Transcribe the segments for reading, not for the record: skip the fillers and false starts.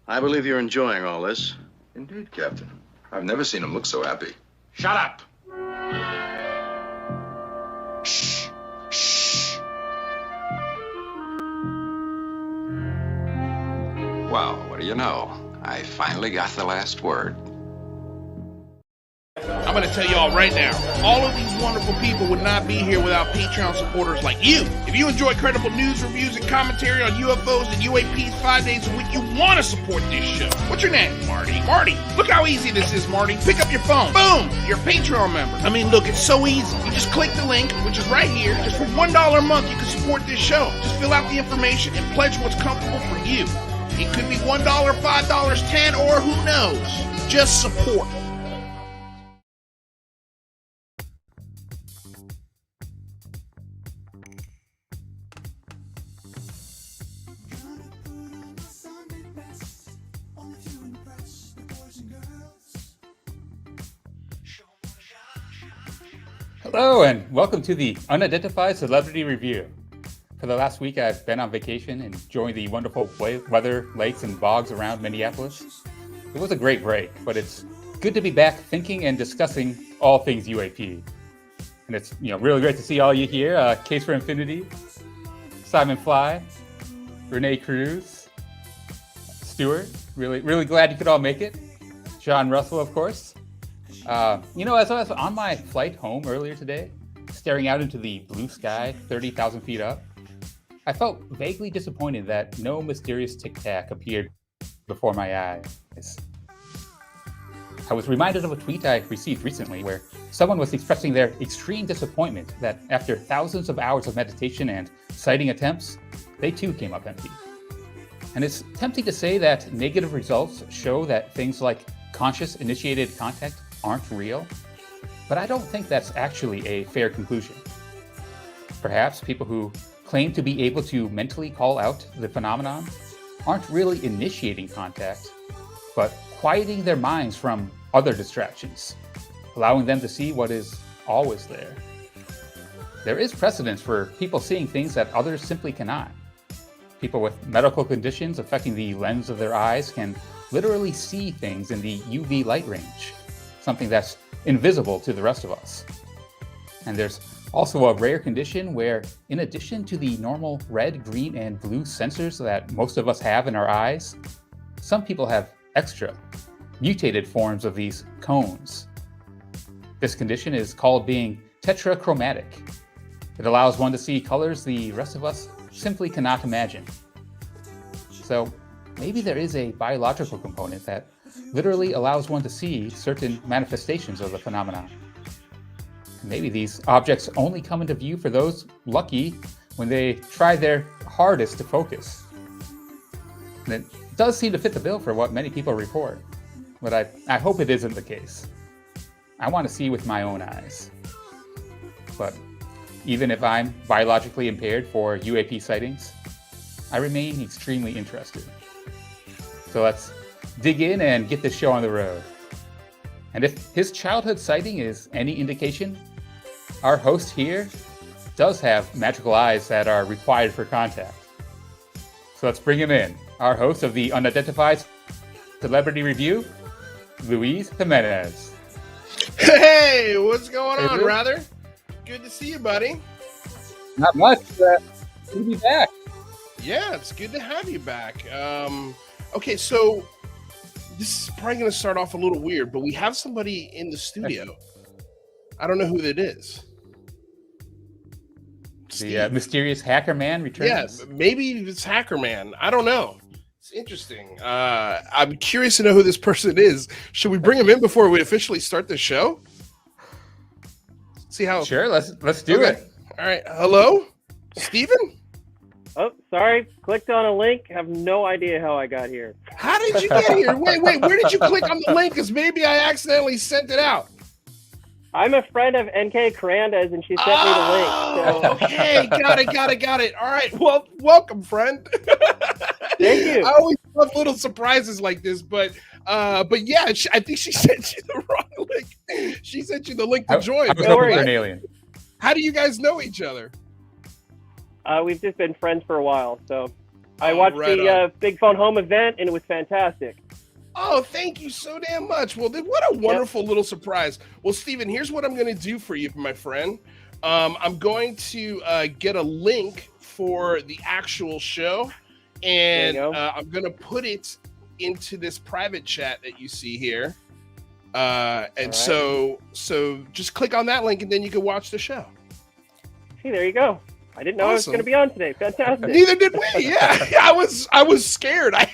I believe you're enjoying all this. Indeed, Captain. I've never seen him look so happy. Shut up! Shh. Shh. Well, what do you know? I finally got the last word. I'm going to tell you all right now, all of these wonderful people would not be here without Patreon supporters like you. If you enjoy credible news, reviews, and commentary on UFOs and UAPs 5 days a week, you want to support this show. What's your name? Marty. Marty, look how easy this is, Marty. Pick up your phone. Boom! You're a Patreon member. I mean, look, it's so easy. You just click the link, which is right here. Just for $1 a month, you can support this show. Just fill out the information and pledge what's comfortable for you. It could be $1, $5, $10, or who knows. Just support. Hello and welcome to the Unidentified Celebrity Review. For the last week, I've been on vacation enjoying the wonderful weather, lakes, and bogs around Minneapolis. It was a great break, but it's good to be back thinking and discussing all things UAP. And it's really great to see all you here. Case for Infinity, Simon Fly, Renee Cruz, Stuart. Really glad you could all make it. John Russell, of course. As I was on my flight home earlier today, staring out into the blue sky, 30,000 feet up, I felt vaguely disappointed that no mysterious Tic Tac appeared before my eyes. I was reminded of a tweet I received recently where someone was expressing their extreme disappointment that after thousands of hours of meditation and sighting attempts, they too came up empty. And it's tempting to say that negative results show that things like conscious initiated contact aren't real, but I don't think that's actually a fair conclusion. Perhaps people who claim to be able to mentally call out the phenomenon aren't really initiating contact, but quieting their minds from other distractions, allowing them to see what is always there. There is precedence for people seeing things that others simply cannot. People with medical conditions affecting the lens of their eyes can literally see things in the UV light range, something that's invisible to the rest of us. And there's also a rare condition where, in addition to the normal red, green, and blue sensors that most of us have in our eyes, some people have extra, mutated forms of these cones. This condition is called being tetrachromatic. It allows one to see colors the rest of us simply cannot imagine. So maybe there is a biological component that literally allows one to see certain manifestations of the phenomenon. Maybe these objects only come into view for those lucky when they try their hardest to focus. And it does seem to fit the bill for what many people report, but I hope it isn't the case. I want to see with my own eyes. But even if I'm biologically impaired for UAP sightings, I remain extremely interested. So let's dig in and get this show on the road. And if his childhood sighting is any indication, our host here does have magical eyes that are required for contact. So let's bring him in. Our host of the Unidentified Celebrity Review, Luis Jimenez. Hey, what's going on, brother? Good to see you, buddy. Not much. Good to be back. Yeah, it's good to have you back. Okay, so this is probably going to start off a little weird, but we have somebody in the studio. I don't know who that is. The mysterious hacker man returns? Yeah, maybe it's Hacker Man. I don't know. It's interesting. I'm curious to know who this person is. Should we bring him in before we officially start the show? See how? Sure, let's do it. All right. Hello, Steven? Oh, sorry. Clicked on a link. Have no idea how I got here. How did you get here? Wait. Where did you click on the link? Because maybe I accidentally sent it out. I'm a friend of NK Kranda, and she sent me the link. So. Okay. Got it. All right. Well, welcome, friend. Thank you. I always love little surprises like this, but yeah, I think she sent you the wrong link. She sent you the link to join. I was hoping for an alien. How do you guys know each other? We've just been friends for a while, so. I watched right the Big Phone Home event, and it was fantastic. Oh, thank you so damn much. Well, what a wonderful little surprise. Well, Stephen, here's what I'm going to do for you, my friend. I'm going to get a link for the actual show, and I'm going to put it into this private chat that you see here. So just click on that link, and then you can watch the show. See, there you go. I didn't know I was going to be on today. Fantastic. Neither did we. Yeah, I was scared. I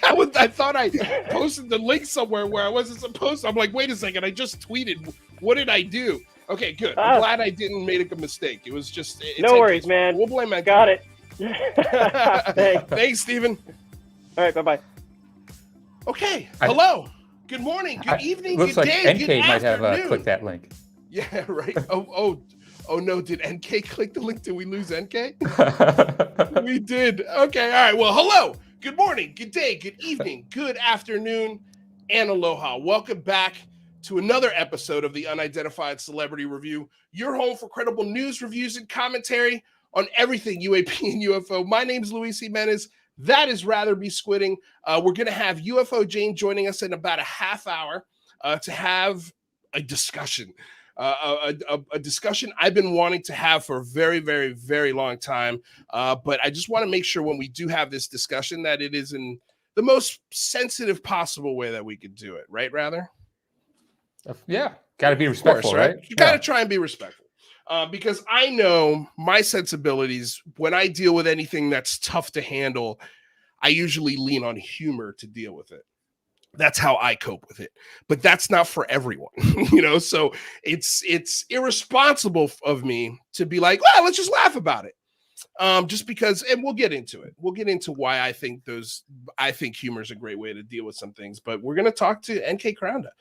thought I posted the link somewhere where I wasn't supposed to. I'm like, wait a second. I just tweeted. What did I do? Okay, good. I'm glad I didn't make a mistake. It was just. No worries, man. We'll blame that. Got it. Thanks, Stephen. All right. Bye-bye. Okay. Hello. Good morning. Good evening. Looks good like day. NK good might have afternoon. clicked that link. Yeah. Right. Oh no, did NK click the link? Did we lose NK? We did. Okay, all right. Well, hello, good morning, good day, good evening, good afternoon, and aloha. Welcome back to another episode of the Unidentified Celebrity Review, your home for credible news, reviews, and commentary on everything UAP and UFO. My name is Luis Jimenez. That is Rather Be Squidding. We're going to have UFO Jane joining us in about a half hour to have a discussion. A discussion I've been wanting to have for a very, very, very long time. But I just want to make sure when we do have this discussion that it is in the most sensitive possible way that we could do it. Right, Rather? Yeah. Got to be respectful, course, right? You got to try and be respectful. Because I know my sensibilities, when I deal with anything that's tough to handle, I usually lean on humor to deal with it. That's how I cope with it, but that's not for everyone, so it's irresponsible of me to be like, well, let's just laugh about it. Just because, and we'll get into it. We'll get into why I think humor is a great way to deal with some things, but we're going to talk to NK Kranda,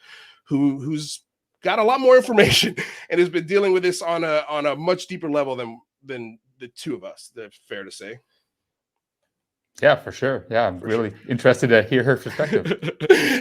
who's got a lot more information and has been dealing with this on a much deeper level than the two of us. That's fair to say. Yeah, for sure. Yeah, I'm really interested to hear her perspective.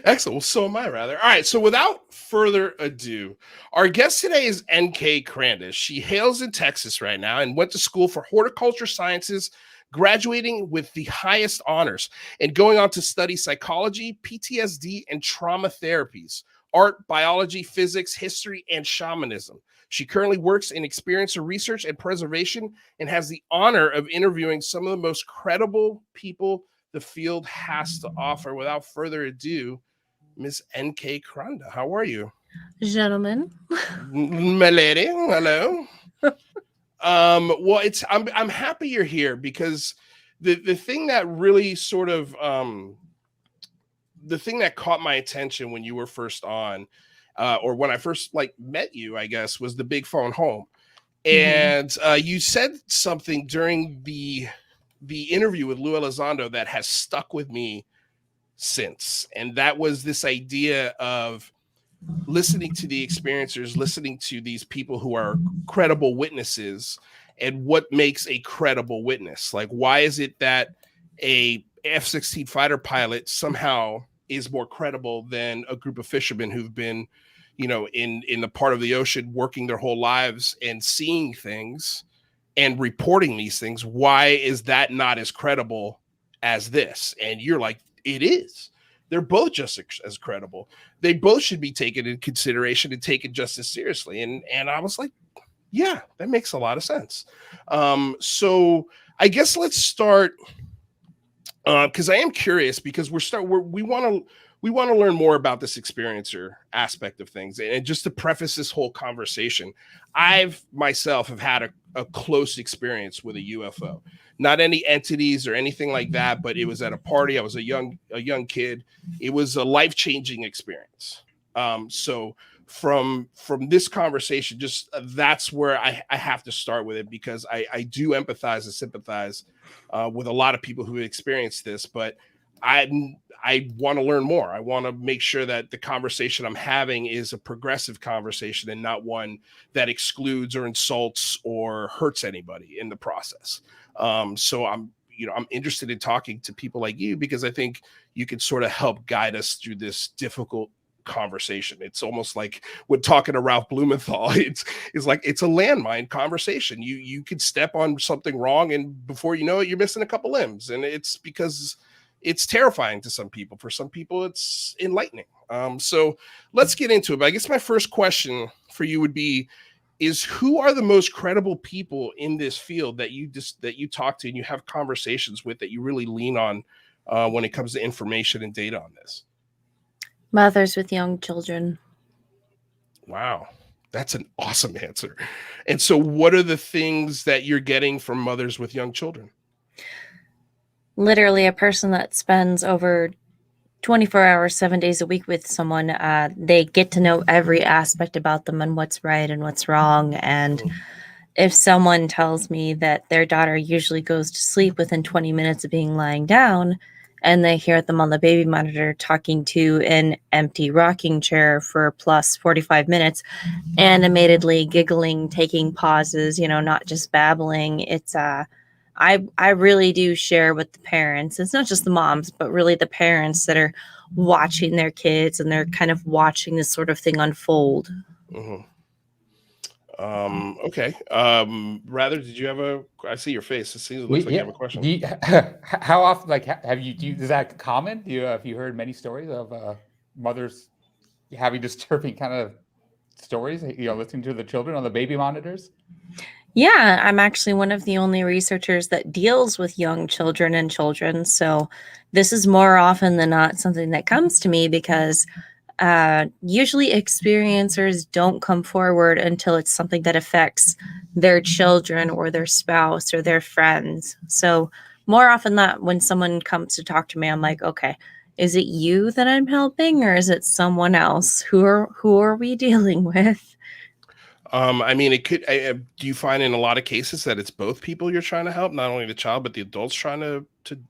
Excellent. Well, so am I, rather. All right. So without further ado, our guest today is NK Kranda. She hails in Texas right now and went to school for Horticulture Sciences, graduating with the highest honors and going on to study psychology, PTSD, and trauma therapies, art, biology, physics, history, and shamanism. She currently works in experiencer research and preservation and has the honor of interviewing some of the most credible people the field has to offer. Without further ado, Miss NK Kranda, how are you? Gentlemen. My lady, hello. Well, I'm happy you're here because the thing that really sort of the thing that caught my attention when you were first on, or when I first met you, I guess, was the Big Phone Home. And you said something during the interview with Lou Elizondo that has stuck with me since. And that was this idea of listening to the experiencers, listening to these people who are credible witnesses, and what makes a credible witness. Like, why is it that a F-16 fighter pilot somehow is more credible than a group of fishermen who've been, in the part of the ocean working their whole lives and seeing things and reporting these things? Why is that not as credible as this? And you're like, it is. They're both just as credible. They both should be taken into consideration and taken just as seriously. And I was like, yeah, that makes a lot of sense. So I guess let's start, because I am curious, because we want to learn more about this experiencer aspect of things. And just to preface this whole conversation, I've myself have had a close experience with a UFO. Not any entities or anything like that, but it was at a party. I was a young kid. It was a life-changing experience. So from this conversation, just that's where I have to start with it, because I do empathize and sympathize with a lot of people who experienced this, but I want to learn more. I want to make sure that the conversation I'm having is a progressive conversation and not one that excludes or insults or hurts anybody in the process. So I'm interested in talking to people like you, because I think you can sort of help guide us through this difficult conversation. It's almost like when talking to Ralph Blumenthal, it's like it's a landmine conversation. You could step on something wrong, and before you know it, you're missing a couple limbs. And it's because it's terrifying to some people. For some people, it's enlightening. So let's get into it. But I guess my first question for you would be, is who are the most credible people in this field that you talk to and you have conversations with that you really lean on when it comes to information and data on this? Mothers with young children. Wow, that's an awesome answer. And so what are the things that you're getting from mothers with young children? Literally a person that spends over 24 hours, 7 days a week with someone. They get to know every aspect about them and what's right and what's wrong. And if someone tells me that their daughter usually goes to sleep within 20 minutes of being lying down, and they hear them on the baby monitor talking to an empty rocking chair for plus 45 minutes, animatedly giggling, taking pauses, not just babbling, it's I really do share with the parents. It's not just the moms, but really the parents that are watching their kids, and they're kind of watching this sort of thing unfold. Mm-hmm. Okay. Rather, did you have I see your face. It seems like you have a question. How often, is that common? Have you heard many stories of mothers having disturbing kind of stories, listening to the children on the baby monitors? Yeah, I'm actually one of the only researchers that deals with young children and children. So this is more often than not something that comes to me, because usually experiencers don't come forward until it's something that affects their children or their spouse or their friends. So more often than not, when someone comes to talk to me, I'm like, okay, is it you that I'm helping, or is it someone else? Who are we dealing with? I mean, it could. Do you find in a lot of cases that it's both people you're trying to help, not only the child but the adults trying to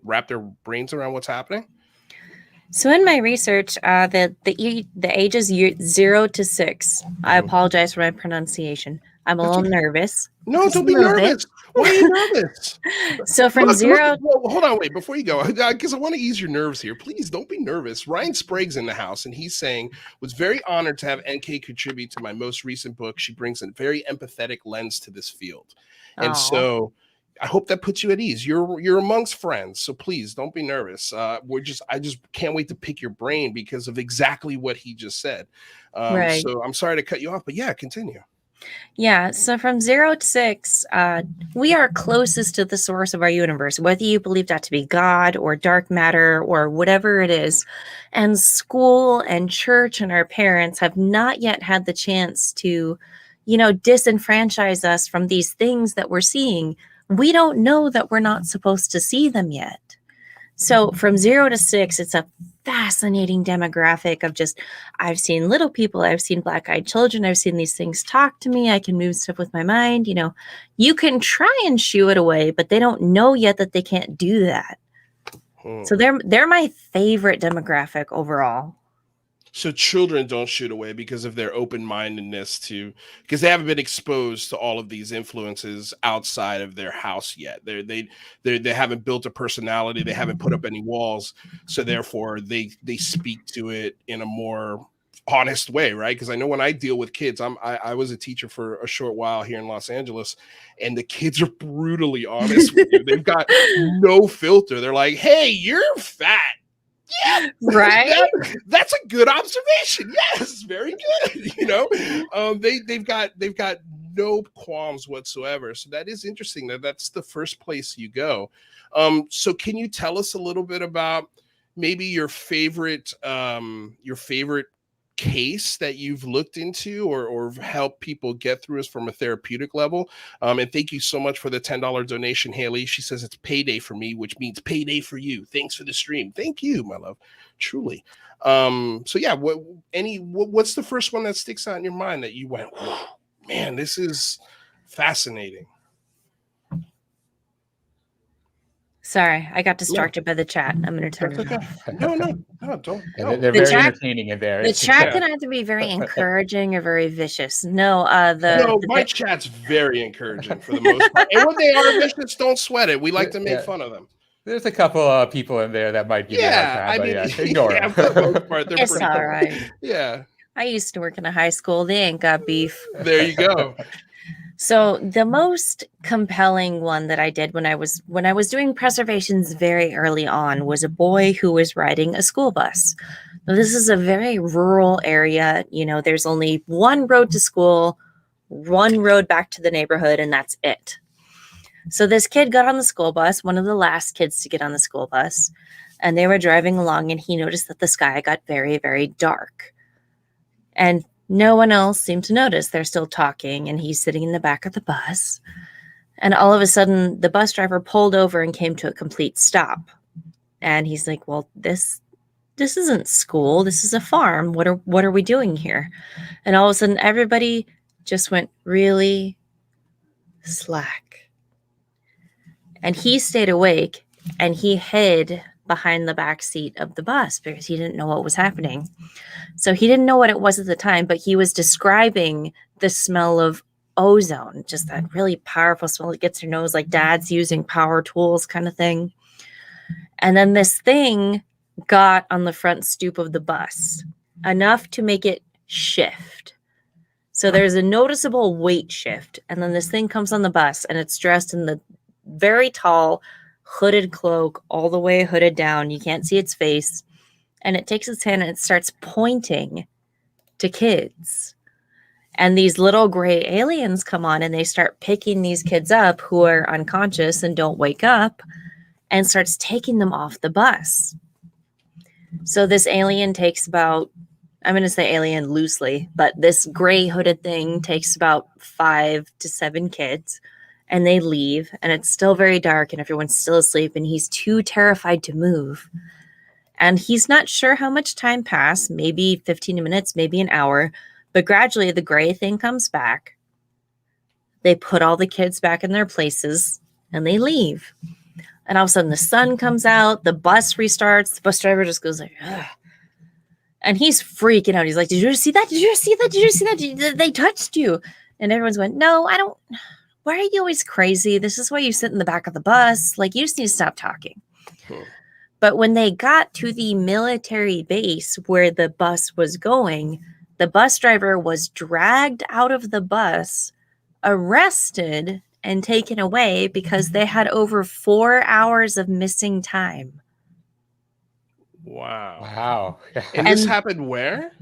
wrap their brains around what's happening? So in my research, the ages 0 to 6. I apologize for my pronunciation. I'm a little nervous. No, don't be nervous. Why are you nervous? So from zero. Hold on, wait, before you go, because I want to ease your nerves here. Please don't be nervous. Ryan Sprague's in the house, and he's saying, was very honored to have NK contribute to my most recent book. She brings a very empathetic lens to this field. And so I hope that puts you at ease. You're amongst friends, so please don't be nervous. I just can't wait to pick your brain because of exactly what he just said. Right. So I'm sorry to cut you off, but yeah, continue. Yeah, so from 0 to 6, we are closest to the source of our universe, whether you believe that to be God or dark matter or whatever it is. And school and church and our parents have not yet had the chance to, disenfranchise us from these things that we're seeing. We don't know that we're not supposed to see them yet. So from 0 to 6, it's a fascinating demographic of I've seen little people, I've seen black-eyed children, I've seen these things talk to me, I can move stuff with my mind. You can try and shoo it away, but they don't know yet that they can't do that. So they're my favorite demographic overall. So children don't shoot away because of their open-mindedness because they haven't been exposed to all of these influences outside of their house yet. They haven't built a personality. They haven't put up any walls. So therefore they speak to it in a more honest way, right? Because I know when I deal with kids, I was a teacher for a short while here in Los Angeles, and the kids are brutally honest with you. They've got no filter. They're like, "Hey, you're fat." Yeah, right. That's a good observation. Yes, very good. They've got no qualms whatsoever. So that is interesting. That's the first place you go. So can you tell us a little bit about maybe your favorite case that you've looked into or helped people get through us from a therapeutic level? And thank you so much for the $10 donation, Haley. She says it's payday for me, which means payday for you. Thanks for the stream. Thank you, my love. Truly. So yeah, what's the first one that sticks out in your mind that you went, man, this is fascinating? Sorry, I got distracted by the chat. I'm going to turn it off. No, don't. No. They're very entertaining in there. The chat can either be very encouraging or very vicious. No, my chat's very encouraging for the most part. And when they are vicious, don't sweat it. We like to make fun of them. There's a couple people in there that might give you a hard time, but yeah, ignore yeah, them. for the most part, they're It's pretty all cool. right. Yeah, I used to work in a high school. They ain't got beef. there you go. So the most compelling one that I did when I was doing preservations very early on was a boy who was riding a school bus. Now, this is a very rural area. There's only one road to school, one road back to the neighborhood, and that's it. So this kid got on the school bus, one of the last kids to get on the school bus, and they were driving along, and he noticed that the sky got very, very dark. And no one else seemed to notice. They're still talking, and he's sitting in the back of the bus. And all of a sudden, the bus driver pulled over and came to a complete stop. And he's like, well, this isn't school. This is a farm. What are we doing here? And all of a sudden, everybody just went really slack. And he stayed awake, and he hid behind the back seat of the bus because he didn't know what was happening. So he didn't know what it was at the time, but he was describing the smell of ozone, just that really powerful smell that gets your nose, like dad's using power tools kind of thing. And then this thing got on the front stoop of the bus, enough to make it shift. So there's a noticeable weight shift. And then this thing comes on the bus, and it's dressed in the very tall hooded cloak, all the way hooded down. You can't see its face. And it takes its hand and it starts pointing to kids. And these little gray aliens come on, and they start picking these kids up who are unconscious and don't wake up, and starts taking them off the bus. So this alien takes about, I'm going to say alien loosely, but this gray hooded thing takes about 5 to 7 kids, and they leave, and it's still very dark, and everyone's still asleep, and he's too terrified to move. And he's not sure how much time passed, maybe 15 minutes, maybe an hour, but gradually the gray thing comes back. They put all the kids back in their places, and they leave. And all of a sudden the sun comes out, the bus restarts, the bus driver just goes like, ugh. And he's freaking out. He's like, did you see that? Did you see that? Did you see that? They touched you. And everyone's went, no, I don't. Why are you always crazy? This is why you sit in the back of the bus. Like, you just need to stop talking. But when they got to the military base where the bus was going, the bus driver was dragged out of the bus, arrested, and taken away because they had over 4 hours of missing time. Wow. And this happened where?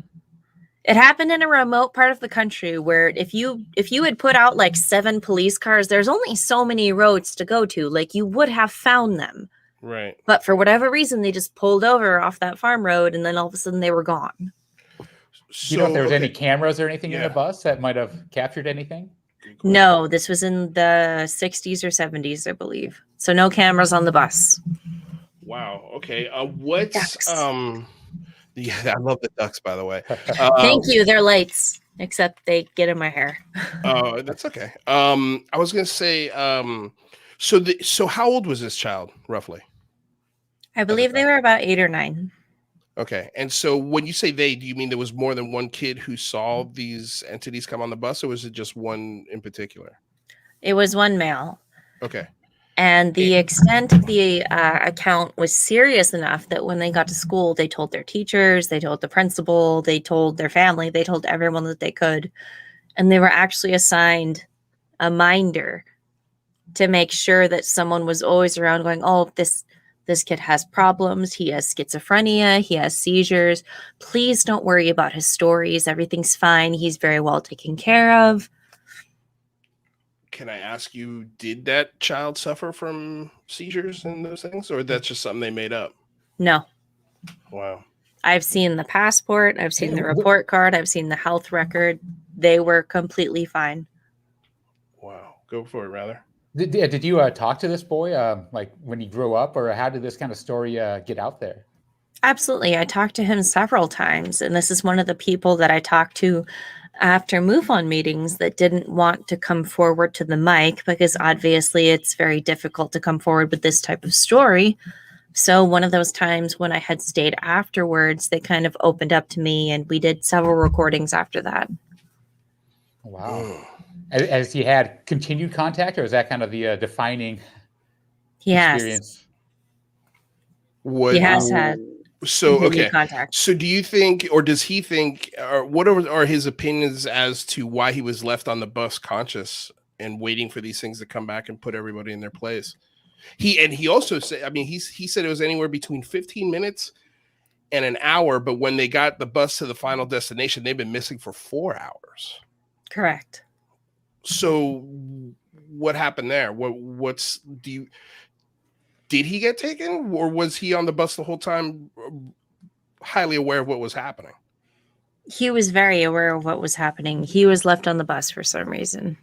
It happened in a remote part of the country where if you had put out like 7 police cars, there's only so many roads to go to. Like, you would have found them. Right. But for whatever reason, they just pulled over off that farm road, and then all of a sudden they were gone. So, do you know if there was any cameras or anything in the bus that might have captured anything? No, this was in the 60s or 70s, I believe. So no cameras on the bus. Wow. Okay. What's Yeah, I love the ducks, by the way. Thank you. They're lights, except they get in my hair. Oh, that's okay. I was gonna say, so how old was this child roughly? I believe they were about 8 or 9. Okay, and so when you say they, do you mean there was more than one kid who saw these entities come on the bus, or was it just one in particular? It was one male. Okay. And the extent of the account was serious enough that when they got to school, they told their teachers, they told the principal, they told their family, they told everyone that they could. And they were actually assigned a minder to make sure that someone was always around going, oh, this kid has problems. He has schizophrenia. He has seizures. Please don't worry about his stories. Everything's fine. He's very well taken care of. Can I ask you, did that child suffer from seizures and those things, or that's just something they made up? No. Wow. I've seen the passport. I've seen the report card. I've seen the health record. They were completely fine. Wow. Go for it, rather. Did you talk to this boy like when he grew up, or how did this kind of story get out there? Absolutely. I talked to him several times, and this is one of the people that I talked to after MUFON meetings that didn't want to come forward to the mic because obviously it's very difficult to come forward with this type of story. So one of those times when I had stayed afterwards, they kind of opened up to me, and we did several recordings after that. Wow. Has he had continued contact, or is that kind of the defining Yes. experience? What? He has had So continued okay. contact. So do you think, or does he think, or what are his opinions as to why he was left on the bus conscious and waiting for these things to come back and put everybody in their place? He also said, I mean, he said it was anywhere between 15 minutes and an hour, but when they got the bus to the final destination, they've been missing for 4 hours. Correct. So what happened there? Did he get taken, or was he on the bus the whole time, highly aware of what was happening? He was very aware of what was happening. He was left on the bus for some reason.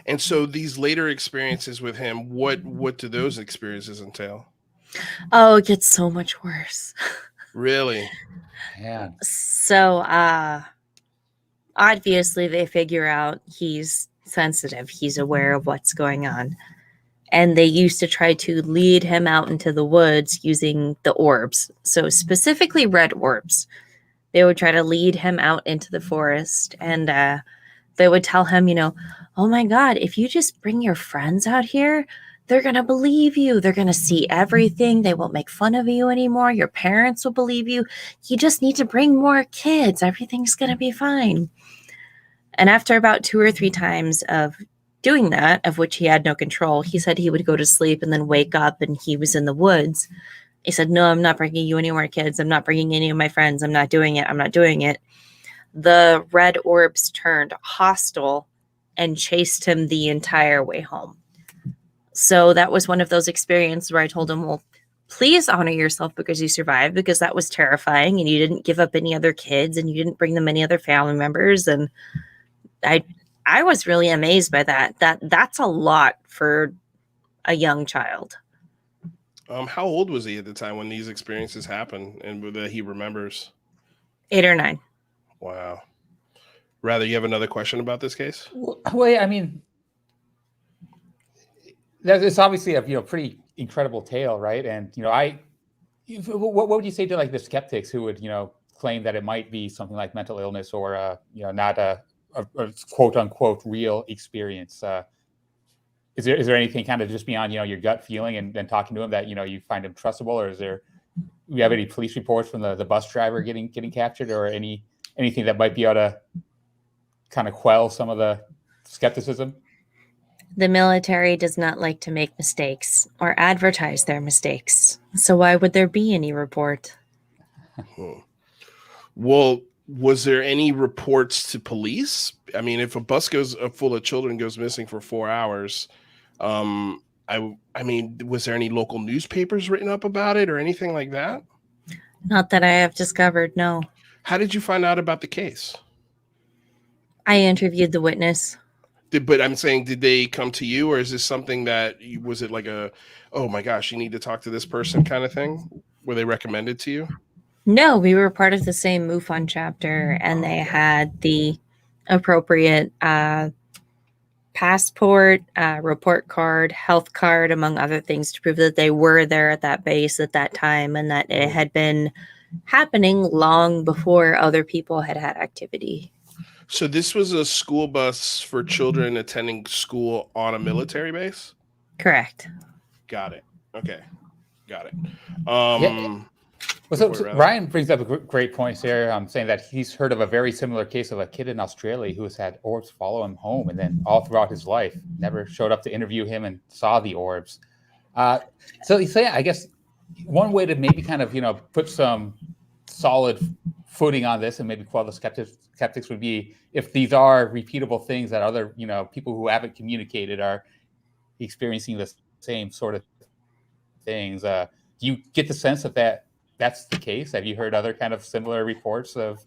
And so these later experiences with him, what do those experiences entail? Oh, it gets so much worse. Really? Yeah. So, obviously they figure out he's sensitive. He's aware of what's going on. And they used to try to lead him out into the woods using the orbs. So specifically red orbs. They would try to lead him out into the forest, and they would tell him, oh my God, if you just bring your friends out here, they're going to believe you. They're going to see everything. They won't make fun of you anymore. Your parents will believe you. You just need to bring more kids. Everything's going to be fine. And after about 2 or 3 times of doing that, of which he had no control, he said he would go to sleep and then wake up and he was in the woods. He said, no, I'm not bringing you any more kids. I'm not bringing any of my friends. I'm not doing it. I'm not doing it. The red orbs turned hostile and chased him the entire way home. So that was one of those experiences where I told him, well, please honor yourself because you survived, because that was terrifying and you didn't give up any other kids and you didn't bring them any other family members. And I was really amazed by that. That's a lot for a young child. How old was he at the time when these experiences happened and that he remembers? 8 or 9. Wow. Rather, you have another question about this case? Well, yeah, I mean, it's obviously a pretty incredible tale, right? And what would you say to like the skeptics who would claim that it might be something like mental illness or not a quote unquote real experience? Is there anything kind of just beyond your gut feeling and then talking to him that you find him trustable, or do you have any police reports from the bus driver getting captured, or anything that might be able to kind of quell some of the skepticism? The military does not like to make mistakes or advertise their mistakes. So why would there be any report? Well, was there any reports to police? I mean, if a bus goes full of children goes missing for 4 hours, I mean, was there any local newspapers written up about it or anything like that? Not that I have discovered, no. How did you find out about the case? I interviewed the witness. But I'm saying, did they come to you, or is this something that was it like oh my gosh, you need to talk to this person kind of thing? Were they recommended to you? No, we were part of the same MUFON chapter, and they had the appropriate passport, report card, health card, among other things, to prove that they were there at that base at that time and that it had been happening long before other people had activity. So this was a school bus for children attending school on a military base? Correct. Got it. Okay. Got it. Yeah. Well, so Ryan brings up a great point here, saying that he's heard of a very similar case of a kid in Australia who has had orbs follow him home, and then all throughout his life never showed up to interview him and saw the orbs. So yeah, I guess one way to maybe kind of put some solid footing on this and maybe quell the skeptics would be if these are repeatable things that other people who haven't communicated are experiencing the same sort of things. Do you get the sense that that's the case? Have you heard other kind of similar reports of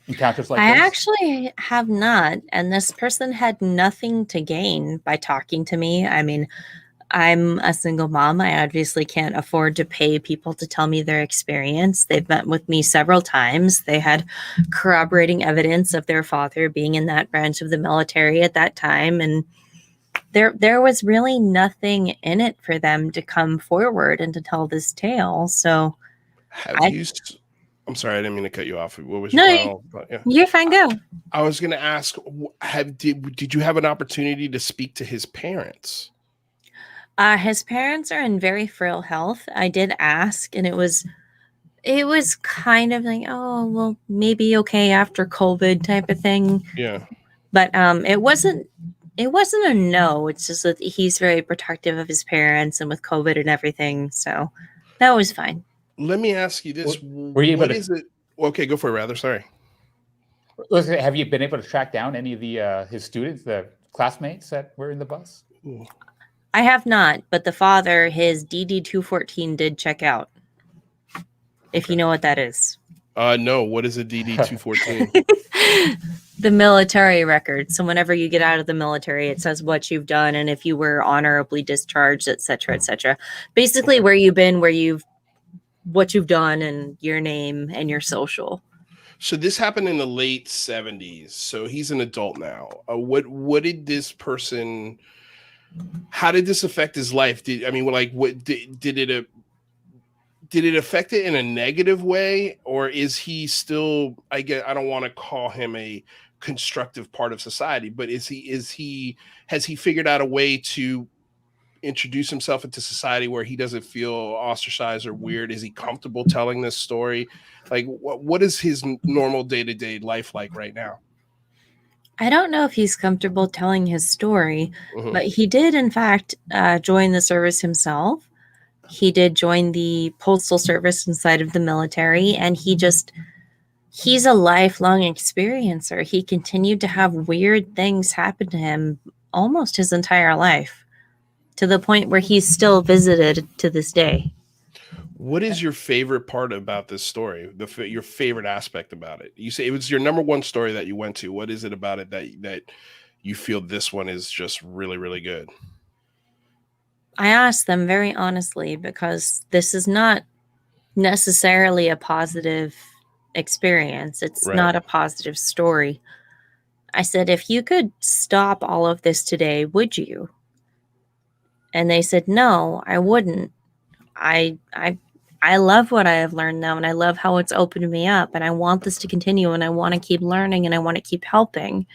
encounters like this? I actually have not, and this person had nothing to gain by talking to me. I mean, I'm a single mom. I obviously can't afford to pay people to tell me their experience. They've met with me several times. They had corroborating evidence of their father being in that branch of the military at that time, and there was really nothing in it for them to come forward and to tell this tale. So I'm sorry, I didn't mean to cut you off. What was your final? Yeah. You're fine, go. I was going to ask, did you have an opportunity to speak to his parents? His parents are in very frail health. I did ask, and it was kind of like, oh, well, maybe okay after COVID type of thing. Yeah. But it wasn't a no. It's just that he's very protective of his parents and with COVID and everything. So that was fine. Let me ask you this. Were you able What to- is it? Okay, go for it, rather. Sorry. Listen, have you been able to track down any of the his students, the classmates that were in the bus? I have not, but the father, his DD-214 did check out. If you know what that is. No. What is a DD-214? The military record. So whenever you get out of the military, it says what you've done and if you were honorably discharged, et cetera, et cetera. Basically, where you've been, what you've done, and your name and your social. So this happened in the late 70s. So he's an adult now. What did this person? How did this affect his life? Did it affect it in a negative way, or is he still? I don't want to call him a constructive part of society, but has he figured out a way to introduce himself into society where he doesn't feel ostracized or weird? Is he comfortable telling this story? Like, what is his normal day-to-day life like right now? I don't know if he's comfortable telling his story, but he did, in fact, join the service himself. He did join the postal service inside of the military, and he's a lifelong experiencer. He continued to have weird things happen to him almost his entire life, to the point where he's still visited to this day. What is your favorite part about this story? Your favorite aspect about it? You say it was your number one story that you went to. What is it about it that you feel this one is just really, really good? I asked them very honestly, because this is not necessarily a positive experience. It's not a positive story. I said, if you could stop all of this today, would you? And they said, no, I wouldn't. I love what I have learned now, and I love how it's opened me up, and I want this to continue, and I want to keep learning, and I want to keep helping,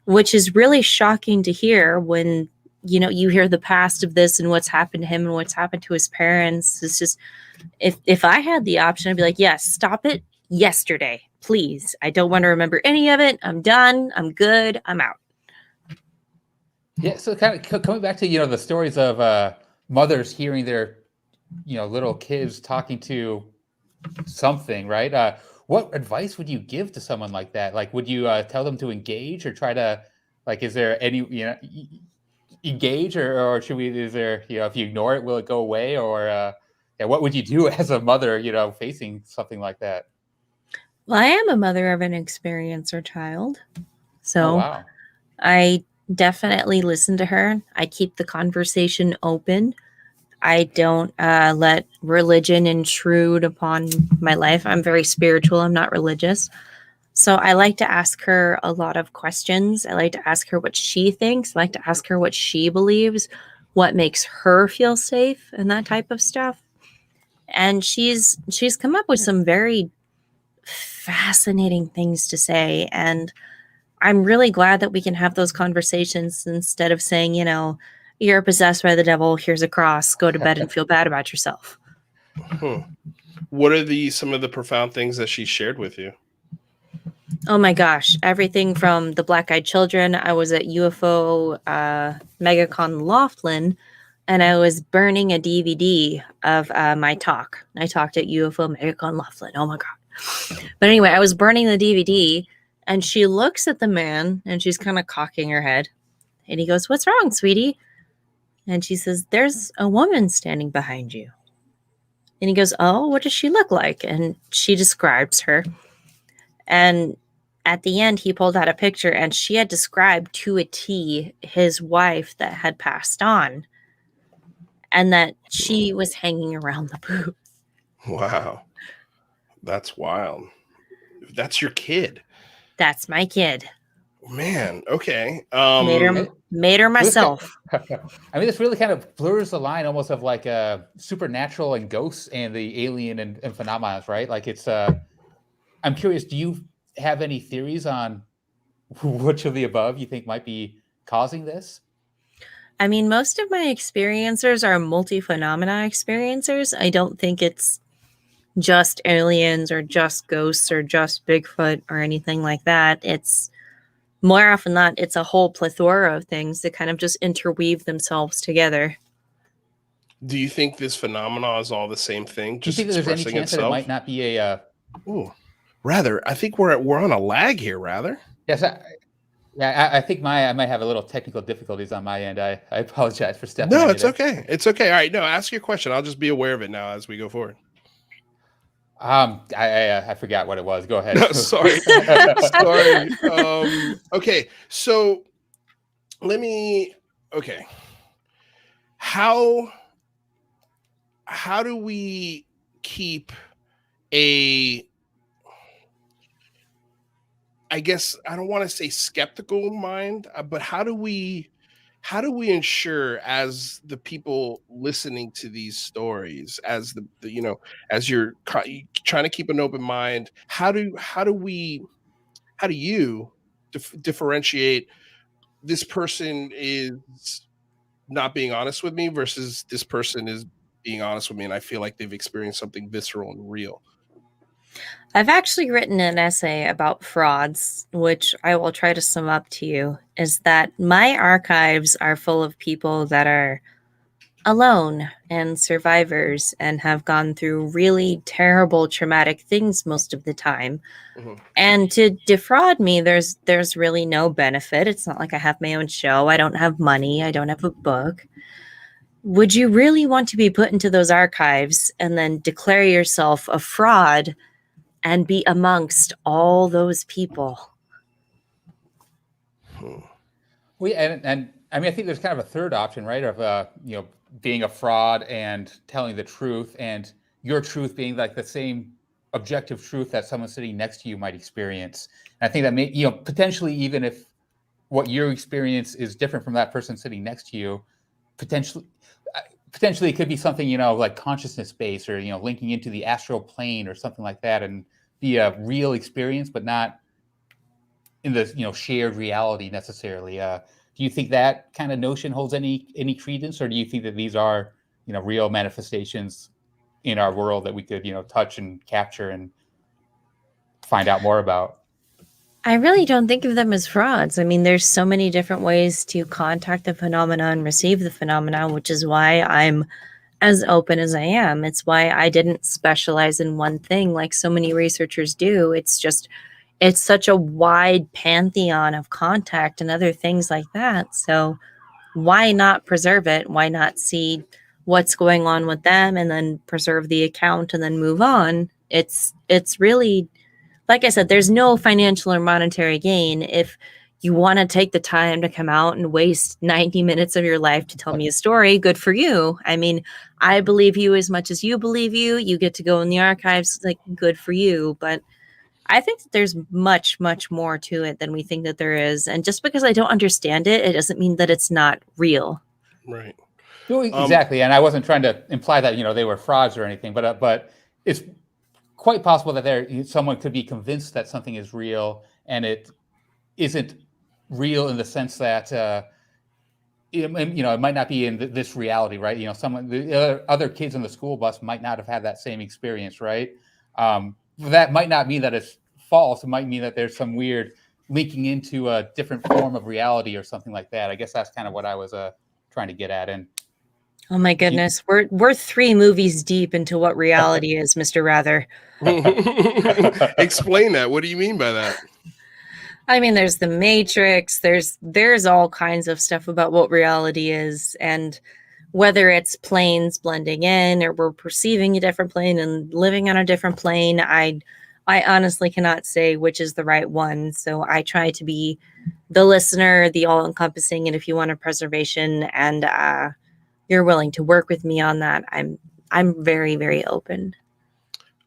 which is really shocking to hear when, you hear the past of this and what's happened to him and what's happened to his parents. It's just, if I had the option, I'd be like, yes, stop it yesterday, please. I don't want to remember any of it. I'm done. I'm good. I'm out. Yeah. So kind of coming back to, the stories of mothers hearing their, little kids talking to something, right? What advice would you give to someone like that? Like, would you tell them to engage, or try to, like, is there any, engage, or should we, is there, if you ignore it, will it go away? Or what would you do as a mother, facing something like that? Well, I am a mother of an experiencer child. So wow. I definitely listen to her. I keep the conversation open. I don't let religion intrude upon my life. I'm very spiritual. I'm not religious. So I like to ask her a lot of questions. I like to ask her what she thinks. I like to ask her what she believes, what makes her feel safe, and that type of stuff. And she's come up with some very fascinating things to say. And I'm really glad that we can have those conversations instead of saying, you're possessed by the devil, here's a cross, go to bed and feel bad about yourself. What are some of the profound things that she shared with you? Oh my gosh, everything from the Black-Eyed Children. I was at UFO MegaCon Laughlin, and I was burning a DVD of my talk. I talked at UFO MegaCon Laughlin. Oh my God. But anyway, I was burning the DVD, and she looks at the man, and she's kind of cocking her head. And he goes, "What's wrong, sweetie?" And she says, "There's a woman standing behind you." And he goes, "Oh, what does she look like?" And she describes her. And at the end, he pulled out a picture, and she had described to a T his wife that had passed on, and that she was hanging around the booth. Wow. That's wild. That's your kid. That's my kid. Man, okay. Made her myself. I mean, this really kind of blurs the line almost of like supernatural and ghosts and the alien and phenomena, right? Like it's, I'm curious, do you have any theories on which of the above you think might be causing this? I mean, most of my experiencers are multi-phenomena experiencers. I don't think it's just aliens or just ghosts or just Bigfoot or anything like that. It's more often than not, it's a whole plethora of things that kind of just interweave themselves together. Do you think this phenomenon is all the same thing? Do you Just think that there's any expressing chance that it itself? might not be a? Ooh, rather, I think we're on a lag here. Rather, Yes, I think I might have a little technical difficulties on my end. I apologize for stepping. no, it's okay. It's okay. All right, no, ask your question. I'll just be aware of it now as we go forward. I forgot what it was. Go ahead. No, sorry. Sorry. Okay, so let me. Okay, how do we keep a? I guess I don't want to say skeptical mind, but how do we ensure, as the people listening to these stories, as the as you're trying to keep an open mind, how do you differentiate this person is not being honest with me versus this person is being honest with me and I feel like they've experienced something visceral and real? I've actually written an essay about frauds, which I will try to sum up to you, is that my archives are full of people that are alone and survivors and have gone through really terrible traumatic things most of the time. Mm-hmm. And to defraud me, there's really no benefit. It's not like I have my own show. I don't have money. I don't have a book. Would you really want to be put into those archives and then declare yourself a fraud and be amongst all those people? And I mean, I think there's kind of a third option, right? Of being a fraud and telling the truth, and your truth being like the same objective truth that someone sitting next to you might experience. And I think that may, potentially, even if what your experience is different from that person sitting next to you, potentially it could be something, like consciousness based, or, linking into the astral plane or something like that, and be a real experience, but not in the, shared reality necessarily. Do you think that kind of notion holds any credence, or do you think that these are, real manifestations in our world that we could, touch and capture and find out more about? I really don't think of them as frauds. I mean, there's so many different ways to contact the phenomena and receive the phenomena, which is why I'm as open as I am. It's why I didn't specialize in one thing like so many researchers do. It's such a wide pantheon of contact and other things like that. So why not preserve it? Why not see what's going on with them and then preserve the account and then move on? It's really, like I said, there's no financial or monetary gain. If you want to take the time to come out and waste 90 minutes of your life to tell me a story, good for you. I mean, I believe you as much as you believe you. You get to go in the archives, like, good for you. But I think that there's much, much more to it than we think that there is. And just because I don't understand it, it doesn't mean that it's not real. Right. Exactly. And I wasn't trying to imply that, they were frauds or anything, but it's quite possible that someone could be convinced that something is real and it isn't real in the sense that, it might not be in this reality, right? The other kids on the school bus might not have had that same experience, right? That might not mean that it's false. It might mean that there's some weird linking into a different form of reality or something like that. I guess that's kind of what I was trying to get at. And oh my goodness, we're 3 movies deep into what reality is, Mr. Rather. Explain that. What do you mean by that? I mean, there's the Matrix. There's all kinds of stuff about what reality is, and whether it's planes blending in or we're perceiving a different plane and living on a different plane. I honestly cannot say which is the right one. So I try to be the listener, the all-encompassing, and if you want a preservation and you're willing to work with me on that, I'm very, very open.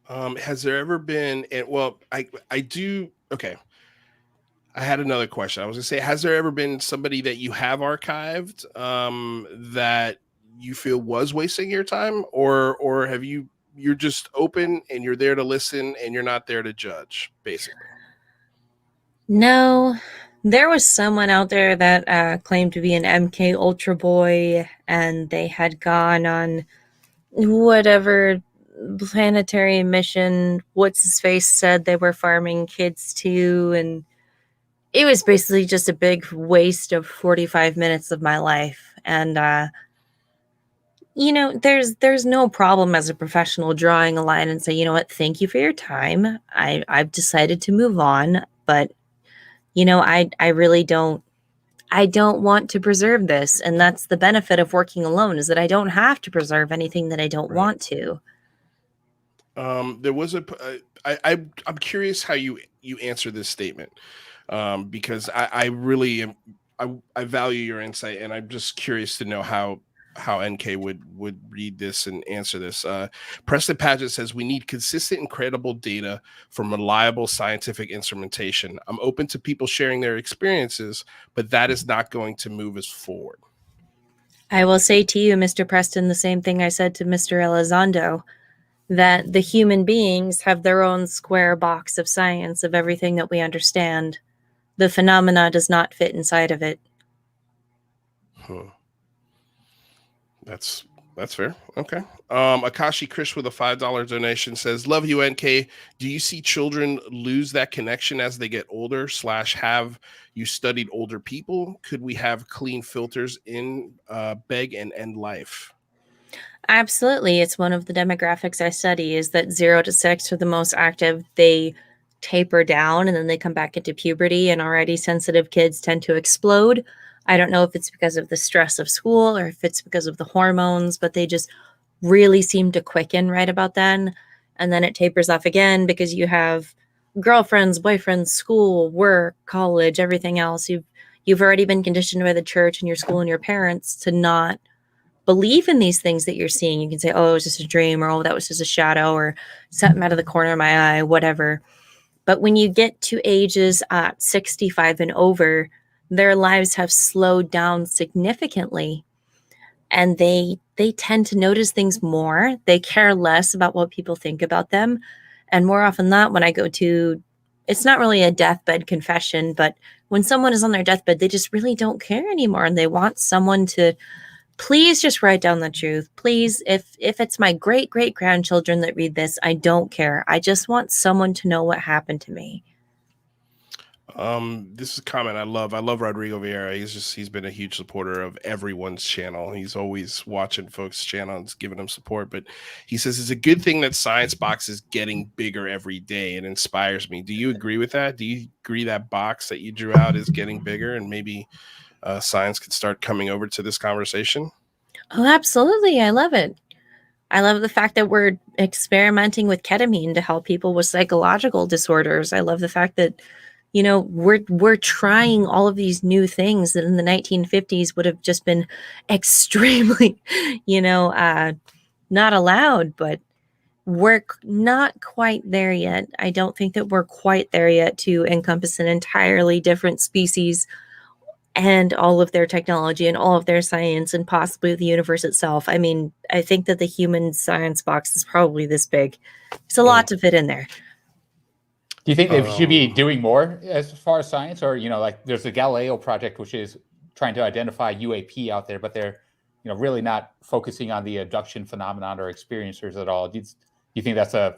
Has there ever been? I do. Okay. I had another question. I was gonna say, has there ever been somebody that you have archived that you feel was wasting your time, or have you're just open and you're there to listen and you're not there to judge, basically? No, There was someone out there that claimed to be an MK Ultra boy, and they had gone on whatever planetary mission what's his face said they were farming kids to, and it was basically just a big waste of 45 minutes of my life. And there's no problem as a professional drawing a line and say, you know what, thank you for your time. I've decided to move on, but I really don't want to preserve this. And that's the benefit of working alone, is that I don't have to preserve anything that I don't want to. There was I'm curious how you answer this statement, because I really am, I value your insight, and I'm just curious to know how NK would read this and answer this. Preston Paget says, we need consistent and credible data from reliable scientific instrumentation. I'm open to people sharing their experiences, but that is not going to move us forward. I will say to you, Mr. Preston, the same thing I said to Mr. Elizondo, that the human beings have their own square box of science of everything that we understand. The phenomena does not fit inside of it. That's fair. Okay. Akashi Krish with a $5 donation says, love you, NK. Do you see children lose that connection as they get older / have you studied older people? Could we have clean filters in beg and end life? Absolutely. It's one of the demographics I study, is that 0 to 6 are the most active. They taper down and then they come back into puberty, and already sensitive kids tend to explode. I don't know if it's because of the stress of school or if it's because of the hormones, but they just really seem to quicken right about then. And then it tapers off again because you have girlfriends, boyfriends, school, work, college, everything else. You've already been conditioned by the church and your school and your parents to not believe in these things that you're seeing. You can say, oh, it was just a dream, or oh, that was just a shadow, or something out of the corner of my eye, whatever. But when you get to ages 65 and over, their lives have slowed down significantly, and they tend to notice things more. They care less about what people think about them. And more often than not, when I go to, it's not really a deathbed confession, but when someone is on their deathbed, they just really don't care anymore, and they want someone to please just write down the truth. Please, if it's my great-great-grandchildren that read this, I don't care. I just want someone to know what happened to me. This is a comment I love. I love Rodrigo Vieira. He's been a huge supporter of everyone's channel. He's always watching folks' channels, giving them support. But he says it's a good thing that Science Box is getting bigger every day. It inspires me. Do you agree with that? Do you agree that box that you drew out is getting bigger, and maybe science could start coming over to this conversation? Oh, absolutely. I love it. I love the fact that we're experimenting with ketamine to help people with psychological disorders. I love the fact that, we're trying all of these new things that in the 1950s would have just been extremely, not allowed, but we're not quite there yet. I don't think that we're quite there yet to encompass an entirely different species and all of their technology and all of their science and possibly the universe itself. I mean, I think that the human science box is probably this big. It's a lot to fit in there. Do you think they should be doing more as far as science, or, like there's the Galileo project, which is trying to identify UAP out there, but they're, really not focusing on the abduction phenomenon or experiencers at all. Do you think that's a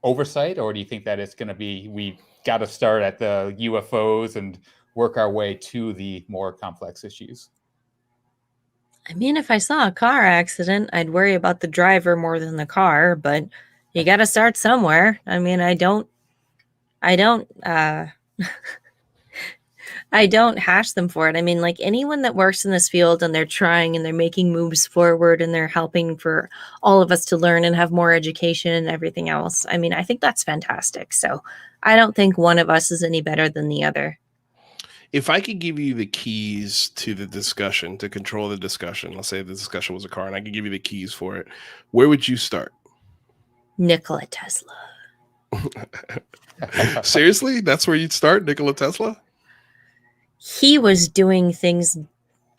oversight, or do you think that it's going to be, we got to start at the UFOs and work our way to the more complex issues? I mean, if I saw a car accident, I'd worry about the driver more than the car, but you got to start somewhere. I mean, I don't hash them for it. I mean, like anyone that works in this field and they're trying and they're making moves forward and they're helping for all of us to learn and have more education and everything else. I mean, I think that's fantastic. So I don't think one of us is any better than the other. If I could give you the keys to the discussion, to control the discussion, let's say the discussion was a car and I could give you the keys for it, where would you start? Nikola Tesla. Seriously? That's where you'd start, Nikola Tesla? He was doing things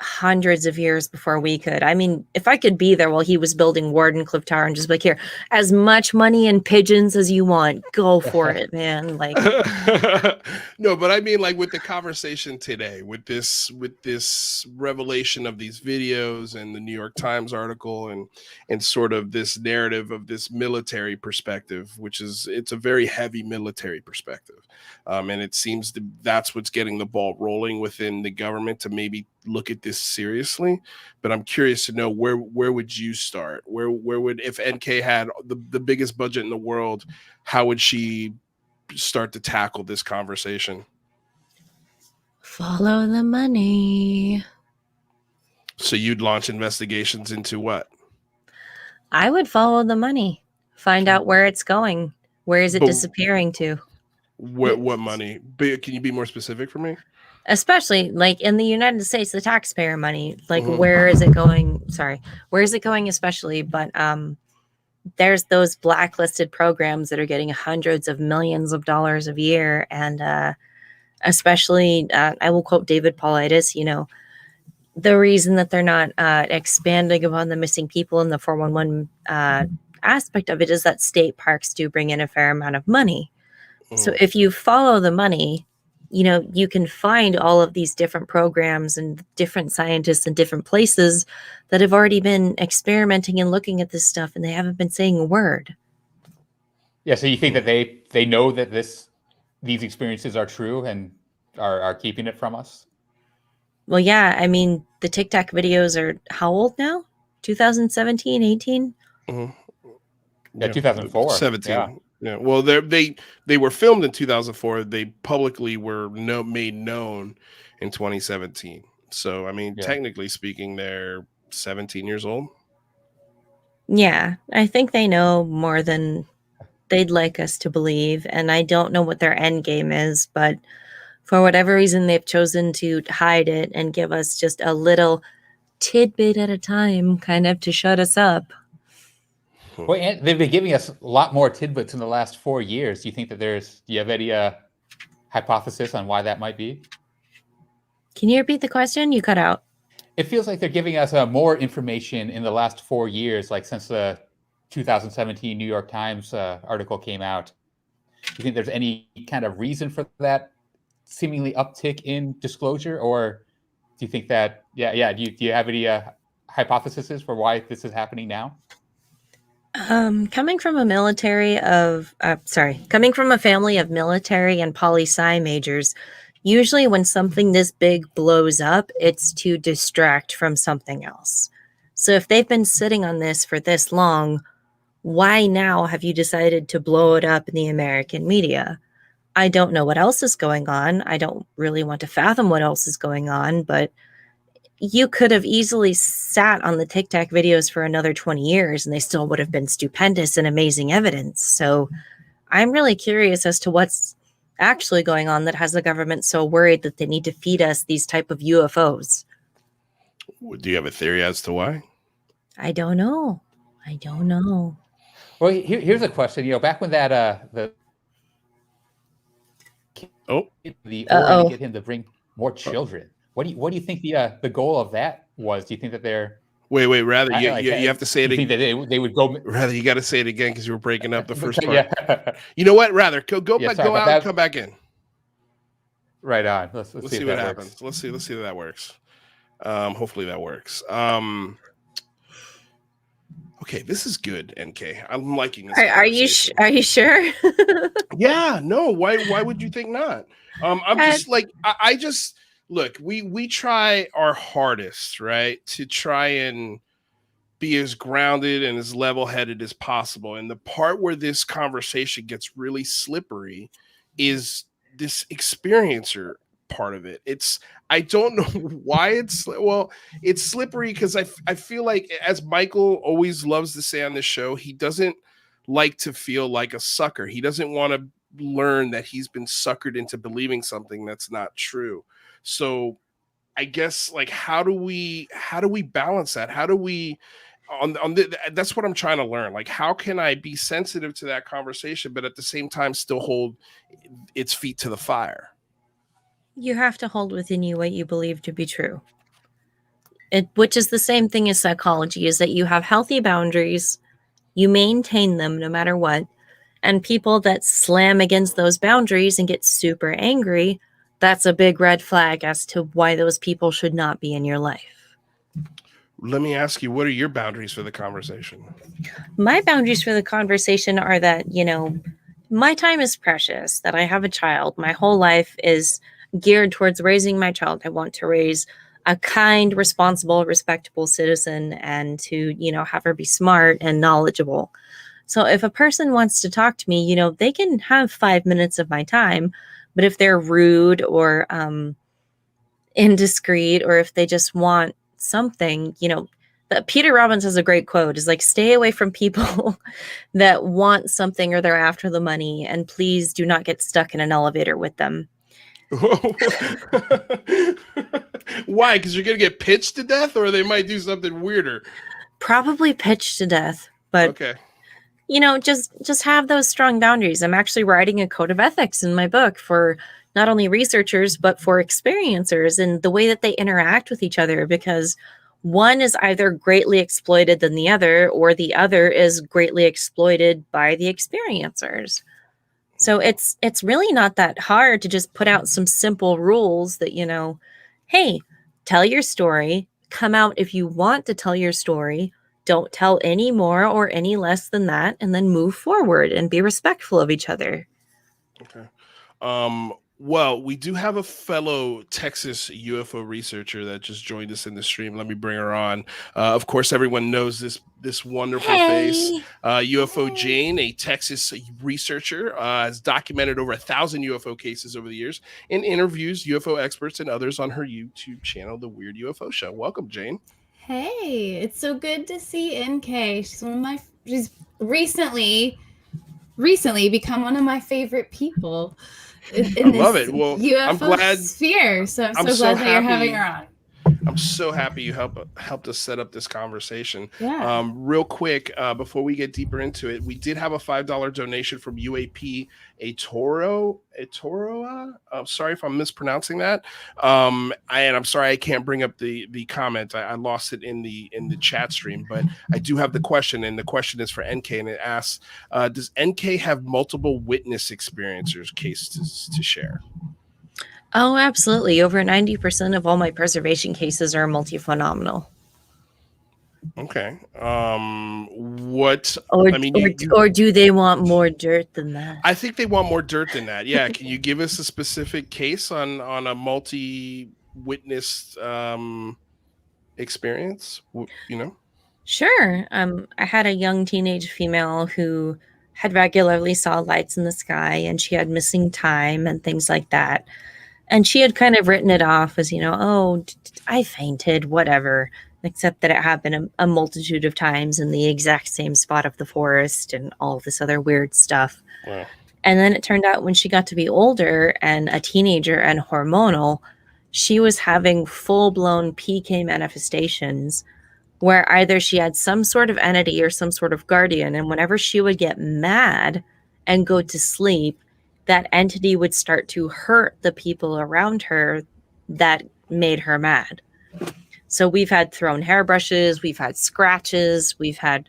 hundreds of years before we could. I mean, if I could be there while he was building Wardenclyffe Tower and just like, here, as much money and pigeons as you want, go for it, man. Like, no, but I mean, like with the conversation today, with this revelation of these videos and the New York Times article and sort of this narrative of this military perspective, which is, it's a very heavy military perspective. And it seems that's what's getting the ball rolling within the government to maybe look at this seriously. But I'm curious to know where would you start? Where would, if NK had the biggest budget in the world, how would she start to tackle this conversation? follow the money. So you'd launch investigations into what? I would follow the money, find out where it's going. Where is it disappearing to? What money? Can you be more specific for me? Especially like in the United States, the taxpayer money, like where is it going? Sorry, where is it going? Especially, but there's those blacklisted programs that are getting hundreds of millions of dollars a year, and especially, I will quote David Paulides. You know, the reason that they're not expanding upon the missing people in the 411 aspect of it is that state parks do bring in a fair amount of money. So if you follow the money, you know, you can find all of these different programs and different scientists in different places that have already been experimenting and looking at this stuff, and they haven't been saying a word. Yeah, so you think that they know that these experiences are true and are keeping it from us? Well, yeah, I mean, the TikTok videos are how old now? 2017, 18? Yeah, 2004. 17. Yeah. Yeah. Well, they were filmed in 2004. They publicly were made known in 2017. So, I mean, technically speaking, they're 17 years old. Yeah, I think they know more than they'd like us to believe. And I don't know what their end game is, but for whatever reason, they've chosen to hide it and give us just a little tidbit at a time, kind of to shut us up. Well, and they've been giving us a lot more tidbits in the last 4 years. Do you think that do you have any hypothesis on why that might be? Can you repeat the question? You cut out. It feels like they're giving us more information in the last 4 years, like since the 2017 New York Times article came out. Do you think there's any kind of reason for that seemingly uptick in disclosure, or do you think that, do you have any hypotheses for why this is happening now? Coming from a family of military and poli-sci majors, usually when something this big blows up, it's to distract from something else. So if they've been sitting on this for this long, why now have you decided to blow it up in the American media? I don't know what else is going on. I don't really want to fathom what else is going on, but you could have easily sat on the TikTok videos for another 20 years and they still would have been stupendous and amazing evidence. So I'm really curious as to what's actually going on that has the government so worried that they need to feed us these type of UFOs. Do you have a theory as to why? I don't know. Well, here's a question. You know, back when that the order to get him to bring more children. What do you think the goal of that was? Do you think that they're wait? Rather, you have to say it again. Think that they would go. Rather, you got to say it again because you were breaking up the first part. Yeah. You know what? Rather, go back, go out, and come back in. Right on. Let's see what happens. Let's see if that works. Hopefully that works. Okay, this is good, NK. I'm liking this. Are you sure? Yeah. No. Why would you think not? I'm just like I just. Look, we try our hardest, right, to try and be as grounded and as level-headed as possible. And the part where this conversation gets really slippery is this experiencer part of it. I don't know why it's slippery because I feel like, as Michael always loves to say on this show, he doesn't like to feel like a sucker. He doesn't want to learn that he's been suckered into believing something that's not true. So I guess, like, how do we balance that? How do we that's what I'm trying to learn. Like, how can I be sensitive to that conversation, but at the same time still hold its feet to the fire? You have to hold within you what you believe to be true. which is the same thing as psychology, is that you have healthy boundaries, you maintain them no matter what, and people that slam against those boundaries and get super angry, that's a big red flag as to why those people should not be in your life. Let me ask you, what are your boundaries for the conversation? My boundaries for the conversation are that, my time is precious, that I have a child. My whole life is geared towards raising my child. I want to raise a kind, responsible, respectable citizen and to, have her be smart and knowledgeable. So if a person wants to talk to me, they can have 5 minutes of my time, but if they're rude or indiscreet, or if they just want something, Peter Robbins has a great quote, is like, stay away from people that want something or they're after the money, and please do not get stuck in an elevator with them. Why? Because you're going to get pitched to death, or they might do something weirder? Probably pitched to death, but okay. Just have those strong boundaries. I'm actually writing a code of ethics in my book for not only researchers, but for experiencers and the way that they interact with each other, because one is either greatly exploited than the other, or the other is greatly exploited by the experiencers. So it's really not that hard to just put out some simple rules that, hey, tell your story, come out if you want to tell your story, don't tell any more or any less than that, and then move forward and be respectful of each other. Okay. Well, we do have a fellow Texas UFO researcher that just joined us in the stream. Let me bring her on. Of course, everyone knows this wonderful face. UFO Jane, a Texas researcher, has documented over 1,000 UFO cases over the years and interviews UFO experts and others on her YouTube channel, The Weird UFO Show. Welcome, Jane. Hey, it's so good to see NK. She's recently become one of my favorite people. I love it. Well, UFO I'm glad sphere. So I'm so glad that you're having her on. I'm so happy you helped us set up this conversation. Yeah. Real quick, before we get deeper into it, we did have a $5 donation from UAP Etoroa. Sorry if I'm mispronouncing that. And I'm sorry I can't bring up the comment. I lost it in the chat stream, but I do have the question, and the question is for NK, and it asks, does NK have multiple witness experiencers cases to share? Oh, absolutely. Over 90% of all my preservation cases are multi-phenomenal. Okay. What? Or do they want more dirt than that? I think they want more dirt than that. Yeah. Can you give us a specific case on a multi-witness experience? Sure. I had a young teenage female who had regularly saw lights in the sky, and she had missing time and things like that. And she had kind of written it off as, I fainted, whatever, except that it happened a multitude of times in the exact same spot of the forest and all this other weird stuff. Wow. And then it turned out when she got to be older and a teenager and hormonal, she was having full-blown PK manifestations where either she had some sort of entity or some sort of guardian, and whenever she would get mad and go to sleep, that entity would start to hurt the people around her that made her mad. So we've had thrown hairbrushes, we've had scratches, we've had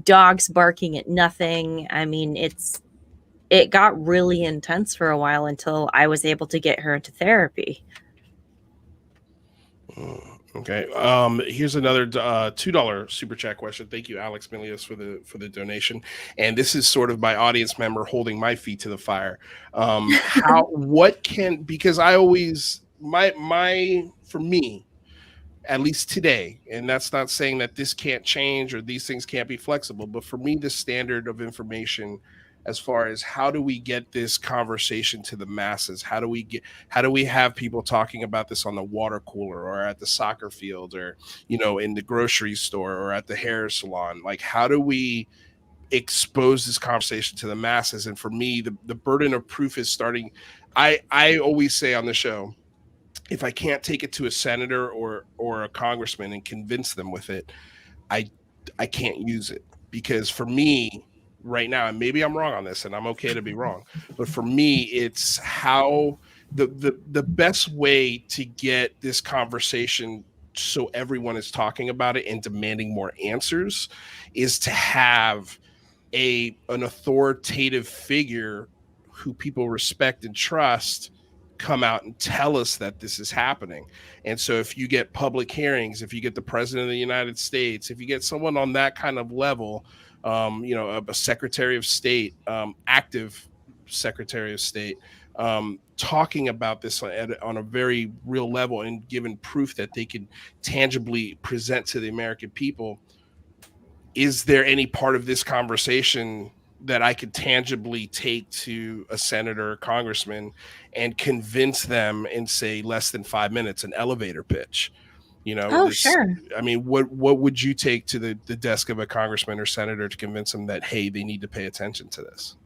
dogs barking at nothing. I mean, it got really intense for a while until I was able to get her into therapy. Okay. Here's another $2 super chat question. Thank you, Alex Milius, for the donation. And this is sort of my audience member holding my feet to the fire. Because I always for me, at least today, and that's not saying that this can't change or these things can't be flexible, but for me, the standard of information as far as how do we get this conversation to the masses? How do we have people talking about this on the water cooler or at the soccer field or, in the grocery store or at the hair salon? Like, how do we expose this conversation to the masses? And for me, the burden of proof is starting. I always say on the show, if I can't take it to a senator or a congressman and convince them with it, I can't use it, because for me, right now, and maybe I'm wrong on this, and I'm okay to be wrong, but for me, it's how the best way to get this conversation so everyone is talking about it and demanding more answers, is to have an authoritative figure who people respect and trust come out and tell us that this is happening. And so if you get public hearings, if you get the president of the United States, if you get someone on that kind of level, a secretary of state, active secretary of state, talking about this on a very real level and given proof that they can tangibly present to the American people, is there any part of this conversation that I could tangibly take to a senator or congressman and convince them in, say, less than 5 minutes, an elevator pitch? Sure. I mean, what would you take to the desk of a congressman or senator to convince them that, hey, they need to pay attention to this?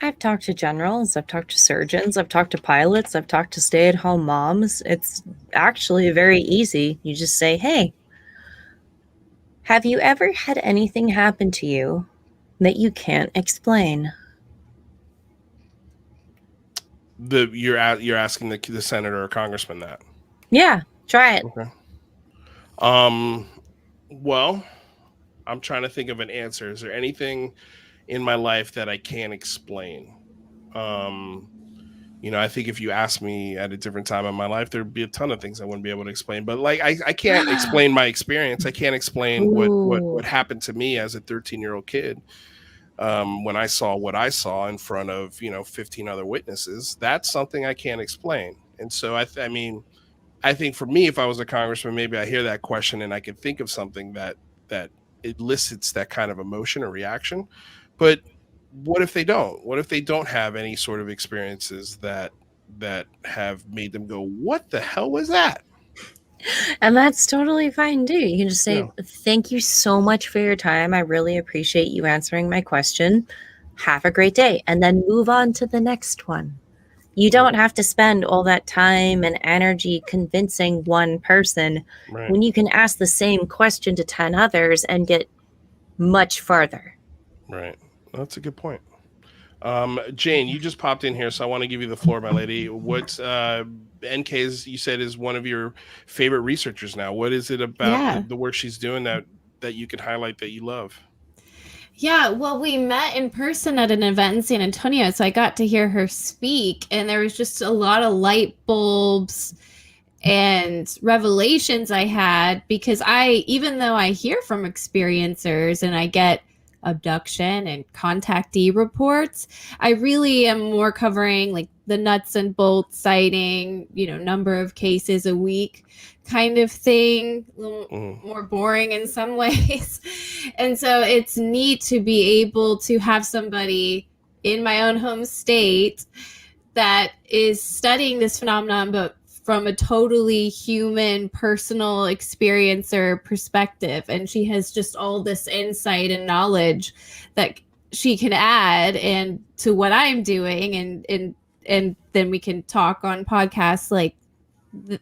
I've talked to generals, I've talked to surgeons, I've talked to pilots, I've talked to stay-at-home moms. It's actually very easy. You just say, hey, have you ever had anything happen to you that you can't explain? You're asking the senator or congressman that? Yeah, try it. Okay. Well, I'm trying to think of an answer. Is there anything in my life that I can't explain? I think if you asked me at a different time in my life, there'd be a ton of things I wouldn't be able to explain. But like, I can't explain my experience. I can't explain what happened to me as a 13-year-old kid. When I saw what I saw in front of 15 other witnesses. That's something I can't explain. And so I think for me, if I was a congressman, maybe I hear that question and I could think of something that elicits that kind of emotion or reaction. But what if they don't? What if they don't have any sort of experiences that have made them go, what the hell was that? And that's totally fine too. You can just say, thank you so much for your time. I really appreciate you answering my question. Have a great day. And then move on to the next one. You don't have to spend all that time and energy convincing one person when you can ask the same question to 10 others and get much farther. Right. That's a good point. Jane, you just popped in here, so I want to give you the floor, my lady. What NK you said is one of your favorite researchers now. What is it about the work she's doing that you can highlight that you love? Yeah, well, we met in person at an event in San Antonio, so I got to hear her speak, and there was just a lot of light bulbs and revelations I had, because even though I hear from experiencers and I get abduction and contactee reports, I really am more covering like the nuts and bolts sighting, number of cases a week kind of thing, a little more boring in some ways. And so it's neat to be able to have somebody in my own home state that is studying this phenomenon, but from a totally human, personal experiencer perspective. And she has just all this insight and knowledge that she can add and to what I'm doing. And then we can talk on podcasts like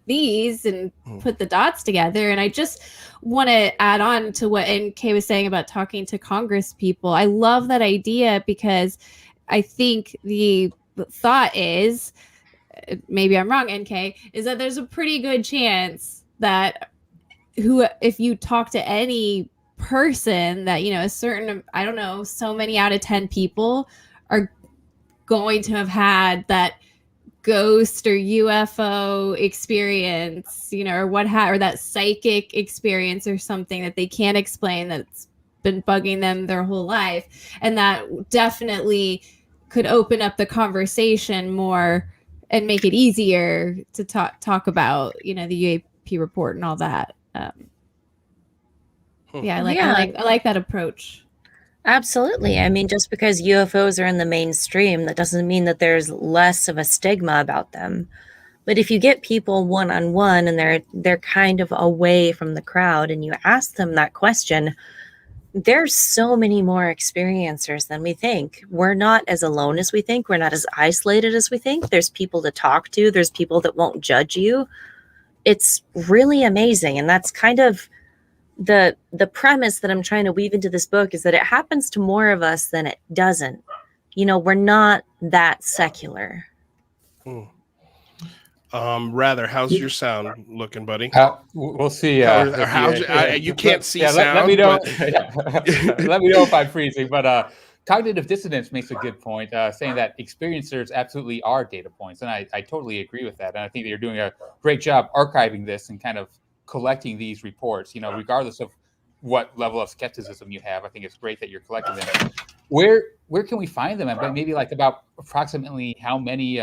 these and put the dots together. And I just want to add on to what NK was saying about talking to Congress people. I love that idea because I think the thought is, maybe I'm wrong, NK, is that there's a pretty good chance that if you talk to any person that, a certain, I don't know, so many out of 10 people are going to have had that ghost or UFO experience, or that psychic experience or something that they can't explain that's been bugging them their whole life. And that definitely could open up the conversation more and make it easier to talk about, the UAP report and all that. I like that approach. Absolutely. I mean, just because UFOs are in the mainstream, that doesn't mean that there's less of a stigma about them. But if you get people one-on-one and they're kind of away from the crowd and you ask them that question, there's so many more experiencers than we think. We're not as alone as we think. We're not as isolated as we think. There's people to talk to. There's people that won't judge you. It's really amazing. And that's kind of the premise that I'm trying to weave into this book, is that it happens to more of us than it doesn't. We're not that secular. Rather, how's your sound looking, buddy? We'll see. Or how's you can't see sound. Let me know. But... Let me know if I'm freezing. But cognitive dissonance makes a good point, saying that experiencers absolutely are data points, and I totally agree with that. And I think that you're doing a great job archiving this and kind of collecting these reports. Regardless of what level of skepticism you have, I think it's great that you're collecting them. Where can we find them? And maybe like about approximately how many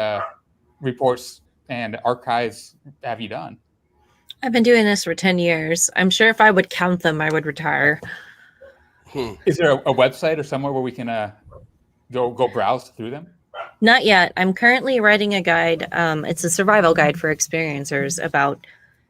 reports and archives have you done? I've been doing this for 10 years. I'm sure if I would count them, I would retire. Is there a website or somewhere where we can go browse through them? Not yet. I'm currently writing a guide. It's a survival guide for experiencers about,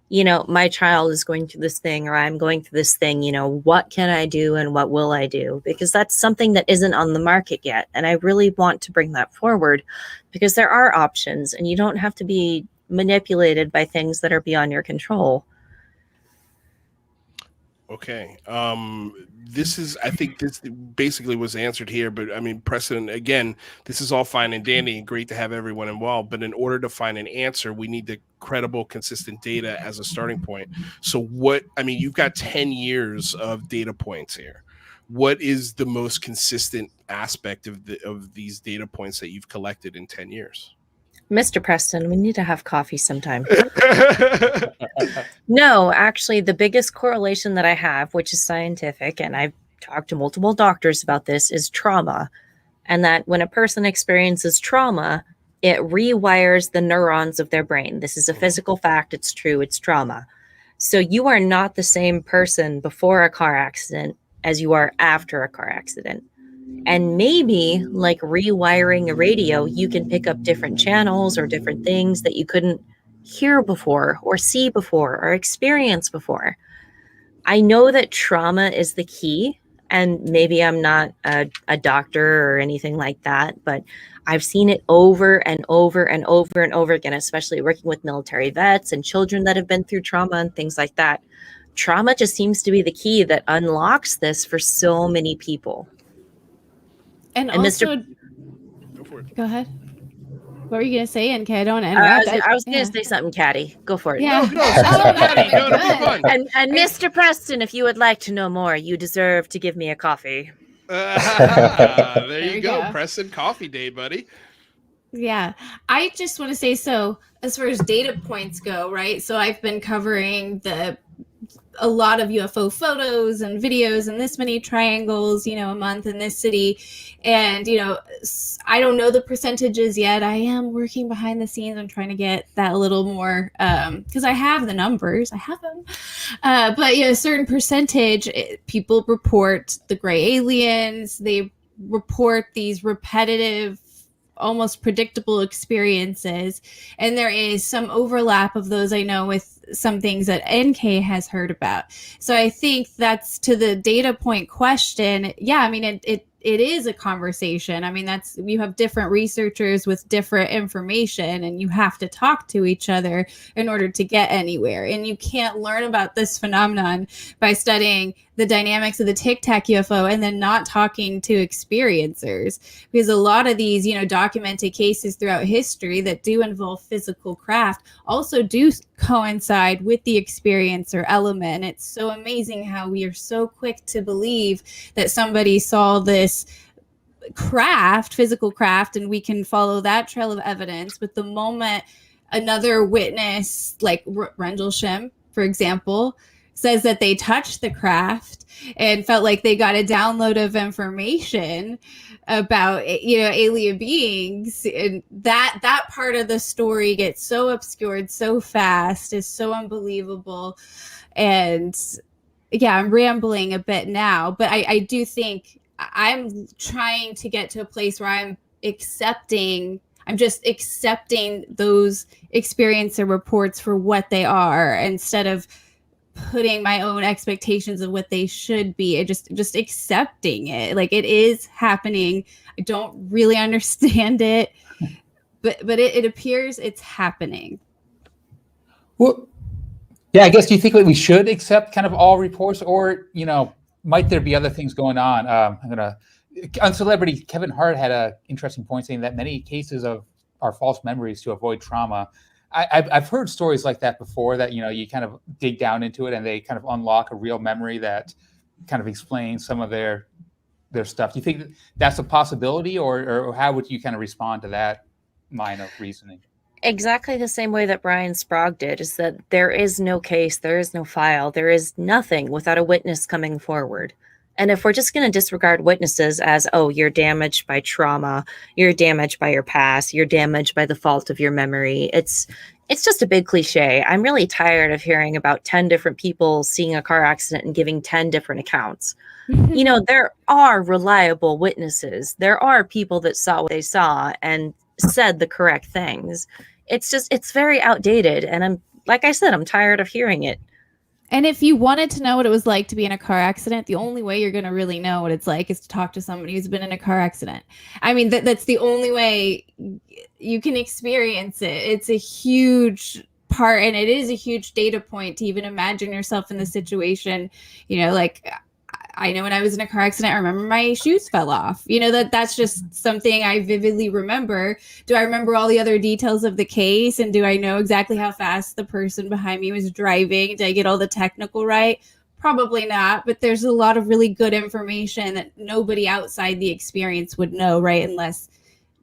my child is going through this thing, or I'm going through this thing. What can I do and what will I do? Because that's something that isn't on the market yet. And I really want to bring that forward because there are options and you don't have to be manipulated by things that are beyond your control. Okay. I think this basically was answered here, but I mean, Preston, again, this is all fine and dandy and great to have everyone involved, but in order to find an answer, we need the credible, consistent data as a starting point. So you've got 10 years of data points here. What is the most consistent aspect of these data points that you've collected in 10 years? Mr. Preston, we need to have coffee sometime. No, actually, the biggest correlation that I have, which is scientific, and I've talked to multiple doctors about this, is trauma. And that when a person experiences trauma, it rewires the neurons of their brain. This is a physical fact. It's true. It's trauma. So you are not the same person before a car accident as you are after a car accident. And maybe like rewiring a radio, you can pick up different channels or different things that you couldn't hear before or see before or experience before. I know that trauma is the key, and maybe I'm not a doctor or anything like that, but I've seen it over and over and over and over again, especially working with military vets and children that have been through trauma and things like that. Trauma just seems to be the key that unlocks this for so many people. And also, go ahead. What were you going to say, NK? I don't want to interrupt. I was going to say something catty. Go for it. Yeah. And Mr. Preston, if you would like to know more, you deserve to give me a coffee. There you go. Preston Coffee Day, buddy. Yeah. I just want to say, so as far as data points go, right? So I've been covering a lot of UFO photos and videos and this many triangles, a month in this city. And, I don't know the percentages yet. I am working behind the scenes and trying to get that a little more, because I have the numbers. I have them. But, a certain percentage, people report the gray aliens. They report these repetitive, almost predictable experiences. And there is some overlap of those, I know, with some things that NK has heard about. So I think that's to the data point question. Yeah, I mean, it is a conversation. I mean, you have different researchers with different information, and you have to talk to each other in order to get anywhere. And you can't learn about this phenomenon by studying the dynamics of the Tic Tac UFO and then not talking to experiencers, because a lot of these, documented cases throughout history that do involve physical craft also do coincide with the experiencer element. It's so amazing how we are so quick to believe that somebody saw this physical craft, and we can follow that trail of evidence. But the moment another witness, like Rendlesham, for example, says that they touched the craft and felt like they got a download of information about, alien beings, and that part of the story gets so obscured so fast, is so unbelievable. And yeah, I'm rambling a bit now, but I do think I'm trying to get to a place where I'm just accepting those experiencer reports for what they are, instead of putting my own expectations of what they should be, and just accepting it. Like, it is happening. I don't really understand it, but it appears it's happening. Well, yeah, I guess, do you think that we should accept kind of all reports, or, might there be other things going on? On Celebrity, Kevin Hart had an interesting point, saying that many cases are false memories to avoid trauma. I've heard stories like that before, that, you kind of dig down into it and they kind of unlock a real memory that kind of explains some of their stuff. Do you think that's a possibility, or how would you kind of respond to that line of reasoning? Exactly the same way that Brian Sprague did, is that there is no case, there is no file, there is nothing without a witness coming forward. And if we're just going to disregard witnesses as, oh, you're damaged by trauma, you're damaged by your past, you're damaged by the fault of your memory, it's just a big cliche. I'm really tired of hearing about 10 different people seeing a car accident and giving 10 different accounts. There are reliable witnesses. There are people that saw what they saw and said the correct things. It's very outdated. And like I said, I'm tired of hearing it. And if you wanted to know what it was like to be in a car accident, the only way you're going to really know what it's like is to talk to somebody who's been in a car accident. I mean, that's the only way you can experience it. It's a huge part, and it is a huge data point to even imagine yourself in the situation. Like, I know when I was in a car accident, I remember my shoes fell off. That's just something I vividly remember. Do I remember all the other details of the case? And do I know exactly how fast the person behind me was driving? Did I get all the technical right? Probably not. But there's a lot of really good information that nobody outside the experience would know, right? Unless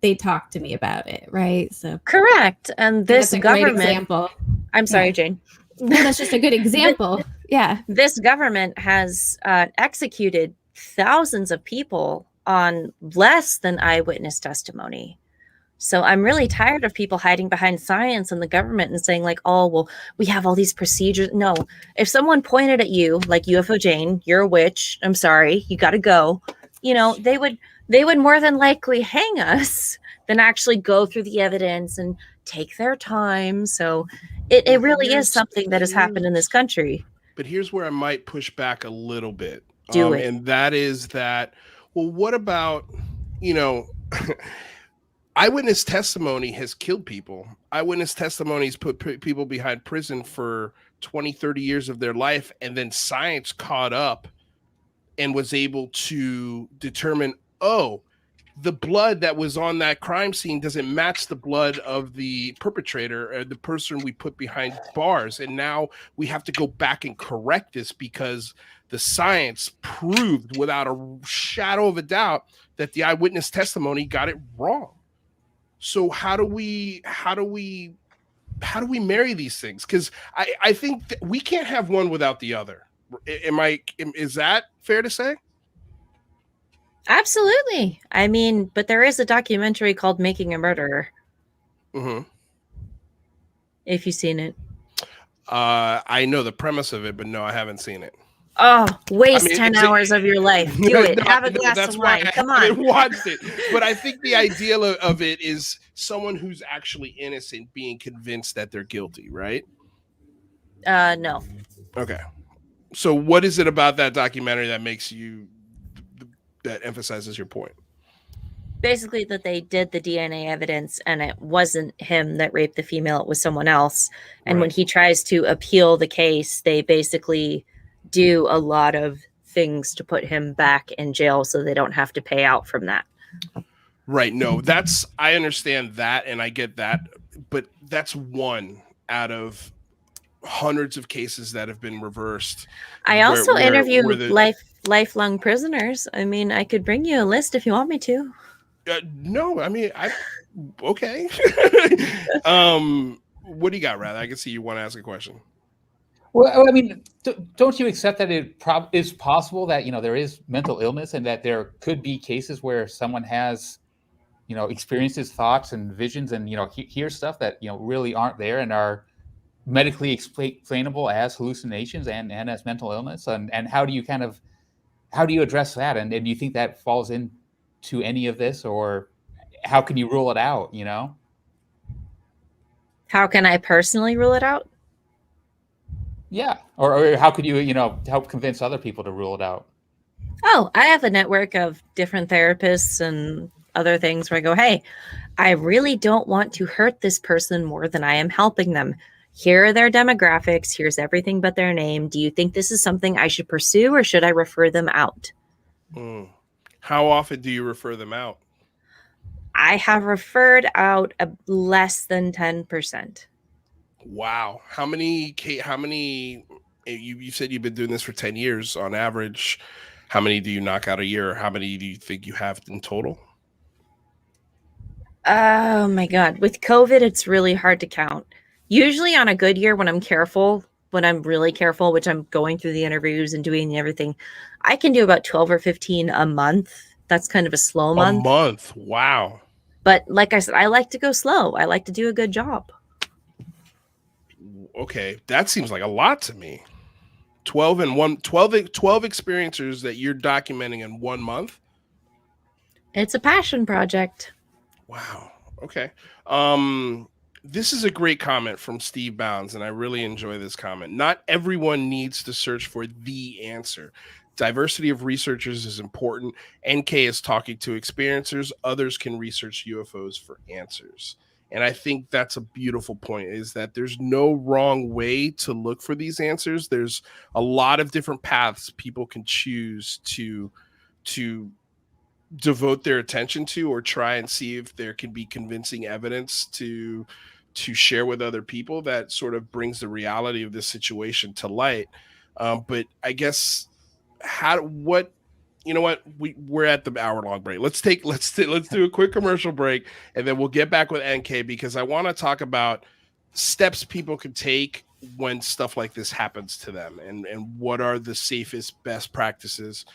they talk to me about it, right? So correct. And this that's a government great example. I'm sorry, Jane. No, that's just a good example. Yeah. This government has executed thousands of people on less than eyewitness testimony. So I'm really tired of people hiding behind science and the government and saying like, oh, well, we have all these procedures. No, if someone pointed at you like UFO Jane, you're a witch, I'm sorry, you got to go. They would more than likely hang us than actually go through the evidence and take their time. So it really is something that has happened in this country. But here's where I might push back a little bit. Do it. And that is that, well, what about, eyewitness testimony has killed people. Eyewitness testimonies put people behind prison for 20, 30 years of their life. And then science caught up and was able to determine, oh, the blood that was on that crime scene doesn't match the blood of the perpetrator or the person we put behind bars. And now we have to go back and correct this because the science proved without a shadow of a doubt that the eyewitness testimony got it wrong. So how do we marry these things? Because I think that we can't have one without the other. Is that fair to say? Absolutely. I mean, but there is a documentary called Making a Murderer. Mm-hmm. If you've seen it. I know the premise of it, but no, I haven't seen it. Oh, waste 10 hours of your life. Do it. Have a glass of wine. Come on. I haven't watched it. But I think the idea of it is someone who's actually innocent being convinced that they're guilty, right? No. Okay. So what is it about that documentary that makes you... that emphasizes your point? Basically that they did the DNA evidence and it wasn't him that raped the female, it was someone else. And when he tries to appeal the case, they basically do a lot of things to put him back in jail so they don't have to pay out from that. Right. No, I understand that and I get that, but that's one out of hundreds of cases that have been reversed. I also interviewed lifelong prisoners. I mean, I could bring you a list if you want me to. No, I mean, okay. What do you got, Rather? I can see you want to ask a question. Well, I mean, don't you accept that it is possible that, there is mental illness and that there could be cases where someone has, experiences, thoughts and visions and, hears stuff that, really aren't there and are medically explainable as hallucinations and as mental illness? And how do you address that? And do you think that falls into any of this, or how can you rule it out, How can I personally rule it out? Yeah. Or how could you, help convince other people to rule it out? Oh, I have a network of different therapists and other things where I go, hey, I really don't want to hurt this person more than I am helping them. Here are their demographics. Here's everything but their name. Do you think this is something I should pursue or should I refer them out? How often do you refer them out? I have referred out less than 10%. Wow. How many you said you've been doing this for 10 years on average. How many do you knock out a year? How many do you think you have in total? Oh my God. With COVID, it's really hard to count. Usually on a good year, when I'm really careful, which I'm going through the interviews and doing everything, I can do about 12 or 15 a month. That's kind of a slow month. A month. Wow. But like I said, I like to go slow. I like to do a good job. Okay. That seems like a lot to me. 12 experiencers that you're documenting in 1 month. It's a passion project. Wow. Okay. This is a great comment from Steve Bounds, and I really enjoy this comment. Not everyone needs to search for the answer. Diversity of researchers is important. NK is talking to experiencers. Others can research UFOs for answers. And I think that's a beautiful point, is that there's no wrong way to look for these answers. There's a lot of different paths people can choose to devote their attention to, or try and see if there can be convincing evidence to share with other people that sort of brings the reality of this situation to light. But I guess we're at the hour-long break. Let's do a quick commercial break, and then we'll get back with NK, because I want to talk about steps people can take when stuff like this happens to them, and what are the safest, best practices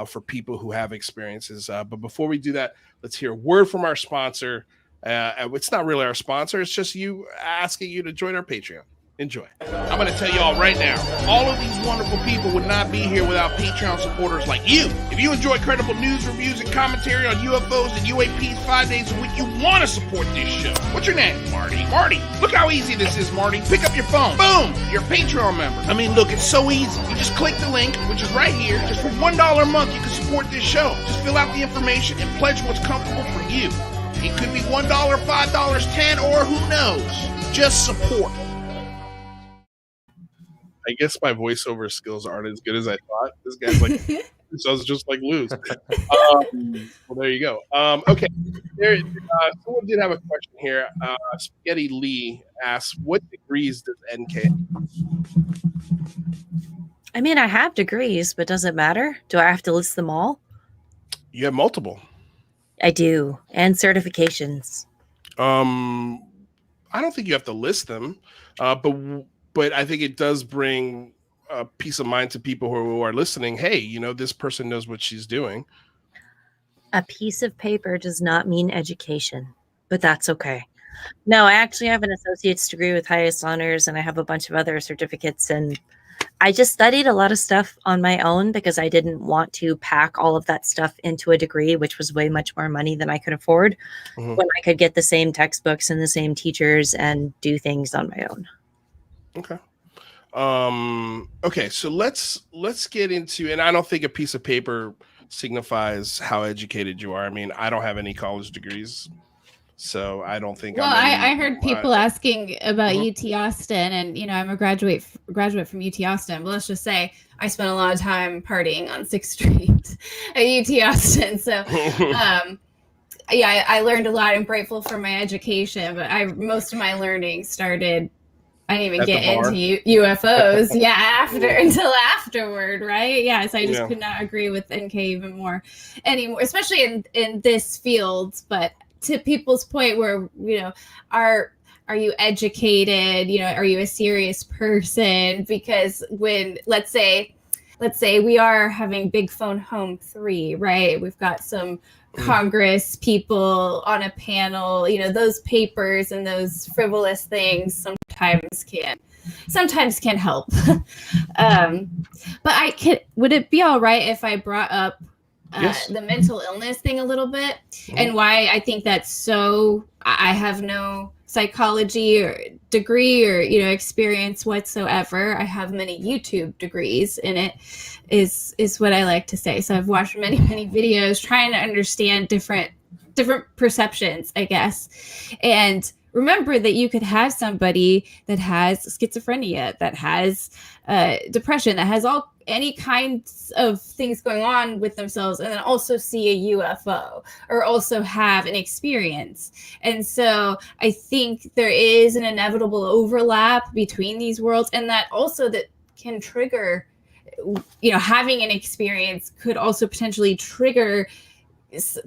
for people who have experiences. But before we do that, let's hear a word from our sponsor. It's not really our sponsor. It's just you asking you to join our Patreon. Enjoy. I'm going to tell you all right now, all of these wonderful people would not be here without Patreon supporters like you. If you enjoy credible news, reviews, and commentary on UFOs and UAPs 5 days a week, you want to support this show. What's your name? Marty. Marty, look how easy this is, Marty. Pick up your phone. Boom! You're a Patreon member. I mean, look, it's so easy. You just click the link, which is right here. Just for $1 a month, you can support this show. Just fill out the information and pledge what's comfortable for you. It could be $1, $5, $10, or who knows. Just support. I guess my voiceover skills aren't as good as I thought. This guy's like, sounds just like Luz. Well, there you go. Okay. Someone did have a question here. Spaghetti Lee asks, what degrees does NK? I mean, I have degrees, but does it matter? Do I have to list them all? You have multiple. I do. And certifications. I don't think you have to list them, but I think it does bring a peace of mind to people who are listening. Hey, this person knows what she's doing. A piece of paper does not mean education, but that's okay. No, I actually have an associate's degree with highest honors, and I have a bunch of other certificates, and I just studied a lot of stuff on my own because I didn't want to pack all of that stuff into a degree, which was way much more money than I could afford, when I could get the same textbooks and the same teachers and do things on my own. Okay. Okay. So let's get into, and I don't think a piece of paper signifies how educated you are. I mean, I don't have any college degrees, so I don't think. Well, I heard people asking about UT Austin, and I'm a graduate from UT Austin. But let's just say I spent a lot of time partying on 6th Street at UT Austin. So, I learned a lot. I'm grateful for my education, but most of my learning started. I didn't even get into UFOs. Until afterward, right? Yeah. So I just could not agree with NK even more anymore, especially in this field. But to people's point where, are you educated? Are you a serious person? Because when, let's say we are having Big Phone Home 3, right? We've got some Congress people on a panel, those papers and those frivolous things sometimes can help. But would it be all right if I brought up the mental illness thing a little bit, and why I think that's so? I have no psychology or degree or experience whatsoever. I have many YouTube degrees in it, is what I like to say. So I've watched many videos trying to understand different perceptions, I guess. And remember that you could have somebody that has schizophrenia, that has depression, that has any kinds of things going on with themselves, and then also see a UFO or also have an experience. And so I think there is an inevitable overlap between these worlds, and that also that can trigger, having an experience could also potentially trigger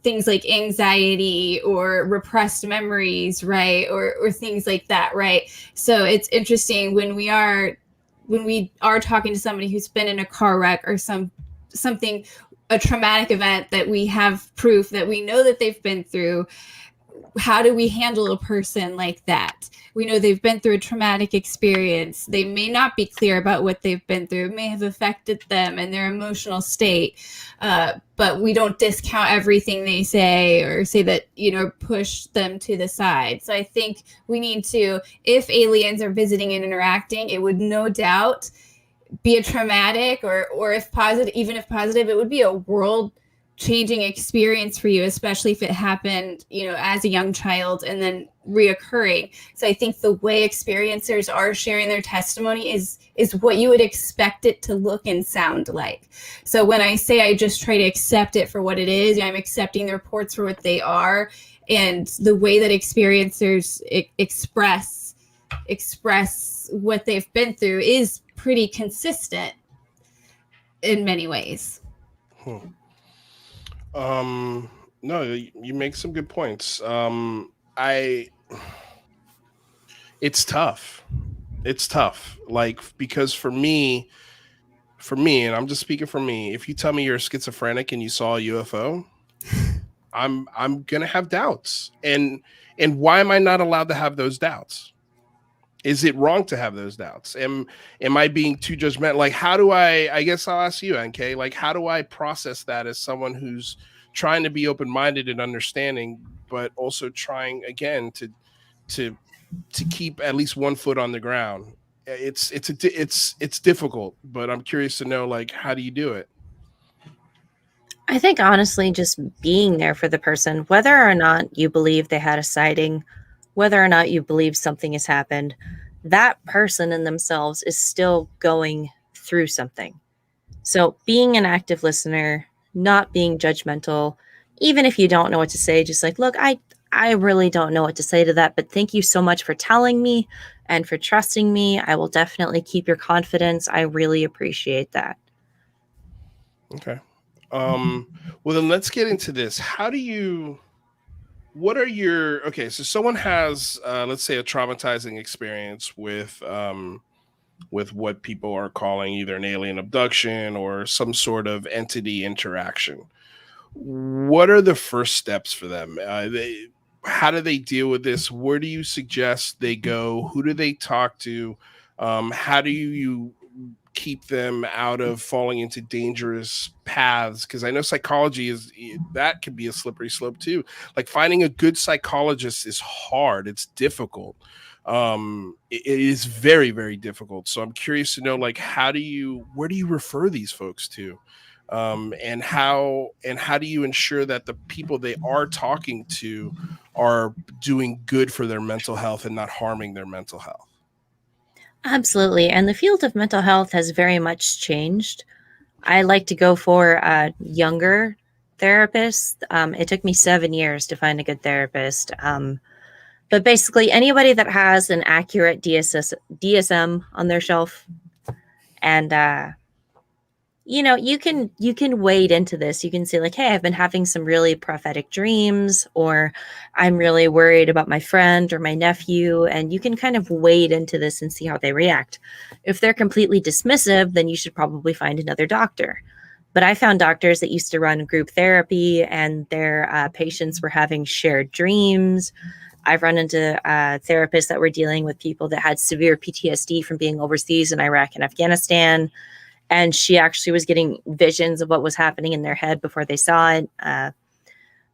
things like anxiety or repressed memories, right? Or things like that, right? So it's interesting when we are talking to somebody who's been in a car wreck or something, a traumatic event that we have proof that we know that they've been through. How do we handle a person like that? We know they've been through a traumatic experience. They may not be clear about what they've been through. It may have affected them and their emotional state. But we don't discount everything they say or say that, push them to the side. So I think we need to, if aliens are visiting and interacting, it would no doubt be a traumatic or if positive, even if positive, it would be a world changing experience for you, especially if it happened, as a young child and then reoccurring. So I think the way experiencers are sharing their testimony is what you would expect it to look and sound like. So when I say I just try to accept it for what it is, I'm accepting the reports for what they are, and the way that experiencers express what they've been through is pretty consistent in many ways. No, you make some good points. It's tough. Like, because for me, and I'm just speaking for me, if you tell me you're schizophrenic and you saw a UFO, I'm going to have doubts. And why am I not allowed to have those doubts? Is it wrong to have those doubts? Am I being too judgmental? Like, how do I guess I'll ask you, NK, like, how do I process that as someone who's trying to be open-minded and understanding, but also trying again to keep at least one foot on the ground? It's difficult, but I'm curious to know, like, how do you do it? I think honestly, just being there for the person, whether or not you believe they had a sighting, whether or not you believe something has happened, that person in themselves is still going through something. So being an active listener, not being judgmental, even if you don't know what to say, just like, look, I really don't know what to say to that, but thank you so much for telling me and for trusting me. I will definitely keep your confidence. I really appreciate that. Okay. Well, then let's get into this. So someone has, let's say, a traumatizing experience with what people are calling either an alien abduction or some sort of entity interaction. What are the first steps for them? How do they deal with this? Where do you suggest they go? Who do they talk to? How do you keep them out of falling into dangerous paths? Because I know psychology that can be a slippery slope too. Like, finding a good psychologist is hard. It's difficult. It is very, very difficult. So I'm curious to know, like, where do you refer these folks to? And how do you ensure that the people they are talking to are doing good for their mental health and not harming their mental health? Absolutely. And the field of mental health has very much changed. I like to go for younger therapists. It took me 7 years to find a good therapist. But basically anybody that has an accurate DSM on their shelf, and you can wade into this. You can say, like, hey, I've been having some really prophetic dreams, or I'm really worried about my friend or my nephew. And you can kind of wade into this and see how they react. If they're completely dismissive, then you should probably find another doctor. But I found doctors that used to run group therapy, and their patients were having shared dreams. I've run into therapists that were dealing with people that had severe PTSD from being overseas in Iraq and Afghanistan. And she actually was getting visions of what was happening in their head before they saw it.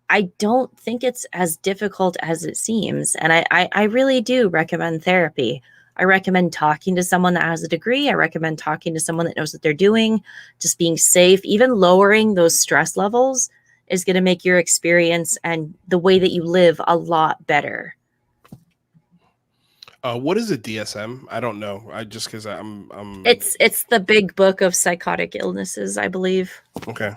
I don't think it's as difficult as it seems. And I really do recommend therapy. I recommend talking to someone that has a degree. I recommend talking to someone that knows what they're doing. Just being safe, even lowering those stress levels is going to make your experience and the way that you live a lot better. What is a DSM? I don't know. I just because I'm It's the big book of psychotic illnesses, I believe. okay.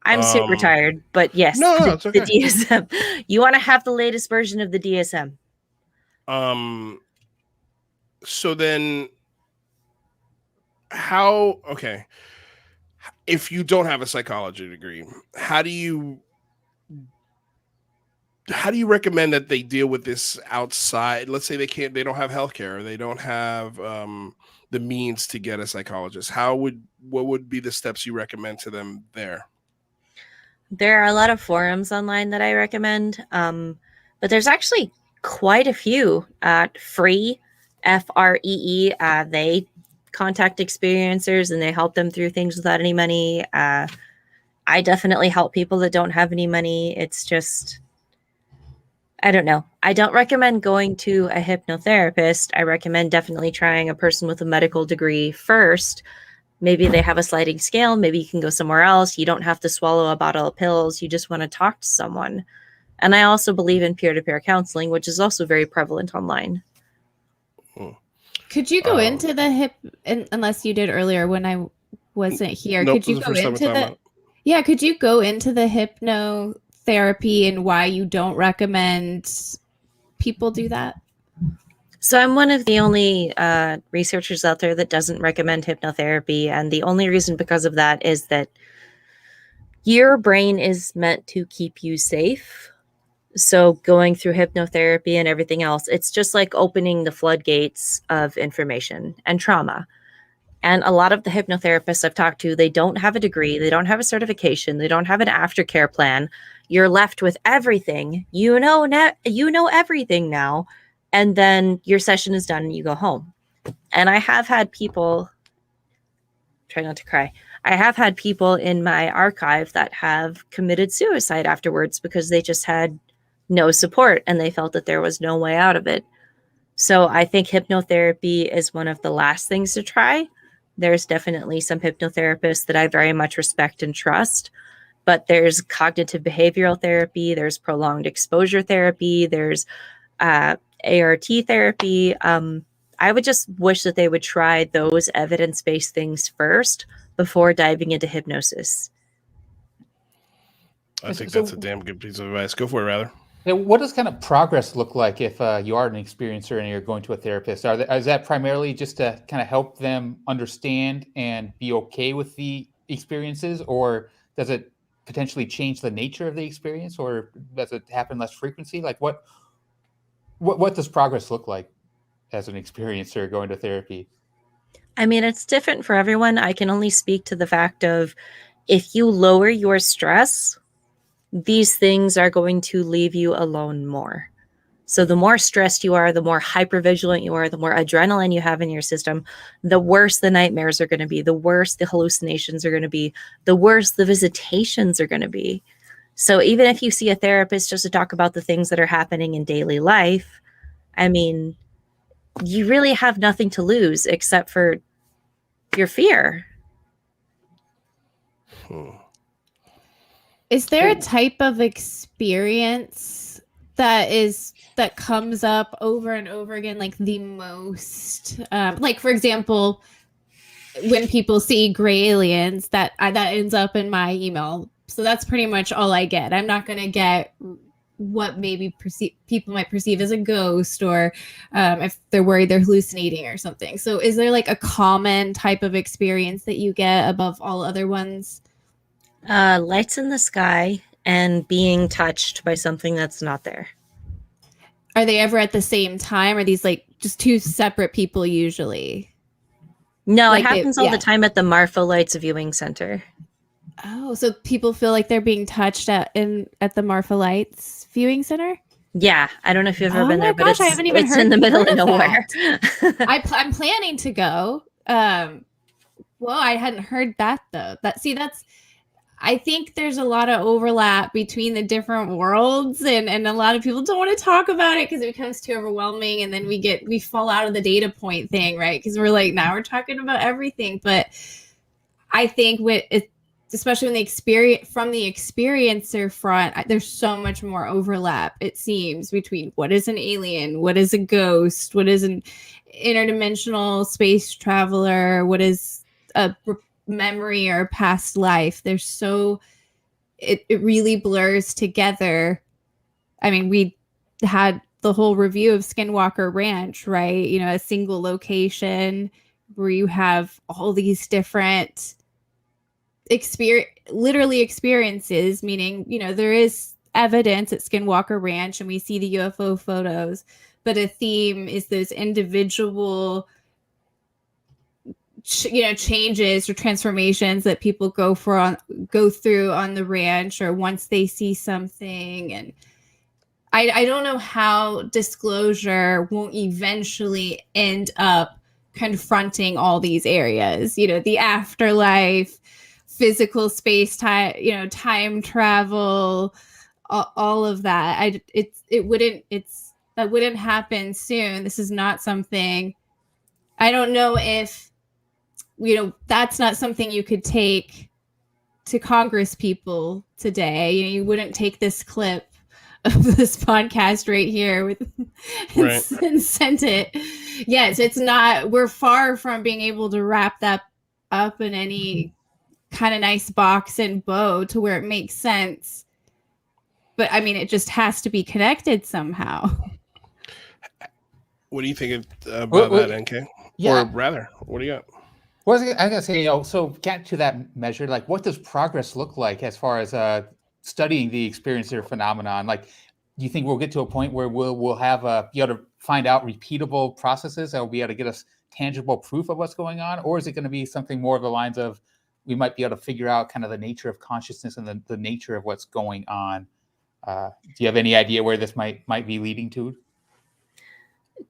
I'm super tired, but yes, No, it's okay. the DSM. You want to have the latest version of the DSM. So then how, okay, if you don't have a psychology degree, how do you recommend that they deal with this outside? Let's say they don't have healthcare, or they don't have the means to get a psychologist. What would be the steps you recommend to them there? There are a lot of forums online that I recommend, but there's actually quite a few free, FREE. They contact experiencers and they help them through things without any money. I definitely help people that don't have any money. It's just, I don't know. I don't recommend going to a hypnotherapist. I recommend definitely trying a person with a medical degree first. Maybe they have a sliding scale. Maybe you can go somewhere else. You don't have to swallow a bottle of pills. You just want to talk to someone. And I also believe in peer-to-peer counseling, which is also very prevalent online. Could you go into the unless you did earlier when I wasn't here? Nope, could you go into could you go into the hypnotherapy and why you don't recommend people do that? So I'm one of the only researchers out there that doesn't recommend hypnotherapy. And the only reason because of that is that your brain is meant to keep you safe. So going through hypnotherapy and everything else, it's just like opening the floodgates of information and trauma. And a lot of the hypnotherapists I've talked to, they don't have a degree, they don't have a certification, they don't have an aftercare plan. You're left with everything. You know everything now. And then your session is done and you go home. And I have had people, try not to cry. I have had people in my archive that have committed suicide afterwards because they just had no support and they felt that there was no way out of it. So I think hypnotherapy is one of the last things to try. There's definitely some hypnotherapists that I very much respect and trust, but there's cognitive behavioral therapy, there's prolonged exposure therapy, there's ART therapy. I would just wish that they would try those evidence-based things first before diving into hypnosis. I think that's a damn good piece of advice. Go for it, rather. What does kind of progress look like if you are an experiencer and you're going to a therapist? Is that primarily just to kind of help them understand and be okay with the experiences, or does it potentially change the nature of the experience, or does it happen less frequency? Like what does progress look like as an experiencer going to therapy? I mean, it's different for everyone. I can only speak to the fact of if you lower your stress, these things are going to leave you alone more. So the more stressed you are, the more hypervigilant you are, the more adrenaline you have in your system, the worse the nightmares are going to be, the worse the hallucinations are going to be, the worse the visitations are going to be. So even if you see a therapist just to talk about the things that are happening in daily life, I mean, you really have nothing to lose except for your fear. Is there a type of experience that comes up over and over again, like the most, like for example, when people see gray aliens, that ends up in my email. So that's pretty much all I get. I'm not going to get what maybe people might perceive as a ghost, or if they're worried they're hallucinating or something. So is there like a common type of experience that you get above all other ones? Lights in the sky and being touched by something that's not there. Are they ever at the same time? Or are these like just two separate people usually? No, like it happens all the time at the Marfa Lights Viewing Center. Oh, so people feel like they're being touched at the Marfa Lights Viewing Center? Yeah, I don't know if you've ever been there, but I haven't even it's in the middle of nowhere. I'm planning to go. Well, I hadn't heard that though. I think there's a lot of overlap between the different worlds, and a lot of people don't want to talk about it because it becomes too overwhelming, and then we fall out of the data point thing, right? Because we're like, now we're talking about everything. But I think especially when the experiencer front, there's so much more overlap, it seems, between what is an alien, what is a ghost, what is an interdimensional space traveler, what is a memory or a past life. It really blurs together. I mean, we had the whole review of Skinwalker Ranch, right? You know, a single location where you have all these different experiences, meaning, you know, there is evidence at Skinwalker Ranch and we see the UFO photos, but a theme is those individual changes or transformations that people go through on the ranch, or once they see something. And I don't know how disclosure won't eventually end up confronting all these areas, you know, the afterlife, physical space, time, you know, time travel, all of that. That wouldn't happen soon. This is not something, I don't know if, you know, that's not something you could take to Congress people today. You know, you wouldn't take this clip of this podcast right here and send it. Yes, it's not, we're far from being able to wrap that up in any kind of nice box and bow to where it makes sense. But I mean, it just has to be connected somehow. What do you think about that, NK? Yeah. Or rather, what do you got? Well, I was gonna say, you know, so get to that measure, like what does progress look like as far as studying the experiencer phenomenon? Like, do you think we'll get to a point where we'll have be able to find out repeatable processes that will be able to get us tangible proof of what's going on? Or is it going to be something more of the lines of we might be able to figure out kind of the nature of consciousness and the nature of what's going on? Do you have any idea where this might be leading to?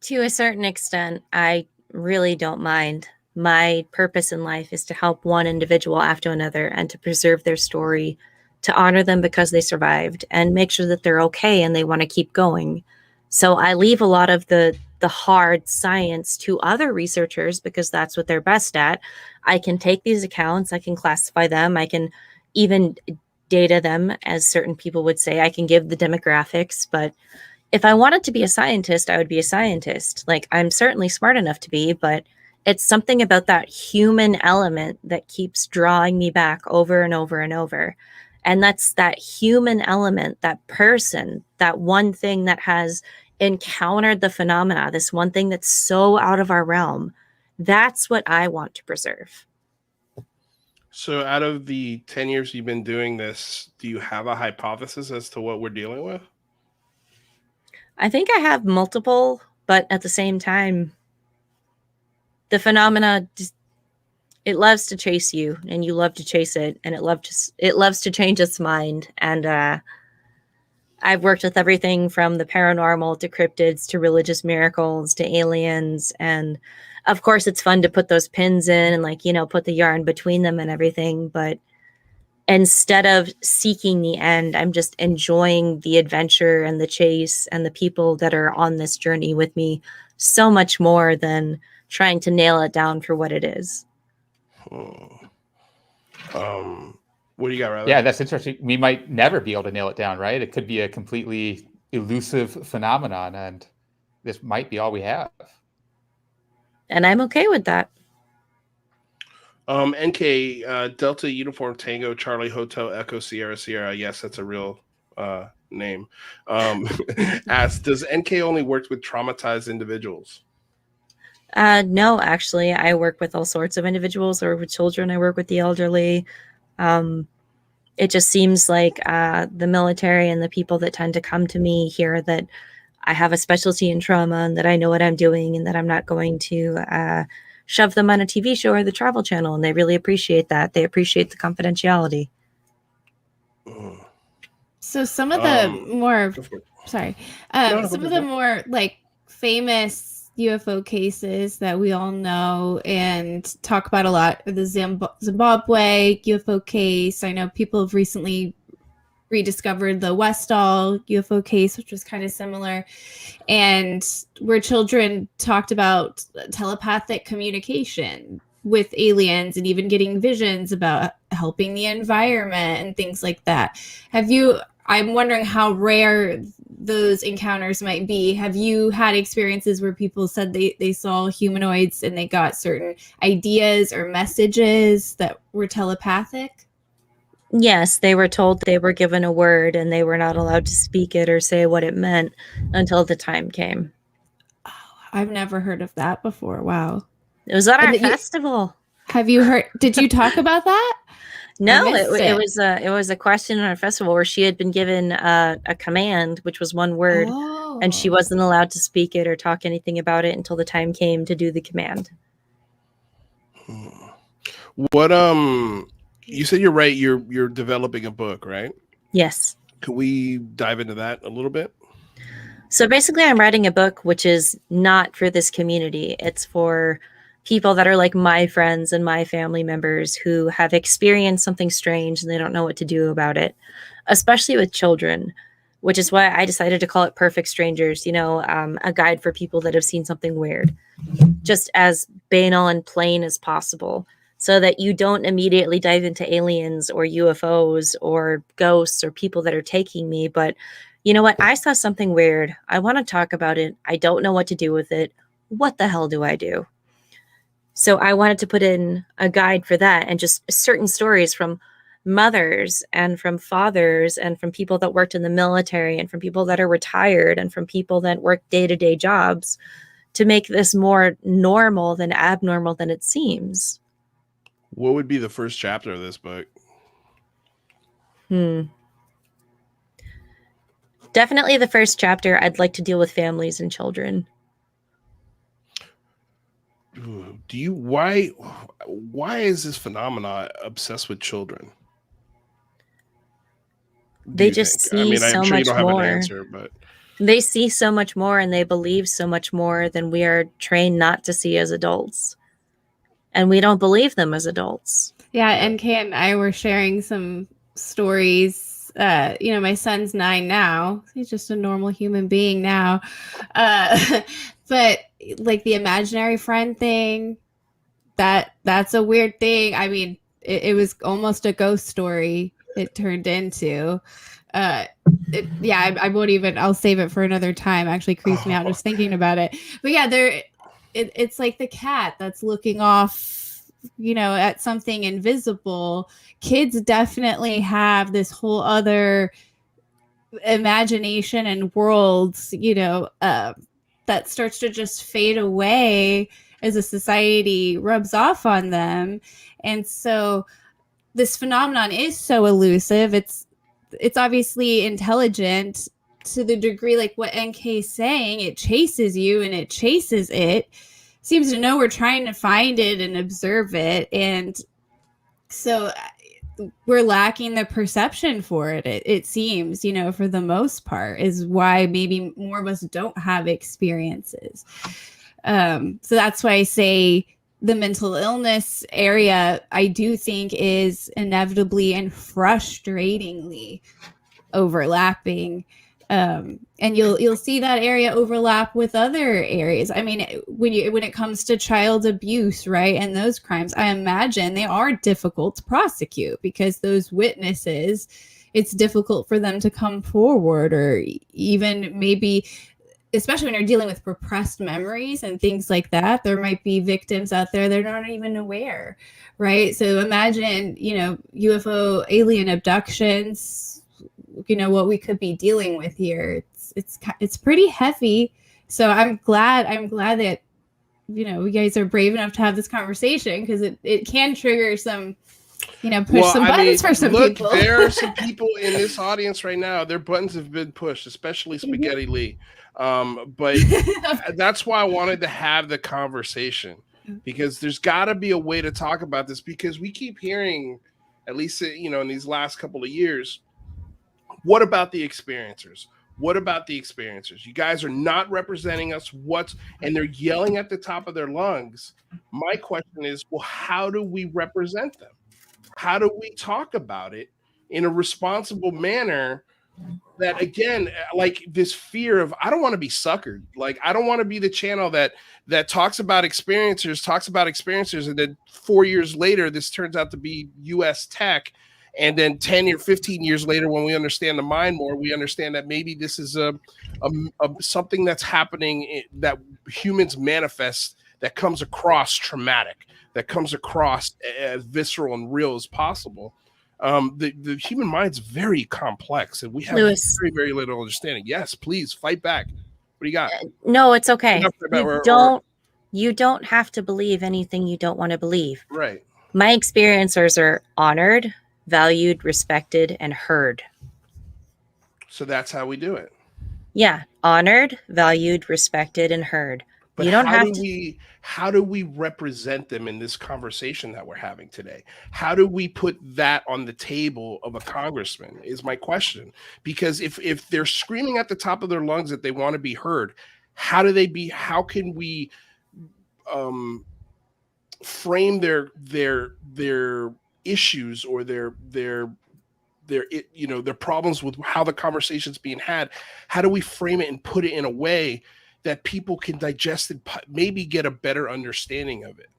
To a certain extent, I really don't mind. My purpose in life is to help one individual after another and to preserve their story, to honor them because they survived and make sure that they're okay and they want to keep going. So I leave a lot of the hard science to other researchers because that's what they're best at. I can take these accounts, I can classify them, I can even data them, as certain people would say. I can give the demographics, but if I wanted to be a scientist, I would be a scientist. Like, I'm certainly smart enough to be, but it's something about that human element that keeps drawing me back over and over and over. And that's that human element, that person, that one thing that has encountered the phenomena, this one thing that's so out of our realm. That's what I want to preserve. So out of the 10 years you've been doing this, do you have a hypothesis as to what we're dealing with? I think I have multiple, but at the same time, the phenomena, it loves to chase you and you love to chase it, and it loves to change its mind. And I've worked with everything from the paranormal to cryptids to religious miracles to aliens. And of course, it's fun to put those pins in and, like, you know, put the yarn between them and everything. But instead of seeking the end, I'm just enjoying the adventure and the chase and the people that are on this journey with me so much more than trying to nail it down for what it is. What do you got, Riley? Yeah, that's interesting. We might never be able to nail it down, right? It could be a completely elusive phenomenon, and this might be all we have. And I'm okay with that. NK, Delta Uniform Tango Charlie Hotel Echo Sierra Sierra. Yes, that's a real name. Asks, does NK only work with traumatized individuals? No, actually, I work with all sorts of individuals. I work with children. I work with the elderly. It just seems like the military and the people that tend to come to me hear that I have a specialty in trauma and that I know what I'm doing and that I'm not going to shove them on a TV show or the Travel Channel. And they really appreciate that. They appreciate the confidentiality. So some of the more, some of the more like famous UFO cases that we all know and talk about a lot, the Zimbabwe UFO case. I know people have recently rediscovered the Westall UFO case, which was kind of similar, and where children talked about telepathic communication with aliens and even getting visions about helping the environment and things like that. I'm wondering how rare those encounters might be. Have you had experiences where people said they saw humanoids and they got certain ideas or messages that were telepathic? Yes, they were told they were given a word and they were not allowed to speak it or say what it meant until the time came. Oh, I've never heard of that before. Wow. It was at our festival. Have you heard? Did you talk about that? No, it was a question on our festival where she had been given a command, which was one word, and she wasn't allowed to speak it or talk anything about it until the time came to do the command. What you said you're right. You're developing a book, right? Yes. Could we dive into that a little bit? So basically, I'm writing a book which is not for this community. It's for people that are like my friends and my family members who have experienced something strange and they don't know what to do about it, especially with children, which is why I decided to call it Perfect Strangers, a guide for people that have seen something weird, just as banal and plain as possible, so that you don't immediately dive into aliens or UFOs or ghosts or people that are taking me. But you know what? I saw something weird. I want to talk about it. I don't know what to do with it. What the hell do I do? So I wanted to put in a guide for that and just certain stories from mothers and from fathers and from people that worked in the military and from people that are retired and from people that work day-to-day jobs to make this more normal than abnormal than it seems. What would be the first chapter of this book? Definitely the first chapter, I'd like to deal with families and children. Why is this phenomena obsessed with children? They just see so much more. They see so much more and they believe so much more than we are trained not to see as adults. And we don't believe them as adults. Yeah, NK and I were sharing some stories. My son's 9 now. He's just a normal human being now. But like the imaginary friend thing, that's a weird thing. I mean, it was almost a ghost story it turned into. I won't even, I'll save it for another time. Actually creeps me out just thinking about it. But yeah, it's like the cat that's looking off, at something invisible. Kids definitely have this whole other imagination and worlds, that starts to just fade away as a society rubs off on them. And so this phenomenon is so elusive. It's obviously intelligent to the degree like what NK is saying. It chases you and it chases it. Seems to know we're trying to find it and observe it. And so we're lacking the perception for it. It seems, for the most part, is why maybe more of us don't have experiences. So that's why I say the mental illness area, I do think, is inevitably and frustratingly overlapping. And you'll see that area overlap with other areas. I mean, when it comes to child abuse, right, and those crimes, I imagine they are difficult to prosecute because those witnesses, it's difficult for them to come forward, or even maybe, especially when you're dealing with repressed memories and things like that, there might be victims out there they're not even aware, right? So imagine, UFO alien abductions, what we could be dealing with here. It's pretty heavy. So I'm glad that you guys are brave enough to have this conversation, because it can trigger some push some buttons for some people. There are some people in this audience right now, their buttons have been pushed, especially Spaghetti Lee. But that's why I wanted to have the conversation, because there's got to be a way to talk about this, because we keep hearing, at least in these last couple of years, what about the experiencers? What about the experiencers? You guys are not representing us. And they're yelling at the top of their lungs. My question is, well, how do we represent them? How do we talk about it in a responsible manner that again, like this fear of, I don't want to be suckered. Like, I don't want to be the channel that talks about experiencers, and then 4 years later, this turns out to be US tech. And then 10 or 15 years later, when we understand the mind more, we understand that maybe this is a something that's happening that humans manifest that comes across traumatic, that comes across as visceral and real as possible. The human mind's very complex, and we have Lewis. very, very little understanding. Yes, please fight back. What do you got? No, it's okay. You You don't have to believe anything you don't want to believe. Right. My experiencers are honored, valued, respected, and heard. So that's how we do it. Yeah, honored, valued, respected, and heard. But you don't how have do to. how do we represent them in this conversation that we're having today? How do we put that on the table of a congressman is my question. Because if they're screaming at the top of their lungs that they want to be heard, how can we frame their issues or their problems with how the conversation's being had? How do we frame it and put it in a way that people can digest it, maybe get a better understanding of it?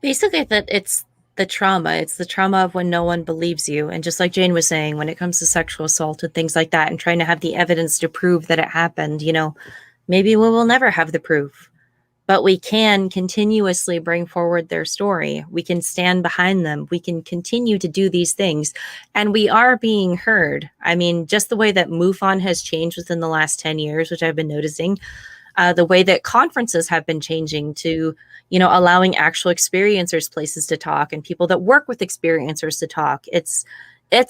Basically, that it's the trauma. It's the trauma of when no one believes you. And just like Jane was saying, when it comes to sexual assault and things like that, and trying to have the evidence to prove that it happened, maybe we will never have the proof. But we can continuously bring forward their story. We can stand behind them. We can continue to do these things. And we are being heard. I mean, just the way that MUFON has changed within the last 10 years, which I've been noticing, the way that conferences have been changing to, allowing actual experiencers places to talk and people that work with experiencers to talk. It's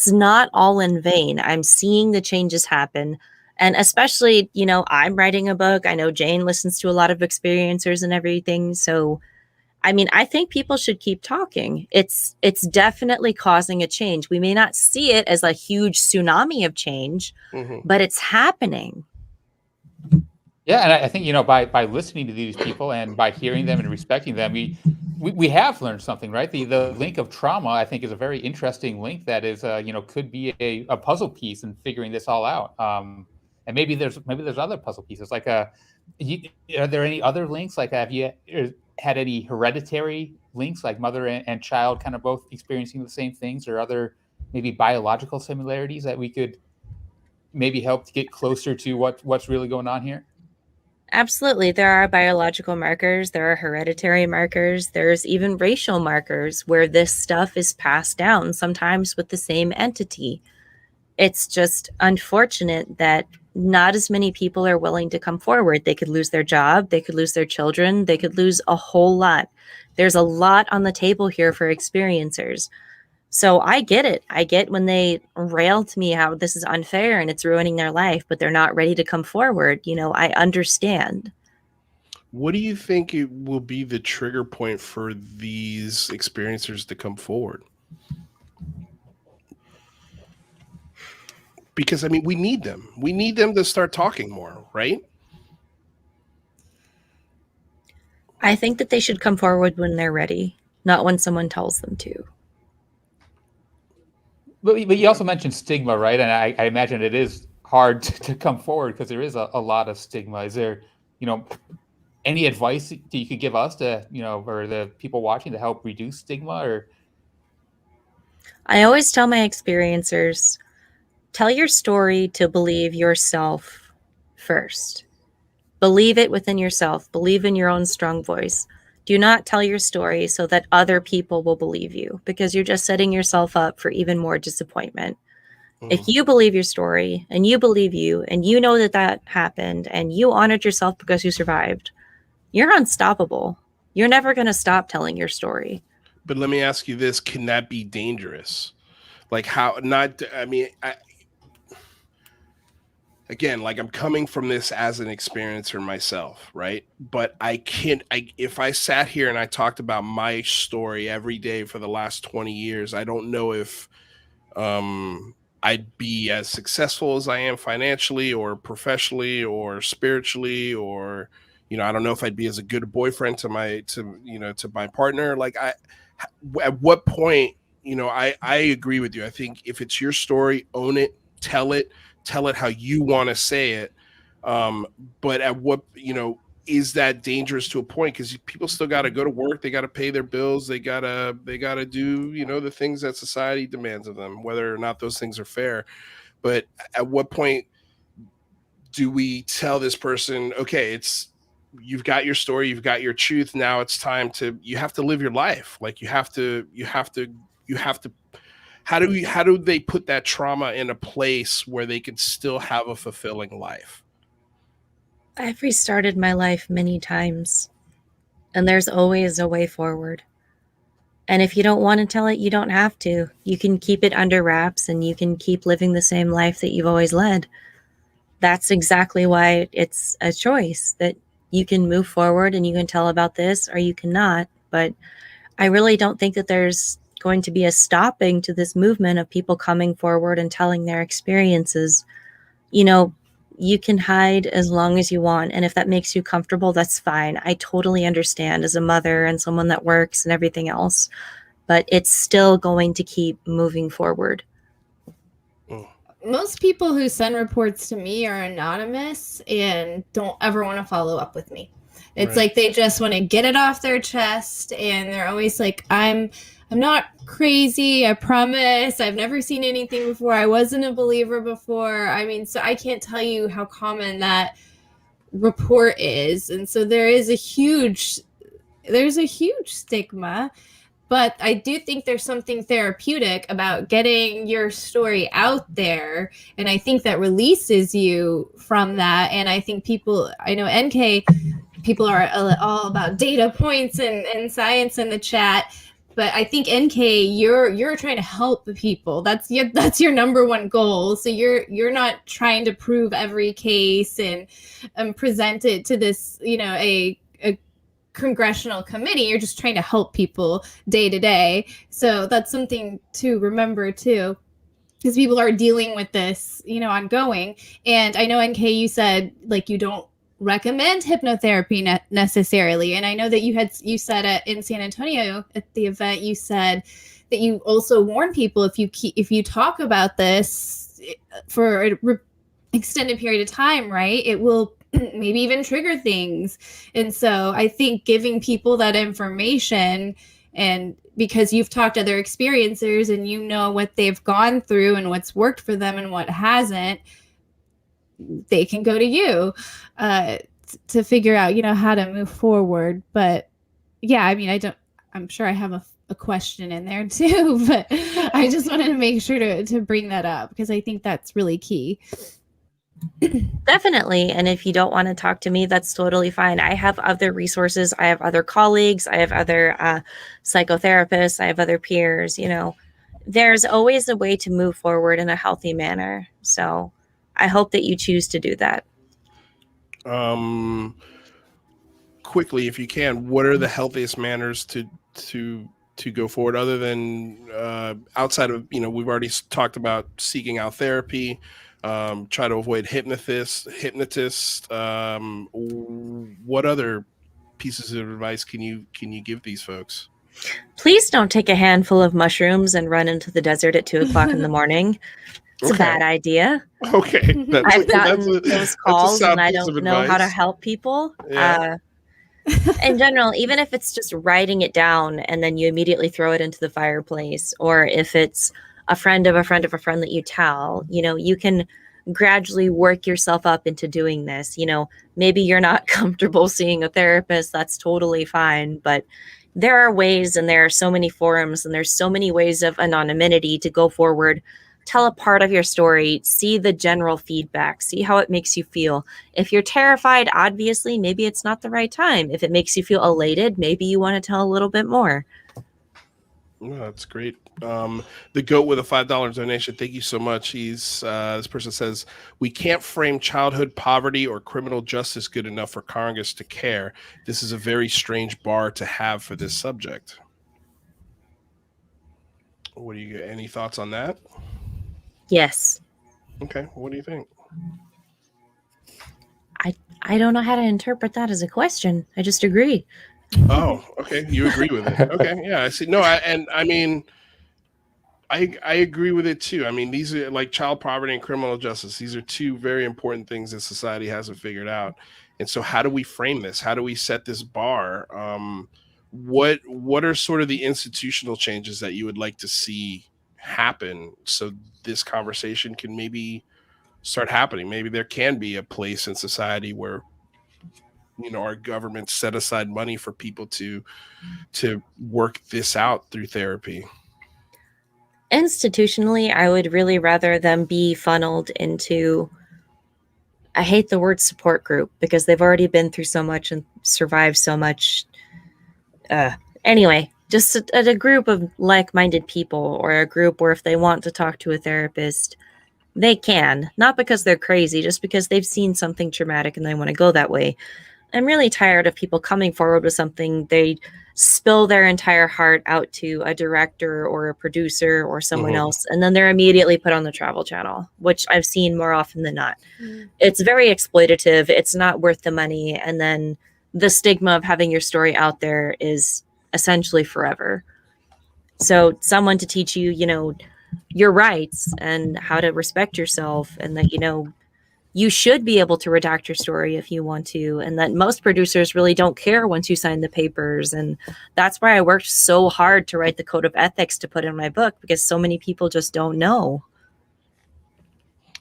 not all in vain. I'm seeing the changes happen. And especially, I'm writing a book. I know Jane listens to a lot of experiencers and everything. So, I mean, I think people should keep talking. It's definitely causing a change. We may not see it as a huge tsunami of change, but it's happening. Yeah, and I think, by listening to these people and by hearing them and respecting them, we have learned something, right? The link of trauma, I think, is a very interesting link that is, could be a puzzle piece in figuring this all out. And maybe there's other puzzle pieces. Like, are there any other links? Like, have you had any hereditary links, like mother and child kind of both experiencing the same things, or other maybe biological similarities that we could maybe help to get closer to what's really going on here? Absolutely. There are biological markers. There are hereditary markers. There's even racial markers where this stuff is passed down, sometimes with the same entity. It's just unfortunate that not as many people are willing to come forward. They could lose their job. They could lose their children. They could lose a whole lot. There's a lot on the table here for experiencers. So I get it. I get when they rail to me how this is unfair and it's ruining their life, but they're not ready to come forward. I understand. What do you think it will be the trigger point for these experiencers to come forward? Because, I mean, we need them. We need them to start talking more, right? I think that they should come forward when they're ready, not when someone tells them to. But you also mentioned stigma, right? And I imagine it is hard to come forward because there is a lot of stigma. Is there, any advice that you could give us to, or the people watching to help reduce stigma? Or I always tell my experiencers, tell your story to believe yourself first. Believe it within yourself. Believe in your own strong voice. Do not tell your story so that other people will believe you, because you're just setting yourself up for even more disappointment. If you believe your story and you believe you and you know that happened and you honored yourself because you survived, you're unstoppable. You're never going to stop telling your story. But let me ask you this. Can that be dangerous? Like, how not? I mean, again, like, I'm coming from this as an experiencer myself, right? But if I sat here and I talked about my story every day for the last 20 years, I don't know if I'd be as successful as I am financially or professionally or spiritually, or, I don't know if I'd be as a good boyfriend to my partner. Like, at what point, I agree with you. I think if it's your story, own it. tell it how you want to say it. But at what, is that dangerous to a point? Because people still got to go to work, they got to pay their bills, they gotta do, the things that society demands of them, whether or not those things are fair. But at what point do we tell this person, okay, you've got your story, you've got your truth, now it's time you have to live your life. Like you have to how do they put that trauma in a place where they can still have a fulfilling life? I've restarted my life many times, and there's always a way forward. And if you don't want to tell it, you don't have to. You can keep it under wraps, and you can keep living the same life that you've always led. That's exactly why it's a choice, that you can move forward and you can tell about this or you cannot. But I really don't think that there's going to be a stopping to this movement of people coming forward and telling their experiences. You can hide as long as you want. And if that makes you comfortable, that's fine. I totally understand as a mother and someone that works and everything else, but it's still going to keep moving forward. Most people who send reports to me are anonymous and don't ever want to follow up with me. It's like they just want to get it off their chest, and they're always like, I'm not crazy, I promise. I've never seen anything before. I wasn't a believer before. I mean, so I can't tell you how common that report is. And so there's a huge stigma. But I do think there's something therapeutic about getting your story out there. And I think that releases you from that. And I think I know NK, people are all about data points and science in the chat. But I think NK, you're trying to help the people. That's your number one goal. So you're not trying to prove every case and present it to this, a congressional committee. You're just trying to help people day to day. So that's something to remember too, because people are dealing with this, ongoing. And I know, NK, you said like you don't recommend hypnotherapy necessarily. And I know that you said in San Antonio at the event, you said that you also warn people if you talk about this for an extended period of time, right, it will maybe even trigger things. And so I think giving people that information, and because you've talked to other experiencers and you know what they've gone through and what's worked for them and what hasn't, they can go to you to figure out, how to move forward. But yeah, I mean, I'm sure I have a question in there too, but I just wanted to make sure to bring that up because I think that's really key. Definitely. And if you don't want to talk to me, that's totally fine. I have other resources. I have other colleagues. I have other psychotherapists. I have other peers. There's always a way to move forward in a healthy manner. So I hope that you choose to do that. Quickly, if you can, what are the healthiest manners to go forward other than outside of, we've already talked about seeking out therapy, try to avoid hypnotists. What other pieces of advice can you give these folks? Please don't take a handful of mushrooms and run into the desert at 2:00 in the morning. It's a bad idea. Okay. I've gotten those calls and I don't know how to help people. Yeah. In general, even if it's just writing it down and then you immediately throw it into the fireplace, or if it's a friend of a friend of a friend that you tell, you can gradually work yourself up into doing this. Maybe you're not comfortable seeing a therapist. That's totally fine. But there are ways, and there are so many forums, and there's so many ways of anonymity to go forward. Tell a part of your story, see the general feedback, see how it makes you feel. If you're terrified, obviously, maybe it's not the right time. If it makes you feel elated, maybe you want to tell a little bit more. Oh, that's great. The goat with a $5 donation. Thank you so much. This person says, we can't frame childhood poverty or criminal justice good enough for Congress to care. This is a very strange bar to have for this subject. What do you any thoughts on that? Yes. Okay. What do you think? I don't know how to interpret that as a question. I just agree. Oh, okay. You agree with it. Okay. Yeah, I see. No, I mean, I agree with it too. I mean, these are like child poverty and criminal justice. These are two very important things that society hasn't figured out. And so how do we frame this? How do we set this bar? What are sort of the institutional changes that you would like to see happen so this conversation can maybe start happening? Maybe there can be a place in society where, you know, our government set aside money for people to work this out through therapy. Institutionally, I would really rather them be funneled into, I hate the word support group because they've already been through so much and survived so much. Anyway, just a group of like-minded people, or a group where if they want to talk to a therapist, they can. Not because they're crazy, just because they've seen something traumatic and they want to go that way. I'm really tired of people coming forward with something, they spill their entire heart out to a director or a producer or someone else, and then they're immediately put on the Travel Channel, which I've seen more often than not. It's very exploitative. It's not worth the money. And then the stigma of having your story out there is essentially forever. So someone to teach you, you know, your rights and how to respect yourself, and that, you know, you should be able to redact your story if you want to, and that most producers really don't care once you sign the papers. And that's why I worked so hard to write the code of ethics to put in my book, because so many people just don't know.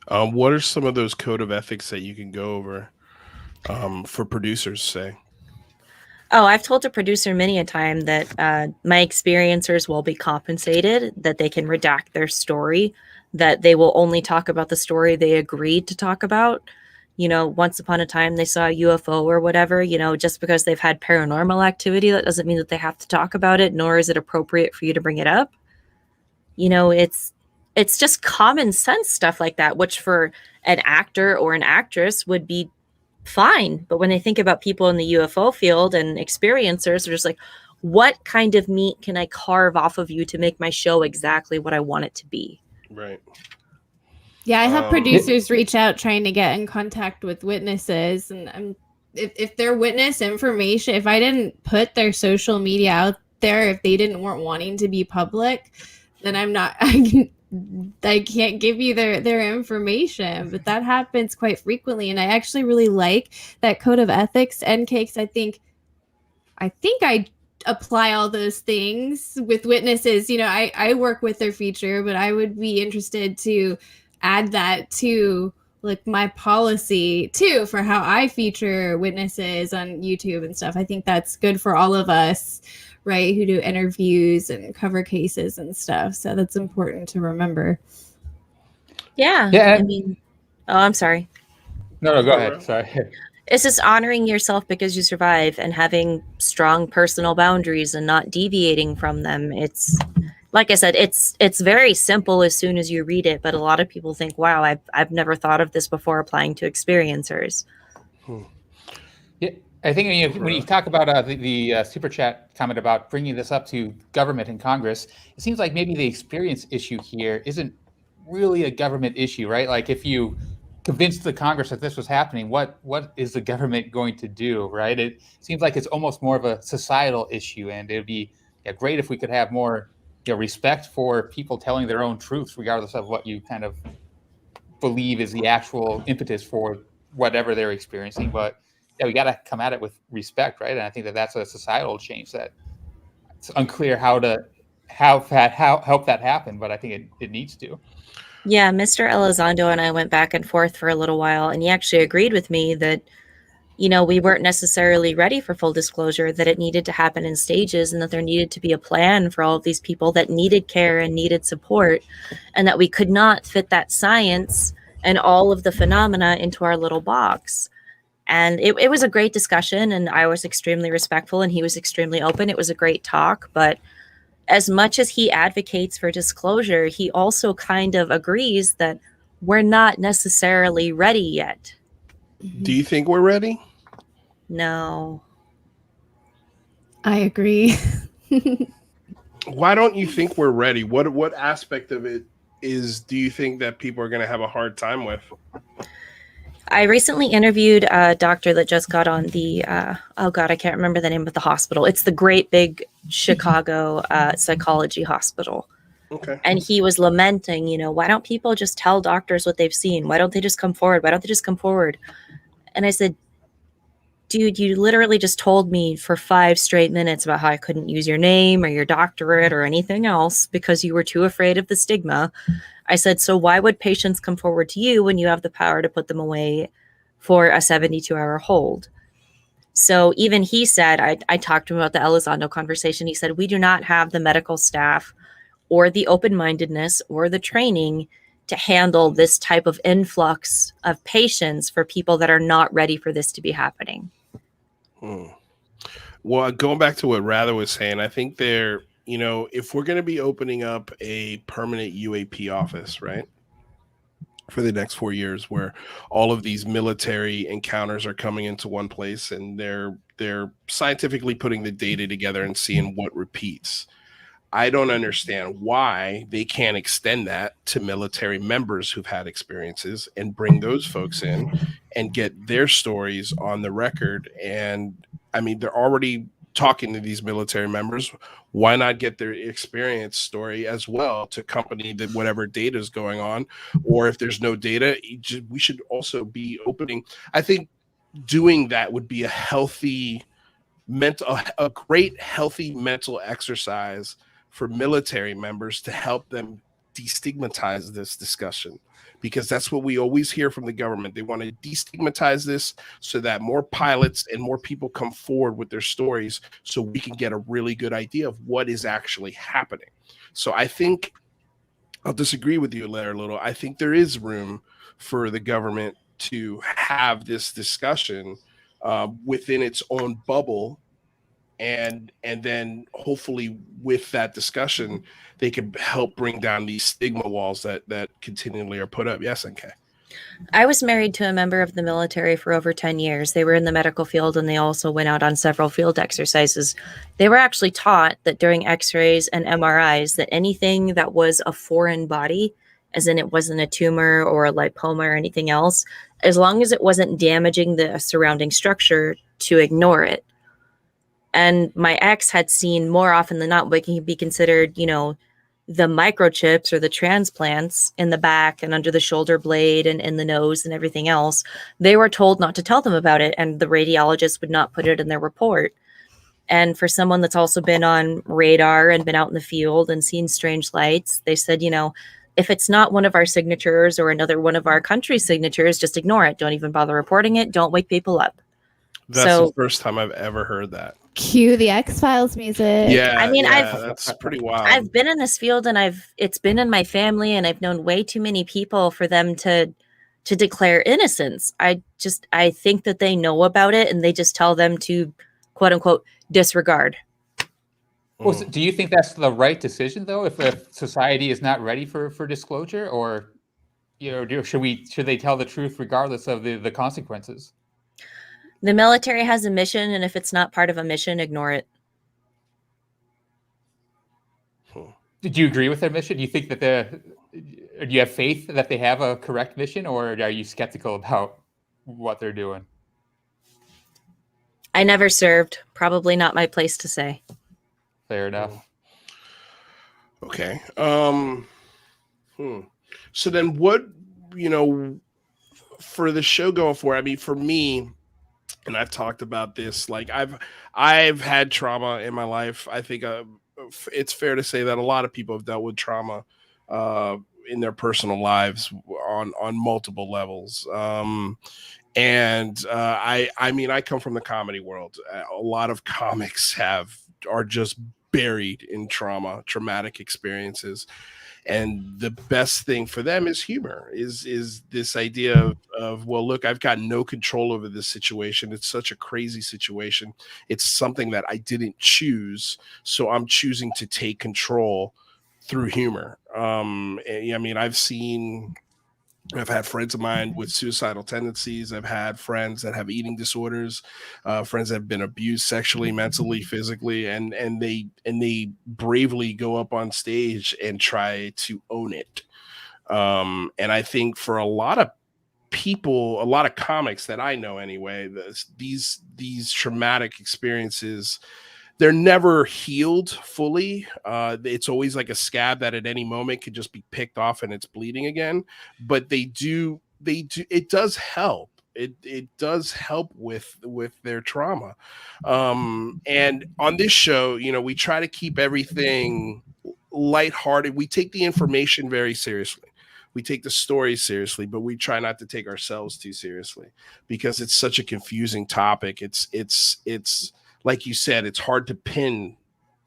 What are some of those code of ethics that you can go over for producers, say? Oh, I've told a producer many a time that my experiencers will be compensated, that they can redact their story, that they will only talk about the story they agreed to talk about. You know, once upon a time they saw a UFO or whatever, you know, just because they've had paranormal activity, that doesn't mean that they have to talk about it, nor is it appropriate for you to bring it up. You know, it's just common sense stuff like that, which for an actor or an actress would be fine. But when they think about people in the UFO field and experiencers, they're just like, what kind of meat can I carve off of you to make my show exactly what I want it to be? Right. Yeah, I have producers reach out trying to get in contact with witnesses, and if their witness information, if I didn't put their social media out there, if they weren't wanting to be public, then I can't give you their information. But that happens quite frequently, and I actually really like that code of ethics, NK, because I think I apply all those things with witnesses. You know, I work with their feature, but I would be interested to add that to like my policy too, for how I feature witnesses on YouTube and stuff. I think that's good for all of us, right, who do interviews and cover cases and stuff. So that's important to remember. Yeah. I mean, oh, I'm sorry. No, go ahead. Sorry. It's just honoring yourself because you survive, and having strong personal boundaries and not deviating from them. It's, like I said, it's very simple as soon as you read it, but a lot of people think, wow, I've never thought of this before applying to experiencers. Yeah, I think when you talk about the super chat comment about bringing this up to government and Congress, it seems like maybe the experience issue here isn't really a government issue, right? Like if you convinced the Congress that this was happening, what is the government going to do, right? It seems like it's almost more of a societal issue, and it would be great if we could have more respect for people telling their own truths, regardless of what you kind of believe is the actual impetus for whatever they're experiencing. But we got to come at it with respect, right? And I think that's a societal change that it's unclear how to help that happen, but I think it needs to. Yeah, Mr. Elizondo and I went back and forth for a little while, and he actually agreed with me that, you know, we weren't necessarily ready for full disclosure, that it needed to happen in stages, and that there needed to be a plan for all of these people that needed care and needed support, and that we could not fit that science and all of the phenomena into our little box. And it was a great discussion, and I was extremely respectful, and he was extremely open. It was a great talk, but as much as he advocates for disclosure, he also kind of agrees that we're not necessarily ready yet. Do you think we're ready? No. I agree. Why don't you think we're ready? What aspect of it do you think that people are going to have a hard time with? I recently interviewed a doctor that just got on the, I can't remember the name of the hospital. It's the great big Chicago psychology hospital. Okay. And he was lamenting, why don't people just tell doctors what they've seen? Why don't they just come forward? Why don't they just come forward? And I said, dude, you literally just told me for 5 straight minutes about how I couldn't use your name or your doctorate or anything else because you were too afraid of the stigma. I said, so why would patients come forward to you when you have the power to put them away for a 72-hour hold? So even he said, I talked to him about the Elizondo conversation. He said, we do not have the medical staff or the open-mindedness or the training to handle this type of influx of patients for people that are not ready for this to be happening. Well, going back to what Rather was saying, I think if we're going to be opening up a permanent UAP office, right, for the next 4 years, where all of these military encounters are coming into one place and they're scientifically putting the data together and seeing what repeats. I don't understand why they can't extend that to military members who've had experiences and bring those folks in and get their stories on the record. And I mean, they're already talking to these military members. Why not get their experience story as well to accompany whatever data is going on? Or if there's no data, we should also be opening. I think doing that would be a great healthy mental exercise for military members to help them destigmatize this discussion, because that's what we always hear from the government. They want to destigmatize this so that more pilots and more people come forward with their stories so we can get a really good idea of what is actually happening. So I think I'll disagree with you there a little. I think there is room for the government to have this discussion within its own bubble, and then hopefully with that discussion they can help bring down these stigma walls that continually are put up. Yes, NK. I was married to a member of the military for over 10 years. They were in the medical field and they also went out on several field exercises. They were actually taught that during x-rays and MRIs that anything that was a foreign body, as in it wasn't a tumor or a lipoma or anything else, as long as it wasn't damaging the surrounding structure, to ignore it. And my ex had seen more often than not what can be considered, the microchips or the transplants in the back and under the shoulder blade and in the nose and everything else. They were told not to tell them about it, and the radiologist would not put it in their report. And for someone that's also been on radar and been out in the field and seen strange lights, they said, if it's not one of our signatures or another one of our country's signatures, just ignore it. Don't even bother reporting it. Don't wake people up. That's the first time I've ever heard that. Cue the X-Files music. Yeah, I mean, that's pretty wild. I've been in this field and it's been in my family, and I've known way too many people for them to declare innocence. I think that they know about it and they just tell them to, quote unquote, disregard. Well, so do you think that's the right decision though? If society is not ready for disclosure, or should they tell the truth regardless of the consequences? The military has a mission, and if it's not part of a mission, ignore it. Did you agree with their mission? Do you think that do you have faith that they have a correct mission, or are you skeptical about what they're doing? I never served. Probably not my place to say. Fair enough. Okay. So then what, for the show going forward, I mean, for me, and I've talked about this, like I've had trauma in my life. I think it's fair to say that a lot of people have dealt with trauma in their personal lives on multiple levels. And I mean, I come from the comedy world. A lot of comics are just buried in traumatic experiences. And the best thing for them is humor, is this idea of, well, look, I've got no control over this situation. It's such a crazy situation. It's something that I didn't choose. So I'm choosing to take control through humor. I mean, I've had friends of mine with suicidal tendencies. I've had friends that have eating disorders, friends that have been abused sexually, mentally, physically, and they bravely go up on stage and try to own it. And I think for a lot of people, a lot of comics that I know anyway, these traumatic experiences they're never healed fully. It's always like a scab that at any moment could just be picked off and it's bleeding again. But they do. It does help. It does help with their trauma. And on this show, we try to keep everything lighthearted. We take the information very seriously. We take the stories seriously, but we try not to take ourselves too seriously because it's such a confusing topic. It's like you said, it's hard to pin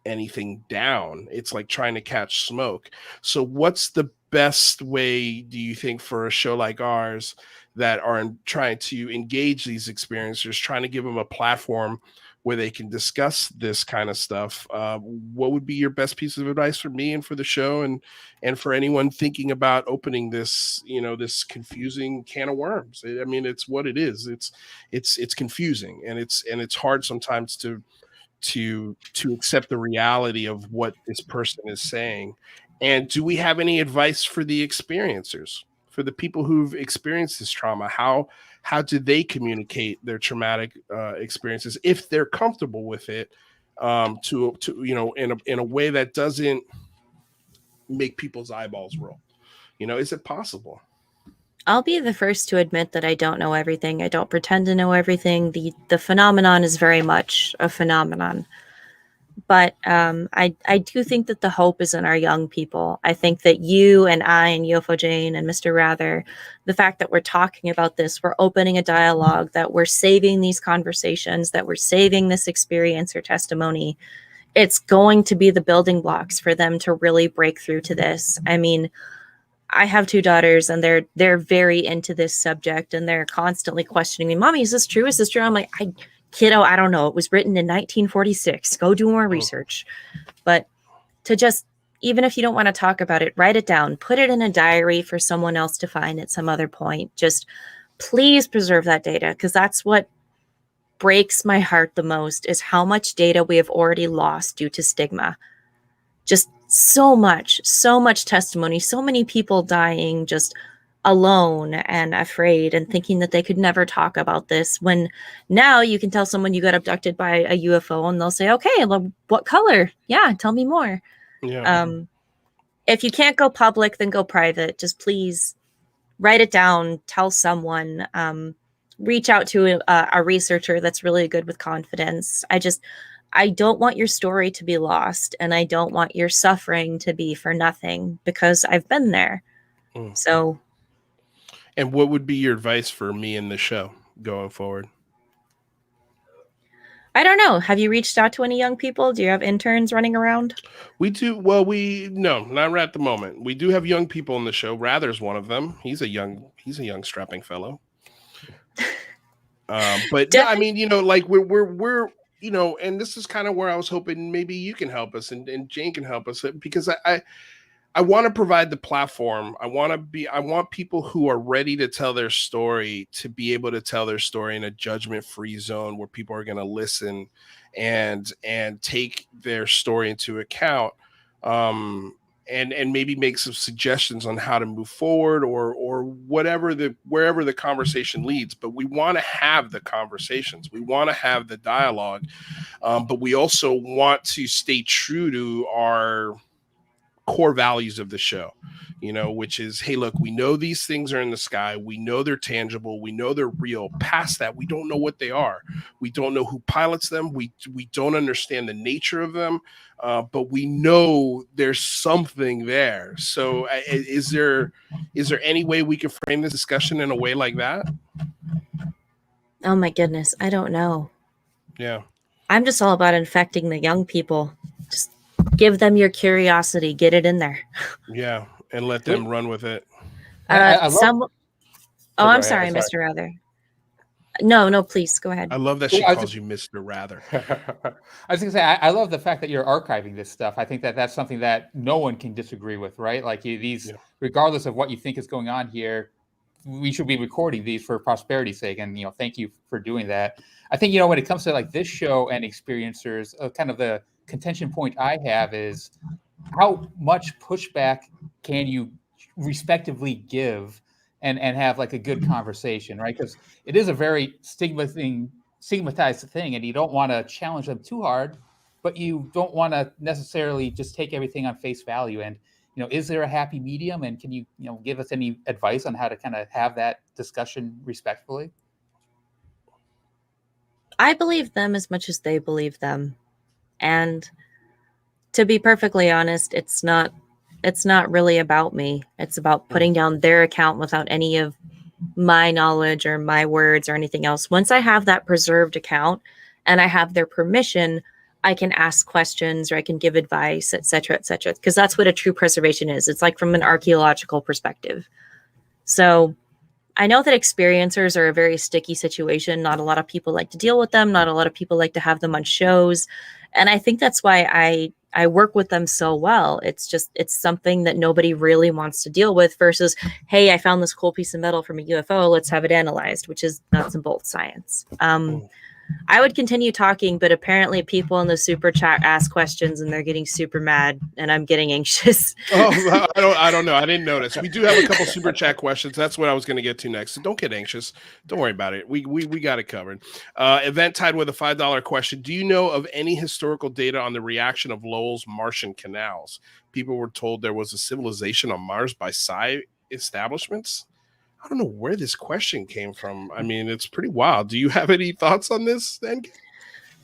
anything down. It's like trying to catch smoke. So what's the best way, do you think, for a show like ours that are trying to engage these experiencers, trying to give them a platform where they can discuss this kind of stuff? What would be your best piece of advice for me and for the show and for anyone thinking about opening this, this confusing can of worms? I mean, it's what it is. It's confusing, and it's hard sometimes to accept the reality of what this person is saying. And do we have any advice for the experiencers, for the people who've experienced this trauma? How do they communicate their traumatic experiences if they're comfortable with it, to in a way that doesn't make people's eyeballs roll? Is it possible? I'll be the first to admit that I don't know everything. I don't pretend to know everything. The phenomenon is very much a phenomenon. But I do think that the hope is in our young people. I think that you and I and UFO Jane and Mr. Rather, the fact that we're talking about this, we're opening a dialogue, that we're saving these conversations, that we're saving this experience or testimony, it's going to be the building blocks for them to really break through to this. I mean, I have 2 daughters and they're very into this subject and they're constantly questioning me. Mommy, is this true? Is this true? I'm like, kiddo, I don't know. It was written in 1946. Go do more research. But to just, even if you don't want to talk about it, write it down, put it in a diary for someone else to find at some other point. Just please preserve that data, because that's what breaks my heart the most, is how much data we have already lost due to stigma. Just so much testimony, so many people dying just alone and afraid and thinking that they could never talk about this, when now you can tell someone you got abducted by a UFO and they'll say, okay, well, what color? Yeah, tell me more. Yeah. If you can't go public, then go private. Just please write it down, tell someone, reach out to a researcher that's really good with confidence. I don't want your story to be lost, and I don't want your suffering to be for nothing, because I've been there. So. And what would be your advice for me in the show going forward? I don't know. Have you reached out to any young people? Do you have interns running around? We do. Well, no, not right at the moment. We do have young people in the show. Rather's one of them. He's a young strapping fellow. But yeah, I mean, like we're and this is kind of where I was hoping maybe you can help us and Jane can help us, because I want to provide the platform. I want people who are ready to tell their story to be able to tell their story in a judgment-free zone where people are going to listen and take their story into account, and maybe make some suggestions on how to move forward or wherever the conversation leads. But we want to have the conversations. We want to have the dialogue, but we also want to stay true to our core values of the show, which is, hey, look, we know these things are in the sky. We know they're tangible. We know they're real. Past that, we don't know what they are. We don't know who pilots them. We don't understand the nature of them, but we know there's something there. So is there any way we can frame this discussion in a way like that? Oh my goodness. I don't know. Yeah. I'm just all about infecting the young people. Just give them your curiosity, get it in there. Yeah, and let them run with it. I'm sorry, Mr. Rather. No, please go ahead. I love that she calls you Mr. Rather. I was gonna say, I love the fact that you're archiving this stuff. I think that that's something that no one can disagree with, right? Like regardless of what you think is going on here, we should be recording these for prosperity's sake. And thank you for doing that. I think when it comes to like this show and experiencers, kind of the contention point I have is, how much pushback can you respectively give and have like a good conversation, right? Because it is a very stigmatized thing, and you don't want to challenge them too hard, but you don't want to necessarily just take everything on face value. And is there a happy medium? And can you give us any advice on how to kind of have that discussion respectfully? I believe them as much as they believe them. And to be perfectly honest, it's not really about me. It's about putting down their account without any of my knowledge or my words or anything else. Once I have that preserved account and I have their permission, I can ask questions or I can give advice, et cetera, because that's what a true preservation is. It's like from an archaeological perspective. So I know that experiencers are a very sticky situation. Not a lot of people like to deal with them. Not a lot of people like to have them on shows. And I think that's why I work with them so well. It's something that nobody really wants to deal with versus, hey, I found this cool piece of metal from a UFO. Let's have it analyzed, which is nuts and bolts science. I would continue talking, but apparently people in the super chat ask questions and they're getting super mad and I'm getting anxious. Oh, I don't know. I didn't notice. We do have a couple super chat questions. That's what I was going to get to next. So don't get anxious. Don't worry about it. We got it covered. Event tied with a $5 question. Do you know of any historical data on the reaction of Lowell's Martian canals? People were told there was a civilization on Mars by psi establishments. I don't know where this question came from. I mean, it's pretty wild. Do you have any thoughts on this, NK?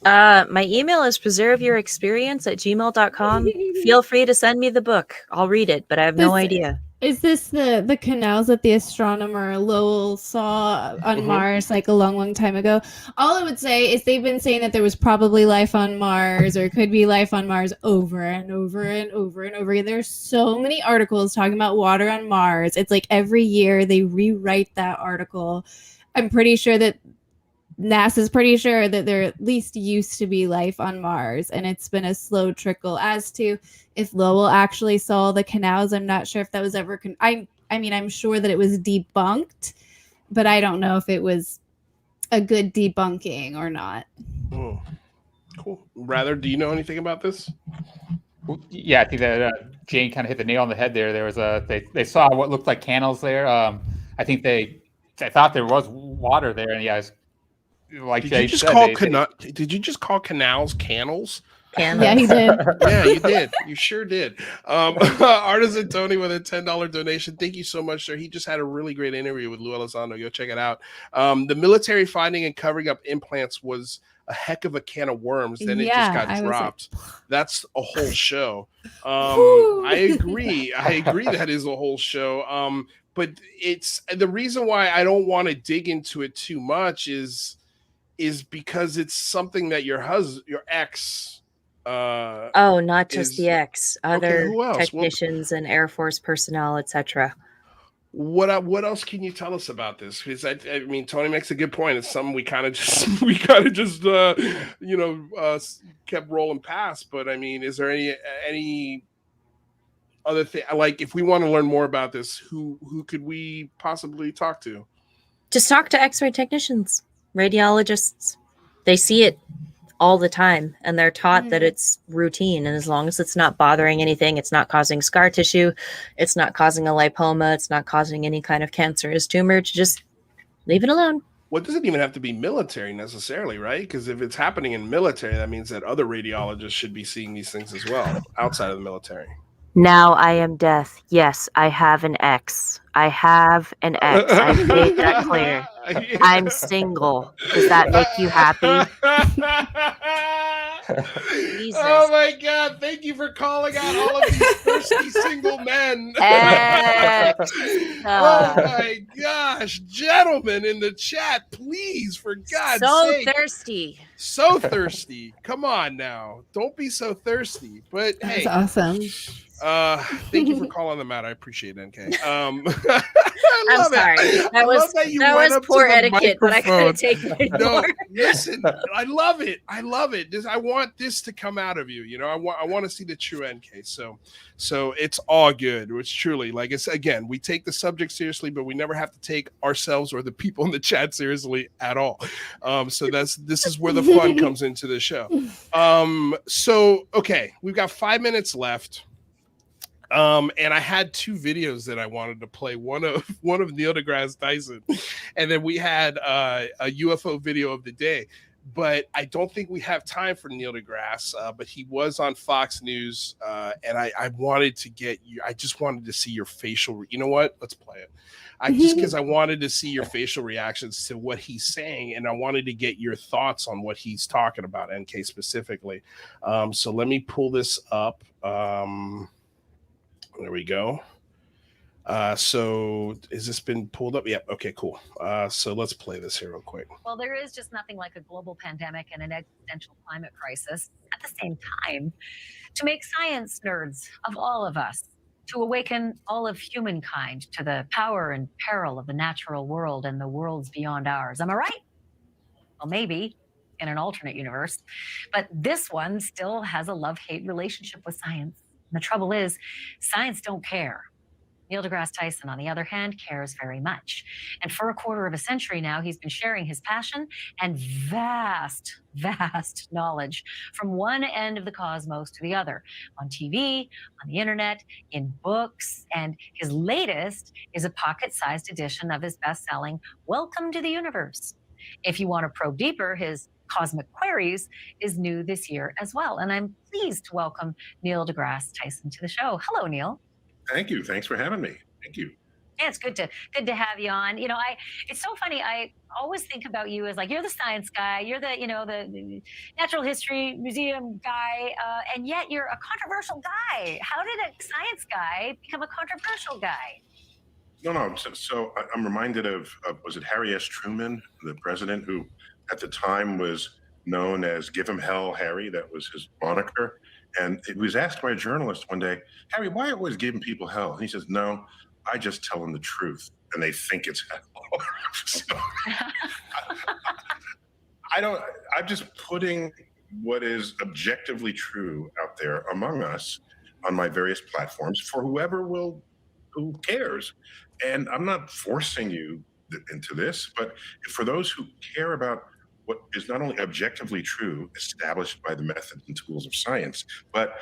My email is preserveyourexperience@gmail.com. Feel free to send me the book. I'll read it, but I have no idea. Is this the canals that the astronomer Lowell saw on Mars like a long time ago? All I would say is they've been saying that there was probably life on Mars or could be life on Mars over and over and over and over again. There's so many articles talking about water on Mars. It's like every year they rewrite that article. I'm pretty sure that NASA's pretty sure that there at least used to be life on Mars, and it's been a slow trickle. As to if Lowell actually saw the canals, I'm not sure if that was ever. I mean, I'm sure that it was debunked, but I don't know if it was a good debunking or not. Oh, cool. Rather, do you know anything about this? Yeah, I think that Jane kind of hit the nail on the head there. There was they saw what looked like canals there. I think they thought there was water there, and yeah. Like did you just call canals canals? Yeah, he did. Yeah, you did. You sure did. Artisan Tony with a $10 donation. Thank you so much, sir. He just had a really great interview with Lou Elizondo. Go check it out. The military finding and covering up implants was a heck of a can of worms. Then it just got dropped. That's a whole show. I agree. That is a whole show. But it's the reason why I don't want to dig into it too much is because it's something that your ex not just the ex, other technicians and Air Force personnel, etc. What else can you tell us about this? Because I mean, Tony makes a good point. It's something we kind of just kept rolling past. But I mean, is there any other thing, like if we want to learn more about this, who could we possibly talk to? Just talk to X-ray technicians, radiologists. They see it all the time, and they're taught that it's routine. And as long as it's not bothering anything, it's not causing scar tissue, it's not causing a lipoma, it's not causing any kind of cancerous tumor, to just leave it alone. Well, it doesn't even have to be military necessarily, right? Because if it's happening in military, that means that other radiologists should be seeing these things as well outside of the military. Now I am death. Yes, I have an ex. I have an ex. I've made that clear. I'm single. Does that make you happy? Jesus. Oh my God. Thank you for calling out all of these thirsty single men. Oh my gosh. Gentlemen in the chat, please, for God's sake. So thirsty. Come on now. Don't be so thirsty. But hey. That's awesome. Thank you for calling them out. I appreciate it, NK. I'm sorry. That was poor etiquette, but I couldn't take it anymore. Listen, I love it. I want this to come out of you. You know, I want to see the true NK. So it's all good. It's truly, like, it's, again, we take the subject seriously, but we never have to take ourselves or the people in the chat seriously at all. So this is where the fun comes into the show. So okay, we've got 5 minutes left. And I had two videos that I wanted to play. One of Neil deGrasse Tyson, and then we had a UFO video of the day. But I don't think we have time for Neil deGrasse. But he was on Fox News, and I wanted to get you. I just wanted to see your facial. You know what? Let's play it. Because I wanted to see your facial reactions to what he's saying, and I wanted to get your thoughts on what he's talking about, NK specifically. So let me pull this up. There we go. So has this been pulled up? Yep. Okay, cool. So let's play this here real quick. Well, there is just nothing like a global pandemic and an existential climate crisis at the same time to make science nerds of all of us, to awaken all of humankind to the power and peril of the natural world and the worlds beyond ours. Am I right? Well, maybe in an alternate universe, but this one still has a love-hate relationship with science. And the trouble is, science don't care. Neil deGrasse Tyson, on the other hand, cares very much. And for a quarter of a century now, he's been sharing his passion and vast, vast knowledge from one end of the cosmos to the other, on TV, on the internet, in books. And his latest is a pocket-sized edition of his best-selling Welcome to the Universe. If you want to probe deeper, his Cosmic Queries is new this year as well. And I'm pleased to welcome Neil deGrasse Tyson to the show. Hello, Neil. Thank you. Thanks for having me. Thank you. Yeah, it's good to have you on. You know, it's so funny. I always think about you as like, you're the science guy, you're the, the natural history museum guy, and yet you're a controversial guy. How did a science guy become a controversial guy? No. So I'm reminded of was it Harry S. Truman, the president, who at the time was known as Give Him Hell Harry. That was his moniker. And it was asked by a journalist one day, Harry, why are you always giving people hell? And he says, no, I just tell them the truth and they think it's hell. So, I'm just putting what is objectively true out there among us on my various platforms for who cares. And I'm not forcing you into this, but for those who care about what is not only objectively true, established by the methods and tools of science, but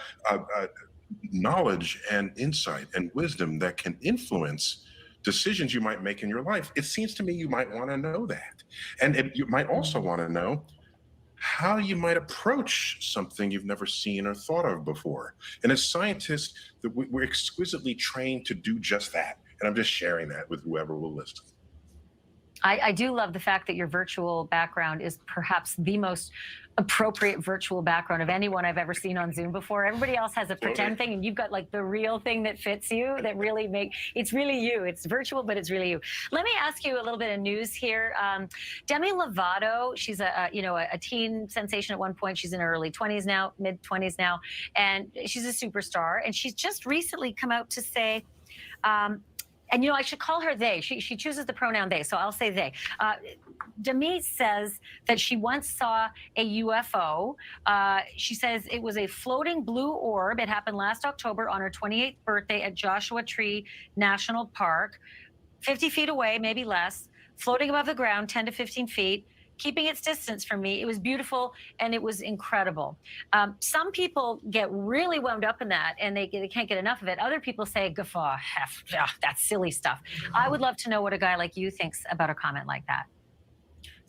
knowledge and insight and wisdom that can influence decisions you might make in your life. It seems to me you might want to know that. And you might also want to know how you might approach something you've never seen or thought of before. And as scientists, we're exquisitely trained to do just that. And I'm just sharing that with whoever will listen. I do love the fact that your virtual background is perhaps the most appropriate virtual background of anyone I've ever seen on Zoom before. Everybody else has a pretend thing, and you've got like the real thing that fits you, that really it's really you. It's virtual, but it's really you. Let me ask you a little bit of news here. Demi Lovato, she's a teen sensation at one point. She's in her early 20s now, mid 20s now, and she's a superstar. And she's just recently come out to say, and I should call her they. She chooses the pronoun they, so I'll say they. Demi says that she once saw a UFO. She says it was a floating blue orb. It happened last October on her 28th birthday at Joshua Tree National Park, 50 feet away, maybe less, floating above the ground, 10 to 15 feet. Keeping its distance from me. It was beautiful and it was incredible. Some people get really wound up in that and they can't get enough of it. Other people say, guffaw, that's silly stuff. I would love to know what a guy like you thinks about a comment like that.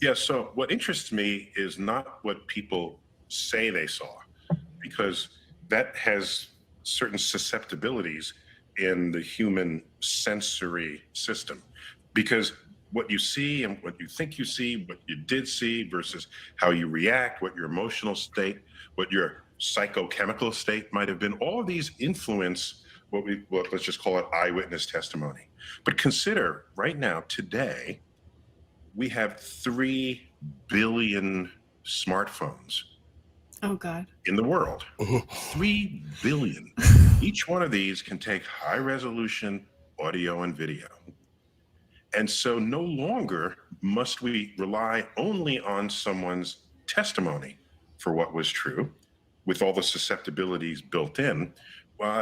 Yeah, so what interests me is not what people say they saw, because that has certain susceptibilities in the human sensory system. Because what you see and what you think you see, what you did see versus how you react, what your emotional state, what your psychochemical state might have been, all of these influence let's just call it eyewitness testimony. But consider right now, today, we have 3 billion smartphones. Oh, God. In the world. 3 billion. Each one of these can take high resolution audio and video. And so no longer must we rely only on someone's testimony for what was true, with all the susceptibilities built in.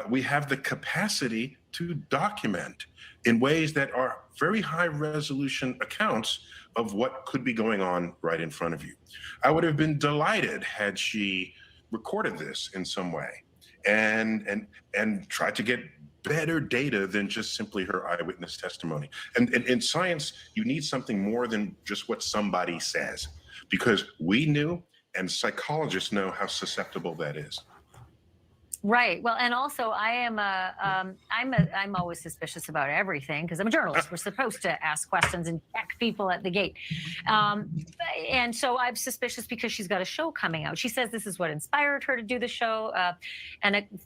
We have the capacity to document in ways that are very high resolution accounts of what could be going on right in front of you. I would have been delighted had she recorded this in some way and tried to get better data than just simply her eyewitness testimony. And in science, you need something more than just what somebody says. because we knew and psychologists know how susceptible that is. Right. Well, and also I am I'm always suspicious about everything because I'm a journalist. We're supposed to ask questions and check people at the gate. And so I'm suspicious because she's got a show coming out. She says this is what inspired her to do the show.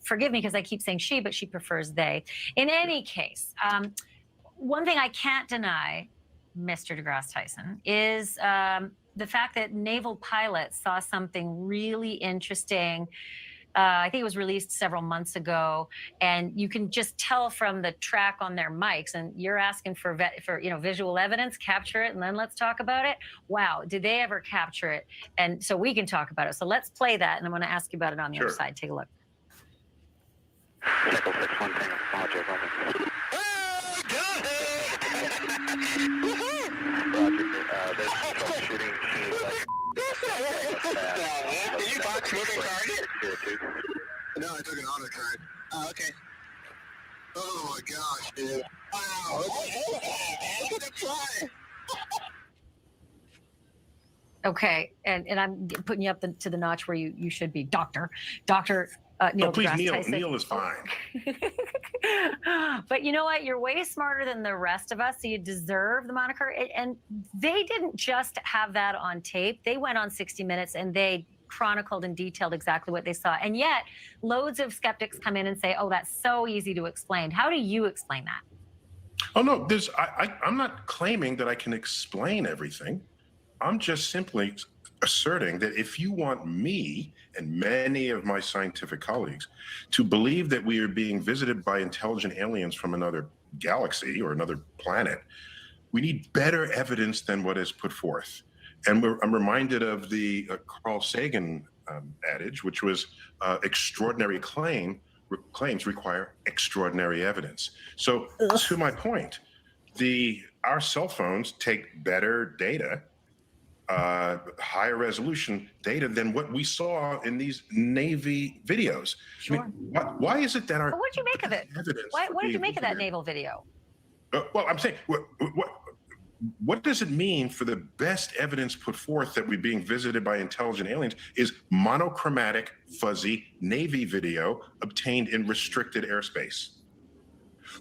Forgive me because I keep saying she, but she prefers they. In any case, one thing I can't deny, Mr. deGrasse Tyson, is the fact that naval pilots saw something really interesting. I think it was released several months ago, and you can just tell from the track on their mics. And you're asking for visual evidence, capture it, and then let's talk about it. Wow, did they ever capture it? And so we can talk about it. So let's play that, and I'm going to ask you about it on the other side. Take a look. Did you box moving target? No, I took an auto card. Oh, okay. Oh my gosh, dude. Wow. Look at the fly. Okay, and I'm putting you up to the notch where you should be, Doctor Neil. Oh, please, deGrasse Neil. Tyson. Neil is fine. But you know what? You're way smarter than the rest of us, so you deserve the moniker. And they didn't just have that on tape. They went on 60 Minutes and they chronicled and detailed exactly what they saw. And yet, loads of skeptics come in and say, oh, that's so easy to explain. How do you explain that? Oh, no, I'm not claiming that I can explain everything. I'm just simply asserting that if you want me and many of my scientific colleagues to believe that we are being visited by intelligent aliens from another galaxy or another planet, we need better evidence than what is put forth. And I'm reminded of the Carl Sagan adage, which was extraordinary claims require extraordinary evidence. So to my point, our cell phones take better data, higher resolution data than what we saw in these Navy videos. Sure. I mean, why is it that our... But what did you make of it? What did you make of that naval video? Well, I'm saying, what does it mean for the best evidence put forth that we're being visited by intelligent aliens is monochromatic, fuzzy Navy video obtained in restricted airspace?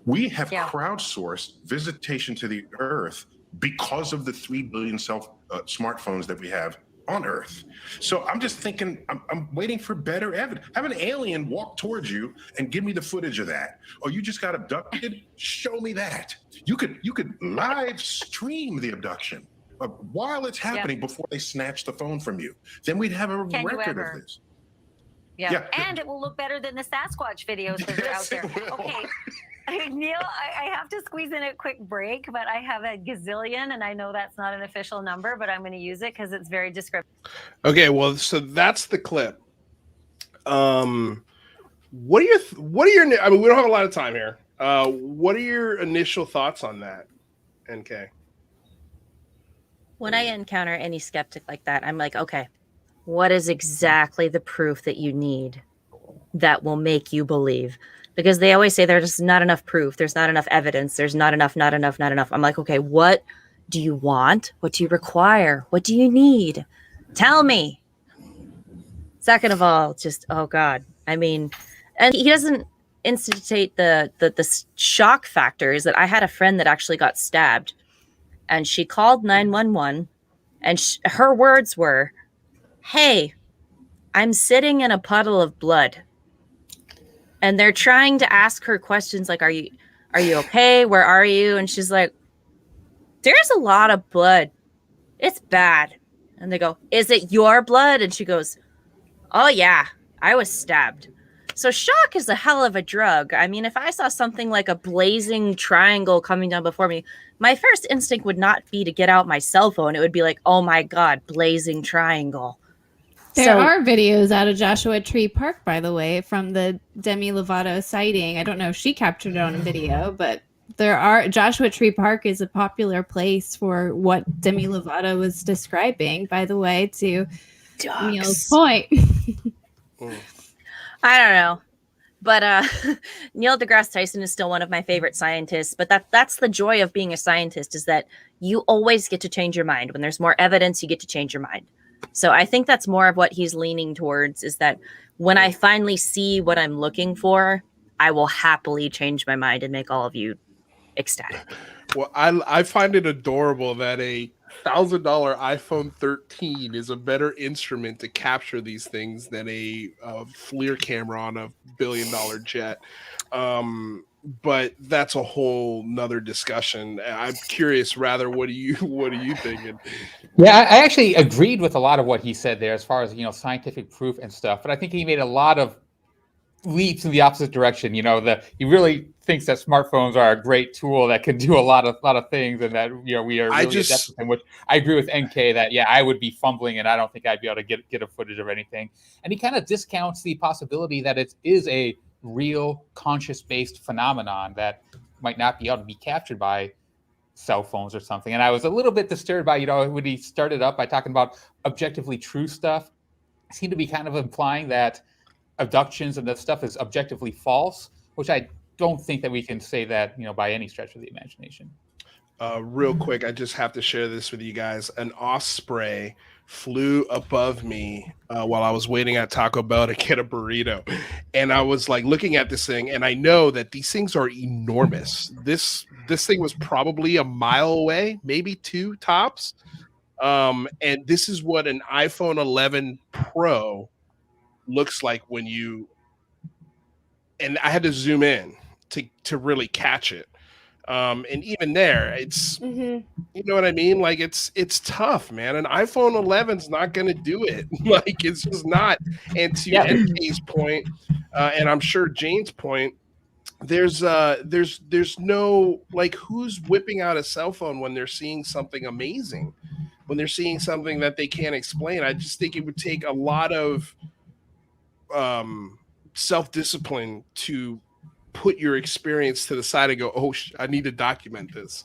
We have crowdsourced visitation to the Earth because of the 3 billion smartphones that we have on Earth. So I'm just thinking, I'm waiting for better evidence. Have an alien walk towards you and give me the footage of that. Or you just got abducted, show me that. You could live stream the abduction while it's happening before they snatch the phone from you. Then we'd have a record of this. Yeah, and it will look better than the Sasquatch videos that are out there. Okay. Neil, I have to squeeze in a quick break, but I have a gazillion, and I know that's not an official number, but I'm going to use it because it's very descriptive. Okay, well, so that's the clip. What are your? I mean, we don't have a lot of time here. What are your initial thoughts on that, NK? When I encounter any skeptic like that, I'm like, okay, what is exactly the proof that you need that will make you believe? Because they always say there's just not enough proof. There's not enough evidence. There's not enough. I'm like, okay, what do you want? What do you require? What do you need? Tell me. Second of all, just, oh God. I mean, and he doesn't instigate the shock factor is that I had a friend that actually got stabbed and she called 911 and her words were, hey, I'm sitting in a puddle of blood. And they're trying to ask her questions like, are you okay? Where are you? And she's like, there's a lot of blood. It's bad. And they go, is it your blood? And she goes, oh yeah, I was stabbed. So shock is a hell of a drug. I mean, if I saw something like a blazing triangle coming down before me, my first instinct would not be to get out my cell phone. It would be like, oh my God, blazing triangle. There are videos out of Joshua Tree Park, by the way, from the Demi Lovato sighting. I don't know if she captured it on a video, but Joshua Tree Park is a popular place for what Demi Lovato was describing, by the way, to Neil's point. I don't know. But Neil deGrasse Tyson is still one of my favorite scientists. But that's the joy of being a scientist, is that you always get to change your mind. When there's more evidence, you get to change your mind. So I think that's more of what he's leaning towards, is that when I finally see what I'm looking for, I will happily change my mind and make all of you ecstatic. Well, I find it adorable that a $1,000 iPhone 13 is a better instrument to capture these things than a FLIR camera on a $1 billion jet. But that's a whole nother discussion. I'm curious, rather, what are you thinking? Yeah, I actually agreed with a lot of what he said there, as far as, scientific proof and stuff. But I think he made a lot of leaps in the opposite direction. He really thinks that smartphones are a great tool that can do a lot of things, and that we are really adept with them. Which I agree with NK that I would be fumbling, and I don't think I'd be able to get a footage of anything. And he kind of discounts the possibility that it is a real conscious-based phenomenon that might not be able to be captured by cell phones or something. And I was a little bit disturbed by when he started up by talking about objectively true stuff. He seemed to be kind of implying that abductions and that stuff is objectively false, which I don't think that we can say that by any stretch of the imagination. Real quick, I just have to share this with you guys. An osprey flew above me while I was waiting at Taco Bell to get a burrito, and I was like looking at this thing, and I know that these things are enormous. This thing was probably a mile away, maybe 2 tops, and this is what an iPhone 11 Pro looks like when you, and I had to zoom in to really catch it. And even there, it's, you know what I mean? Like it's tough, man. An iPhone 11's not going to do it. Like it's just not. And to NK's point, and I'm sure Jane's point, there's no, like, who's whipping out a cell phone when they're seeing something amazing, when they're seeing something that they can't explain. I just think it would take a lot of self-discipline to put your experience to the side and go, oh, I need to document this.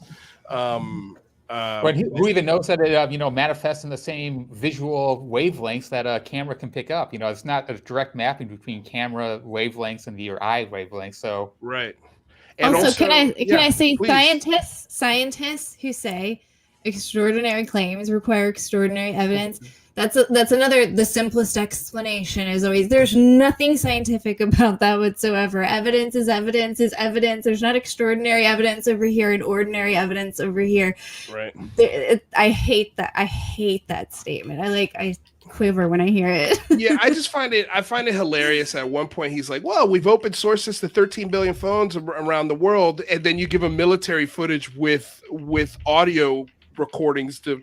But who even knows that it manifests in the same visual wavelengths that a camera can pick up? It's not a direct mapping between camera wavelengths and your eye wavelengths. So right. And also, can I say, please. scientists who say extraordinary claims require extraordinary evidence. That's another, the simplest explanation is always, there's nothing scientific about that whatsoever. Evidence is evidence is evidence. There's not extraordinary evidence over here and ordinary evidence over here. Right. I hate that. I hate that statement. I quiver when I hear it. Yeah, I find it hilarious. At one point, he's like, well, we've opened source this to 13 billion phones around the world. And then you give them military footage with audio recordings to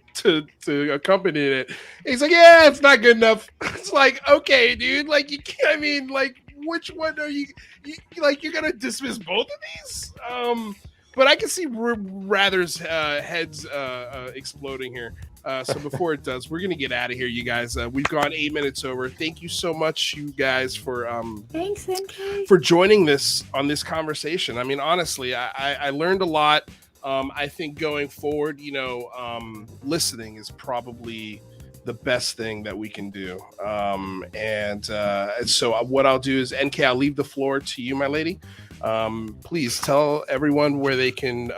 accompany it. He's like, yeah, it's not good enough. It's like, okay, dude, like you can't, I mean, like, which one are you like, you're gonna dismiss both of these? But I can see Rather's heads exploding here. So before it does, we're gonna get out of here, you guys. We've gone 8 minutes over. Thank you so much, you guys, for thanks, NK, for joining this conversation. I mean, honestly, I learned a lot. I think going forward, listening is probably the best thing that we can do. And so what I'll do is, NK, I'll leave the floor to you, my lady. Please tell everyone where they can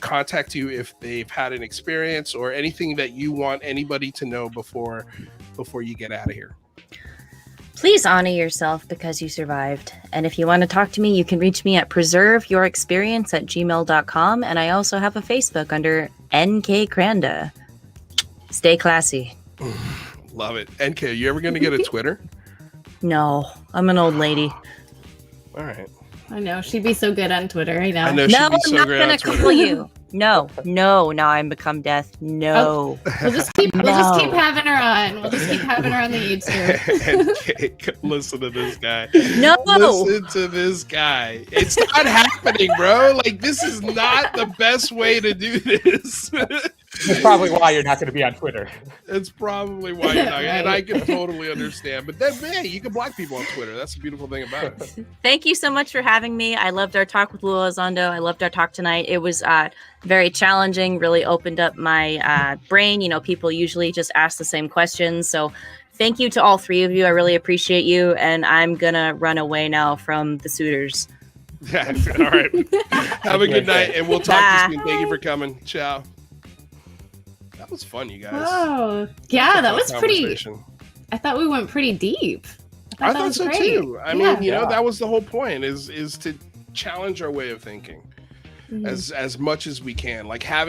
contact you if they've had an experience or anything that you want anybody to know before you get out of here. Please honor yourself because you survived. And if you want to talk to me, you can reach me at preserveyourexperience@gmail.com. And I also have a Facebook under NK Kranda. Stay classy. Love it. NK, you ever going to get a Twitter? No, I'm an old lady. All right. I know, she'd be so good on Twitter. I know. No, I'm not going to call you. No, now I'm become death. No. We'll just keep having her on. We'll just keep having her on the YouTube. Listen to this guy. No. Listen to this guy. It's not happening, bro. Like, this is not the best way to do this. That's probably why you're not going to be on Twitter. It's probably why you're not. Right. And I can totally understand. But then, man, you can block people on Twitter. That's the beautiful thing about it. Thank you so much for having me. I loved our talk with Lula Zondo. I loved our talk tonight. It was very challenging, really opened up my brain. People usually just ask the same questions. So thank you to all three of you. I really appreciate you, and I'm gonna run away now from the suitors. Yeah, all right. Have a good night, and we'll talk to you soon. Thank you for coming. Ciao. That was fun, you guys. Oh, yeah, that was pretty. I thought we went pretty deep. I thought so too. I mean, you know, that was the whole point is to challenge our way of thinking as much as we can. Like I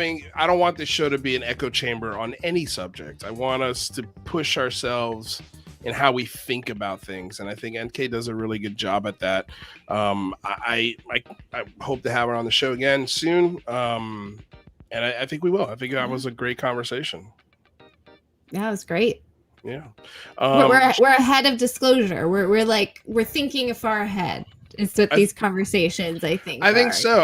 don't want this show to be an echo chamber on any subject. I want us to push ourselves in how we think about things, and I think NK does a really good job at that. I hope to have her on the show again soon, and I think we will. I think that was a great conversation. Yeah, it was great. Yeah, we're ahead of disclosure. We're thinking far ahead. It's with these conversations. I think so.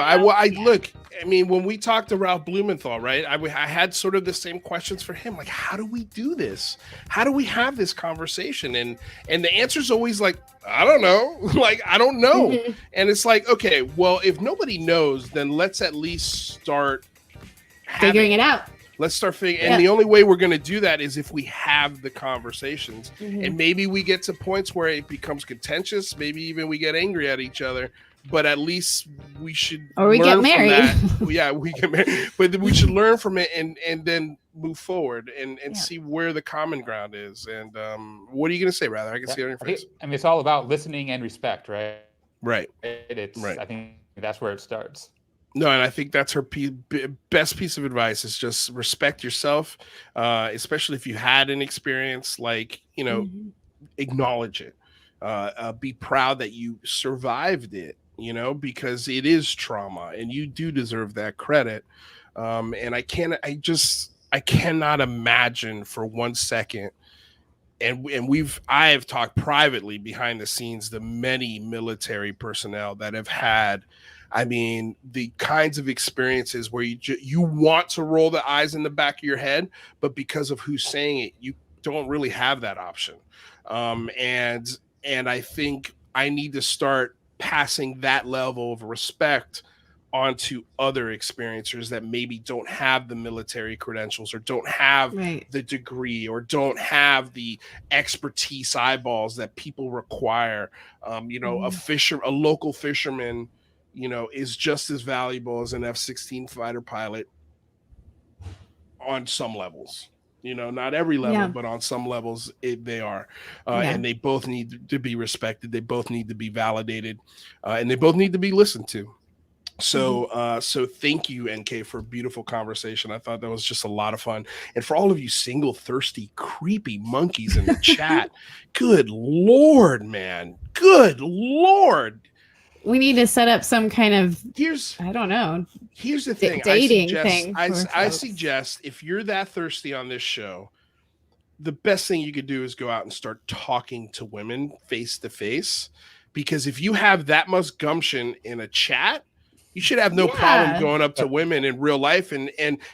Look. I mean, when we talked to Ralph Blumenthal, right? I had sort of the same questions for him. Like, how do we do this? How do we have this conversation? And the answer is always like, I don't know. Like, I don't know. And it's like, okay, well, if nobody knows, then let's at least start figuring it out. Let's start figuring. And the only way we're going to do that is if we have the conversations. And maybe we get to points where it becomes contentious. Maybe even we get angry at each other. But at least we should, or we get married. Yeah, we get married. But we should learn from it and then move forward and see where the common ground is. And what are you going to say, Rather? I can see it on your face. I mean, it's all about listening and respect, right? Right. I think that's where it starts. No, and I think that's her best piece of advice is just respect yourself, especially if you had an experience, like, you know, acknowledge it. Be proud that you survived it. You know, because it is trauma and you do deserve that credit. And I cannot imagine for 1 second. And I have talked privately behind the scenes, the many military personnel that have had, I mean, the kinds of experiences where you want to roll the eyes in the back of your head, but because of who's saying it, you don't really have that option. And I think I need to start passing that level of respect onto other experiencers that maybe don't have the military credentials or don't have the degree or don't have the expertise eyeballs that people require. You know, a local fisherman, you know, is just as valuable as an F-16 fighter pilot on some levels. You know, not every level, but on some levels they are. And they both need to be respected. They both need to be validated, and they both need to be listened to. So, so thank you, NK, for a beautiful conversation. I thought that was just a lot of fun. And for all of you single, thirsty, creepy monkeys in the chat, good Lord, man. Good Lord. We need to set up some kind of I don't know. Here's the thing. Dating thing. I suggest if you're that thirsty on this show, the best thing you could do is go out and start talking to women face to face. Because if you have that much gumption in a chat, you should have no problem going up to women in real life. And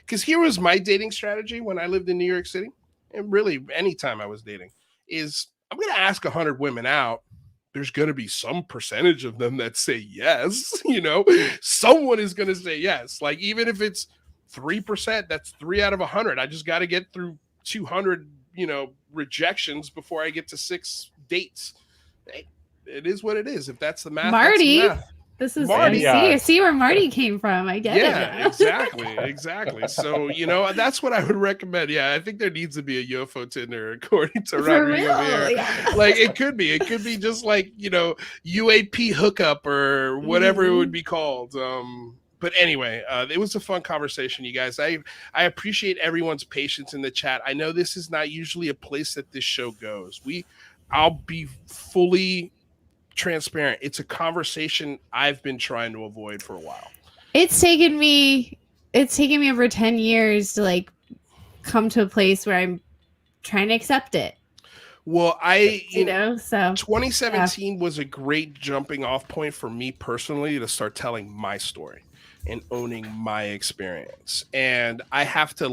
because here was my dating strategy when I lived in New York City, and really anytime I was dating, is I'm going to ask 100 women out. There's going to be some percentage of them that say yes. You know, someone is going to say yes. Like, even if it's 3%, that's 3 out of 100. I just got to get through 200, you know, rejections before I get to 6 dates. It is what it is. If that's the math, Marty, that's the math. This is Marty. See where Marty came from. I get it. Yeah, exactly. So, you know, that's what I would recommend. Yeah, I think there needs to be a UFO Tinder according to Rodrigo here. Yeah. Like, it could be just like, you know, UAP hookup or whatever it would be called. But anyway, it was a fun conversation, you guys. I appreciate everyone's patience in the chat. I know this is not usually a place that this show goes. I'll be fully transparent. It's a conversation I've been trying to avoid for a while. It's taken me over 10 years to like come to a place where I'm trying to accept it. Well, so 2017 was a great jumping off point for me personally to start telling my story and owning my experience. And I have to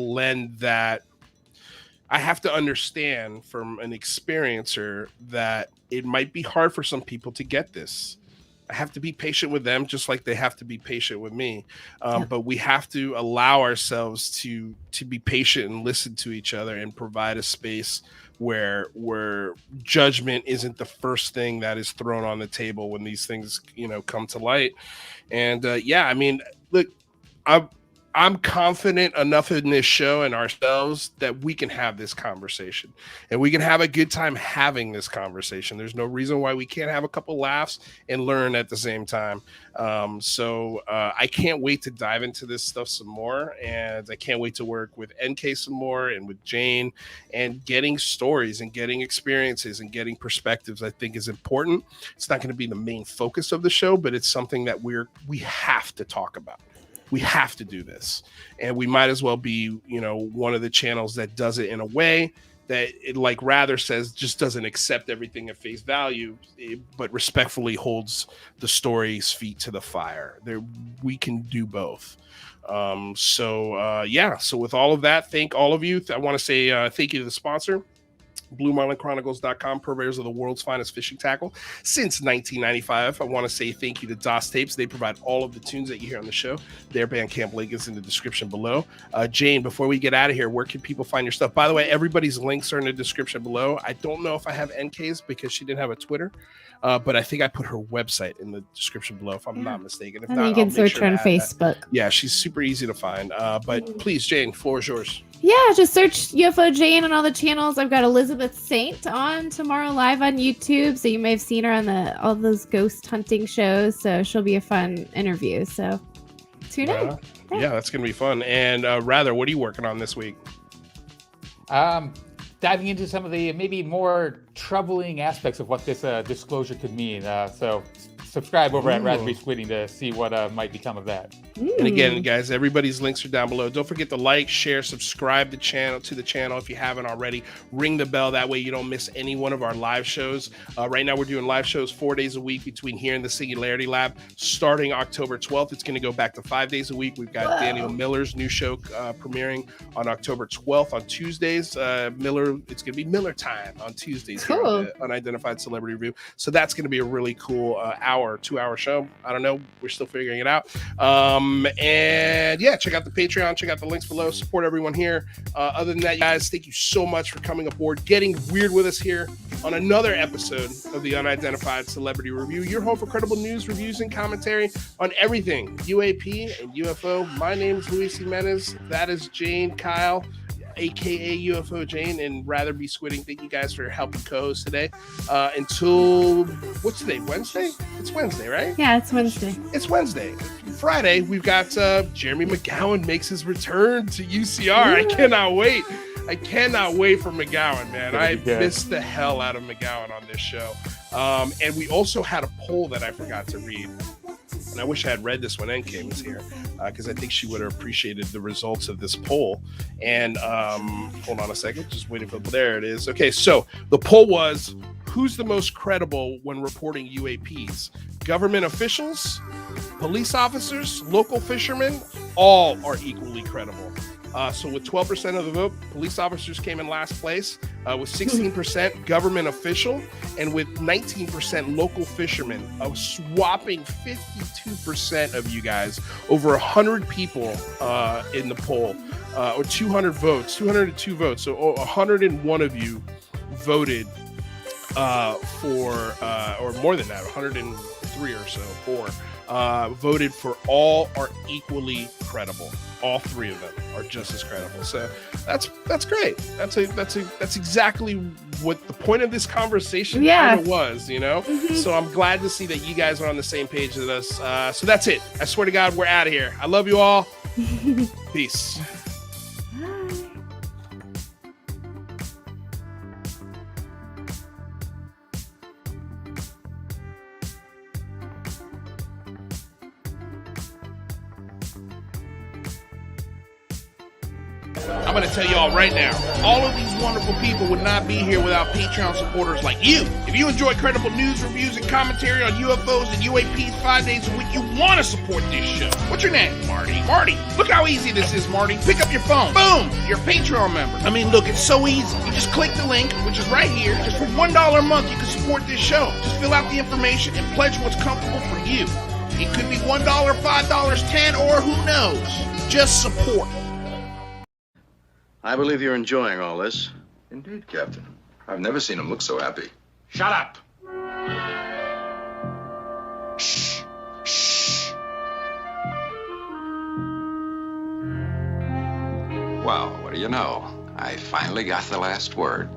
understand from an experiencer that it might be hard for some people to get this. I have to be patient with them just like they have to be patient with me. But we have to allow ourselves to be patient and listen to each other and provide a space where judgment isn't the first thing that is thrown on the table when these things, come to light. And I mean, look, I'm confident enough in this show and ourselves that we can have this conversation and we can have a good time having this conversation. There's no reason why we can't have a couple laughs and learn at the same time. So I can't wait to dive into this stuff some more. And I can't wait to work with NK some more and with Jane, and getting stories and getting experiences and getting perspectives, I think is important. It's not going to be the main focus of the show, but it's something that we have to talk about. We have to do this, and we might as well be, one of the channels that does it in a way that it, like Rather says, just doesn't accept everything at face value, but respectfully holds the story's feet to the fire. We can do both. So with all of that, thank all of you. I want to say thank you to the sponsor, BlueMarlinChronicles.com, purveyors of the world's finest fishing tackle since 1995. I want to say thank you to DOS Tapes. They provide all of the tunes that you hear on the show. Their Bandcamp link is in the description below. Jane, before we get out of here, where can people find your stuff? By the way, everybody's links are in the description below. I don't know if I have NK's because she didn't have a Twitter, but I think I put her website in the description below, if I'm not mistaken. If not, you can search her on Facebook. Yeah, she's super easy to find. But please, Jane, floor is yours. Yeah, just search UFO Jane on all the channels. I've got Elizabeth Saint on tomorrow live on YouTube, so you may have seen her on all those ghost hunting shows. So she'll be a fun interview. So tune in. Yeah, that's gonna be fun. And Rather, what are you working on this week? Diving into some of the maybe more troubling aspects of what this disclosure could mean. So subscribe over at Raspberry Squiddy to see what might become of that. And again, guys, everybody's links are down below. Don't forget to like, share, subscribe to the channel if you haven't already. Ring the bell. That way you don't miss any one of our live shows. Right now we're doing live shows 4 days a week between here and the Singularity Lab. Starting October 12th, it's going to go back to 5 days a week. We've got Daniel Miller's new show premiering on October 12th on Tuesdays. It's going to be Miller time on Tuesdays. Cool. Here on the Unidentified Celebrity Review. So that's going to be a really cool 2-hour show. I don't know. We're still figuring it out. And yeah, check out the Patreon, check out the links below, support everyone here. Other than that, guys, thank you so much for coming aboard, getting weird with us here on another episode of the Unidentified Celebrity Review, your home for credible news, reviews, and commentary on everything UAP and UFO. My name is Luis Jimenez. That is Jane Kyle, aka UFO Jane, and Rather Be Squidding. Thank you guys for helping co-host today. Until what's today? Wednesday? It's Wednesday, right? Yeah, it's Wednesday. It's Wednesday. Friday, we've got Jeremy McGowan makes his return to UCR. I cannot wait. I cannot wait for McGowan, man. I missed the hell out of McGowan on this show. And we also had a poll that I forgot to read. And I wish I had read this when NK was here, because I think she would have appreciated the results of this poll. And hold on a second, just waiting for, there it is. Okay, so the poll was, who's the most credible when reporting UAPs? Government officials, police officers, local fishermen, all are equally credible. So with 12% of the vote, police officers came in last place, with 16% government official, and with 19% local fishermen. A whopping 52% of you guys, over 100 people in the poll, or 202 votes. So 101 of you voted for, or more than that, 103 or so, voted for all are equally credible. All three of them are just as credible. So that's great. That's exactly what the point of this conversation kind of was, you know? So I'm glad to see that you guys are on the same page with us. So that's it. I swear to God, we're out of here. I love you all. Peace. I'm going to tell you all right now, all of these wonderful people would not be here without Patreon supporters like you. If you enjoy credible news, reviews, and commentary on UFOs and UAPs 5 days a week, you want to support this show. What's your name? Marty. Marty, look how easy this is, Marty. Pick up your phone. Boom! You're a Patreon member. I mean, look, it's so easy. You just click the link, which is right here. Just for $1 a month, you can support this show. Just fill out the information and pledge what's comfortable for you. It could be $1, $5, $10, or who knows. Just support. I believe you're enjoying all this. Indeed, Captain. I've never seen him look so happy. Shut up. Shh. Shh. Well, what do you know? I finally got the last word.